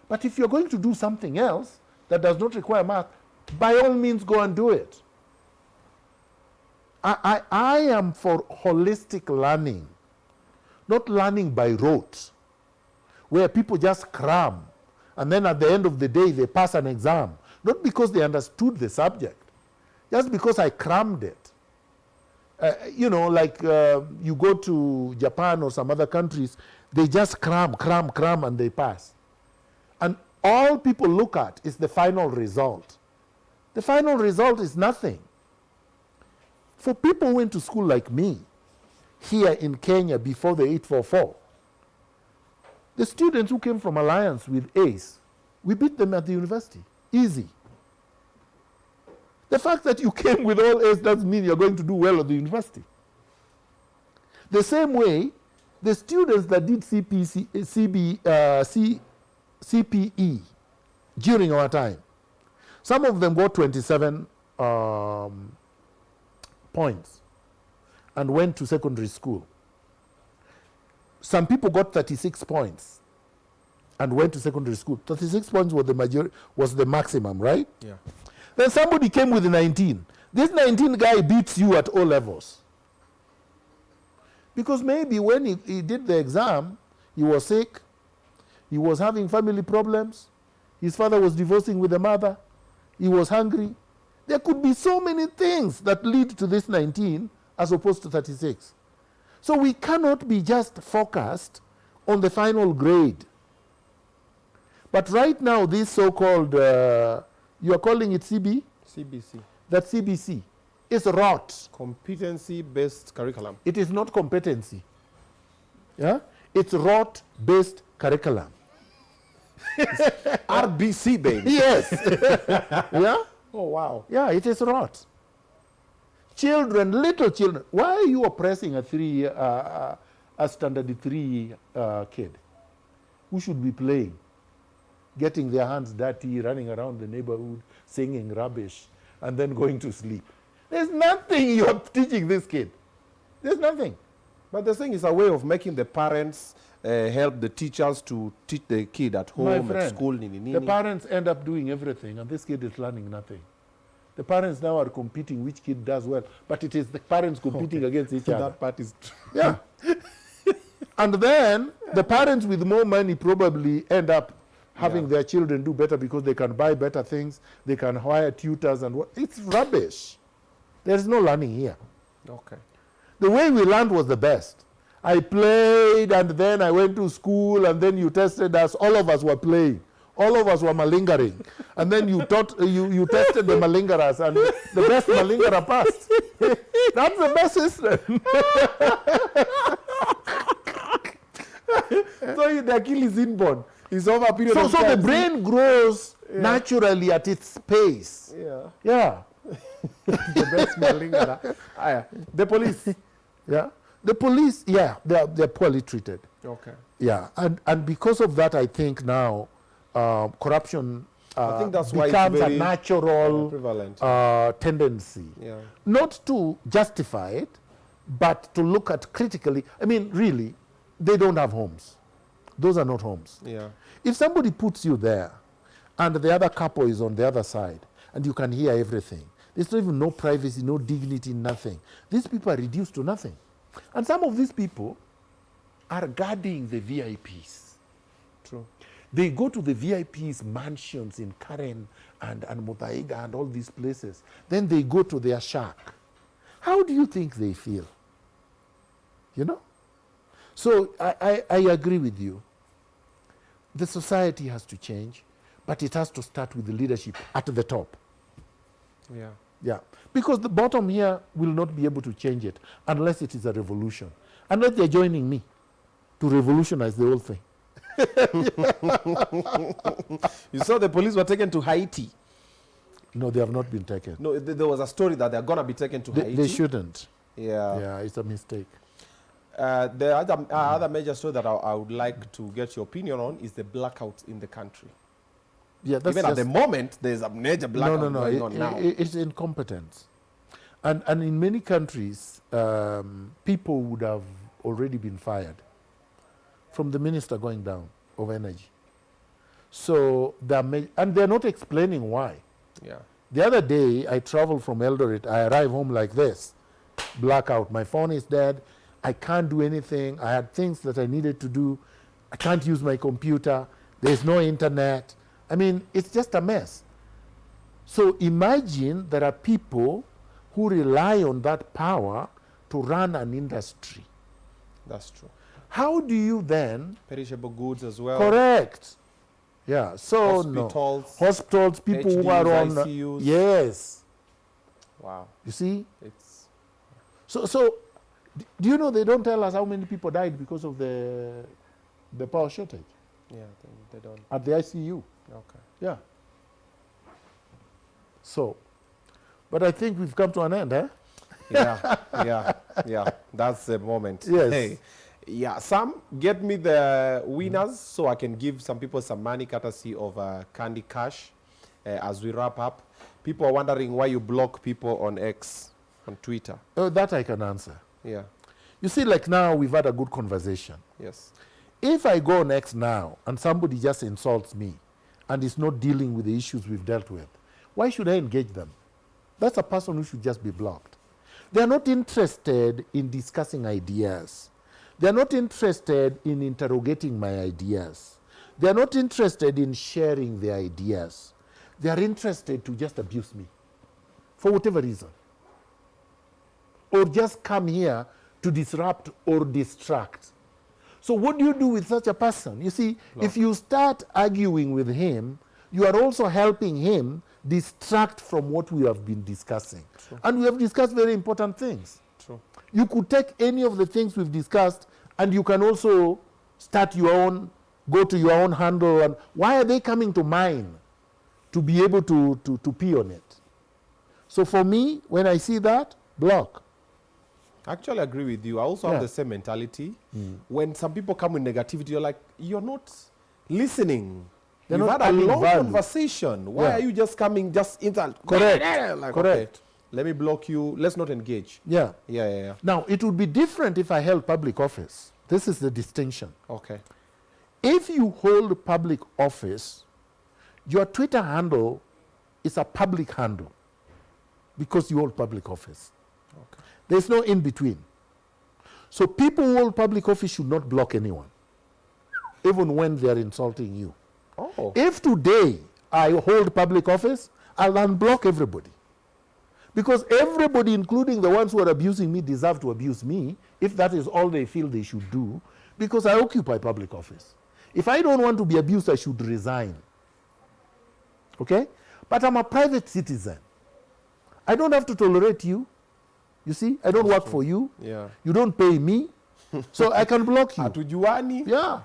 But if you're going to do something else that does not require math, by all means go and do it. I am for holistic learning, not learning by rote, where people just cram, and then at the end of the day they pass an exam, not because they understood the subject, just because I crammed it. You know, like you go to Japan or some other countries, they just cram, and they pass. And all people look at is the final result. The final result is nothing. For people who went to school like me, here in Kenya before the 844, the students who came from Alliance with Ace, we beat them at the university. Easy. The fact that you came with all A's doesn't mean you're going to do well at the university. The same way, the students that did CPE during our time, some of them got 27 points and went to secondary school. Some people got 36 points and went to secondary school. 36 points was the maximum, right? Yeah. Then somebody came with 19. This 19 guy beats you at O levels. Because maybe when he did the exam, he was sick, he was having family problems, His father was divorcing with the mother. He was hungry. There could be so many things that lead to this 19 as opposed to 36. So we cannot be just focused on the final grade. But right now, this so-called, you are calling it CB? CBC. That CBC is rot. Competency-based curriculum. It is not competency. Yeah? It's rot-based curriculum. RBC, baby. Yes. Yeah? Oh, wow. Yeah, it is rot. Children, little children. Why are you oppressing a standard 3 kid who should be playing, getting their hands dirty, running around the neighborhood, singing rubbish, and then going to sleep? There's nothing you're teaching this kid. There's nothing. But the thing is a way of making the parents help the teachers to teach the kid at home, at school. The parents end up doing everything, and this kid is learning nothing. The parents now are competing which kid does well, but it is the parents competing against each other. That part is true. Yeah. And then the parents with more money probably end up having their children do better because they can buy better things, they can hire tutors and what. It's rubbish. There's no learning here. Okay. The way we learned was the best. I played and then I went to school and then you tested us. All of us were playing. All of us were malingering. And then you tested the malingerers and the best malingerer passed. That's the best system. So the Achilles inborn is over a period of So time. the brain grows naturally at its pace. Yeah. Yeah. The best malingerer. The police. Yeah. The police, they're poorly treated. Okay. Yeah. And because of that, I think now corruption I think that's why it's becomes a very natural prevalent. tendency. Yeah. Not to justify it, but to look at critically. I mean, really, they don't have homes. Those are not homes. Yeah. If somebody puts you there and the other couple is on the other side and you can hear everything, there's not even no privacy, no dignity, nothing. These people are reduced to nothing. And some of these people are guarding the VIPs. True. They go to the VIPs' mansions in Karen and Muthaiga and all these places. Then they go to their shack. How do you think they feel? You know? So I agree with you. The society has to change, but it has to start with the leadership at the top. Yeah. Yeah. Because the bottom here will not be able to change it unless it is a revolution. Unless they're joining me to revolutionize the whole thing. You saw the police were taken to Haiti. No, they have not been taken. No, there was a story that they're going to be taken to Haiti. They shouldn't. Yeah. Yeah, it's a mistake. The other major story that I would like to get your opinion on is the blackout in the country. Yeah, that's Even at the moment, there's a major blackout going on now. It's incompetence. And in many countries, people would have already been fired from the minister going down of energy. So, and they're not explaining why. Yeah. The other day, I traveled from Eldoret. I arrived home like this, blackout. My phone is dead. I can't do anything. I had things that I needed to do. I can't use my computer. There's no internet. I mean, it's just a mess. So imagine there are people who rely on that power to run an industry. That's true. How do you then... Perishable goods as well. Correct. Yeah, so hospitals, people HDUs, who are on... ICUs. Yes. Wow. You see? It's... So do you know they don't tell us how many people died because of the power shortage? Yeah, they don't. At the ICU. Okay. Yeah. So, but I think we've come to an end, eh? Yeah. That's the moment. Yes. Hey, yeah. Sam, get me the winners so I can give some people some money courtesy of Candy Cash as we wrap up. People are wondering why you block people on X, on Twitter. Oh, that I can answer. Yeah. You see, like now we've had a good conversation. Yes. If I go on X now and somebody just insults me and is not dealing with the issues we've dealt with, why should I engage them? That's a person who should just be blocked. They're not interested in discussing ideas. They're not interested in interrogating my ideas. They are not interested in sharing their ideas. They are interested to just abuse me for whatever reason. Or just come here to disrupt or distract. So what do you do with such a person? You see, if you start arguing with him, you are also helping him distract from what we have been discussing. True. And we have discussed very important things. True. You could take any of the things we've discussed and you can also start your own, go to your own handle. And why are they coming to mine to be able to pee on it? So for me, when I see that, block. I actually agree with you. I also have the same mentality. When some people come with negativity, you're like, you're not listening. You've had a long conversation. Why are you just coming just insult? Correct. Like, Correct. Okay, let me block you. Let's not engage. Yeah. Yeah. Now, it would be different if I held public office. This is the distinction. Okay. If you hold public office, your Twitter handle is a public handle because you hold public office. Okay. There's no in between. So people who hold public office should not block anyone, even when they are insulting you. Oh. If today I hold public office, I'll unblock everybody. Because everybody, including the ones who are abusing me, deserve to abuse me if that is all they feel they should do, because I occupy public office. If I don't want to be abused, I should resign. Okay? But I'm a private citizen. I don't have to tolerate you. You see, I don't work for you. Yeah. You don't pay me. So I can block you. Hatujuani. Yeah.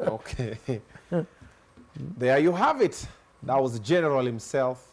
Okay. There you have it. That was the general himself.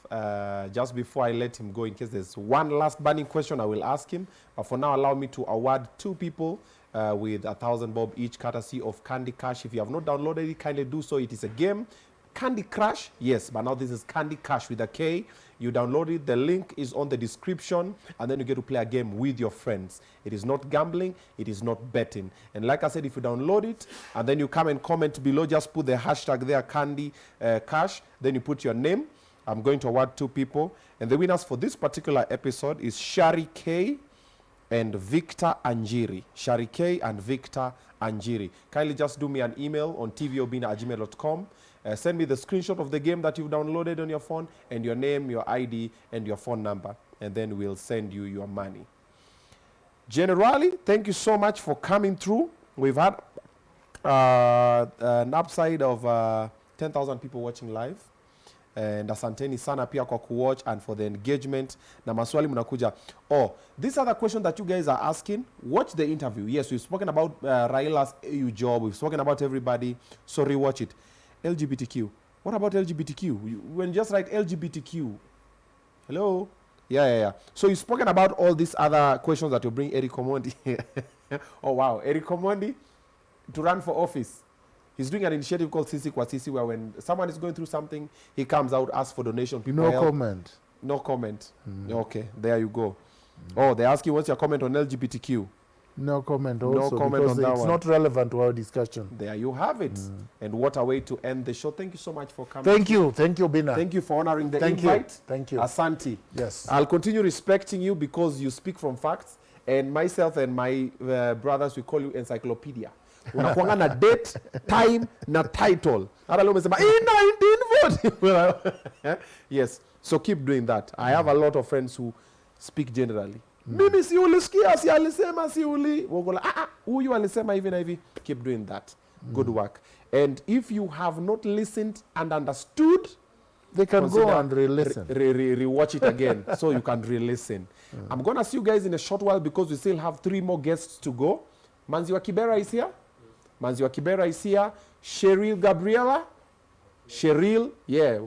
Just before I let him go, in case there's one last burning question, I will ask him. But for now, allow me to award 2 people with 1,000 bob each, courtesy of Candy Crush. If you have not downloaded it, kindly do so. It is a game. Candy Crush, yes, but now this is Candy Crush with a K. You download it, the link is on the description, and then you get to play a game with your friends. It is not gambling, it is not betting. And like I said, if you download it, and then you come and comment below, just put the hashtag there, Candy Cash, then you put your name. I'm going to award 2 people. And the winners for this particular episode is Shari K and Victor Anjiri. Shari K and Victor Anjiri. Kindly just do me an email on tvobina@gmail.com. Send me the screenshot of the game that you've downloaded on your phone and your name, your ID, and your phone number. And then we'll send you your money. Generally, thank you so much for coming through. We've had an upside of 10,000 people watching live. And asanteni sana pia kwa kuwatch and for the engagement na maswali mnakuja. Oh, this other question that you guys are asking, watch the interview. Yes, we've spoken about Raila's AU job. We've spoken about everybody. So rewatch it. LGBTQ. What about LGBTQ? When you just write LGBTQ. Hello? Yeah. So you've spoken about all these other questions that you bring Eric Omondi. Oh, wow. Eric Omondi to run for office. He's doing an initiative called Sisi Kwa Sisi, where when someone is going through something, he comes out, asks for donation. People help. Comment. No comment. Okay, there you go. Oh, they ask you what's your comment on LGBTQ. No comment also, no comment because on that it's one. not relevant to our discussion. There you have it. And what a way to end the show. Thank you so much for coming. Thank you, Obinna. Thank you for honoring the Thank invite. Thank you. Asante. Yes. I'll continue respecting you because you speak from facts. And myself and my brothers, we call you encyclopedia. Unakuanga na date, time, na title. Hata leo umesema in 1940. Yes. So keep doing that. I have a lot of friends who speak generally. Mimi si ulisikia, si alisema, si uli. Wogola, huyu alisema hivi na hivi. Keep doing that. Good work. And if you have not listened and understood, they can go and re-listen. Re-watch it again so you can re-listen. I'm going to see you guys in a short while because we still have 3 more guests to go. Manziwa Kibera is here. Manziwa Kibera is here. Cheryl Gabriela. Cheryl,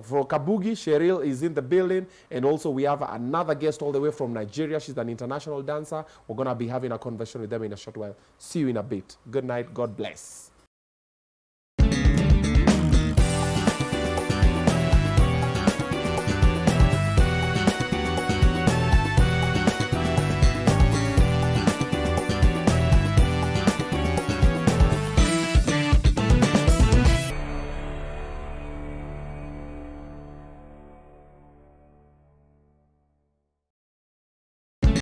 for Kabugi, Cheryl is in the building. And also we have another guest all the way from Nigeria. She's an international dancer. We're going to be having a conversation with them in a short while. See you in a bit. Good night. God bless.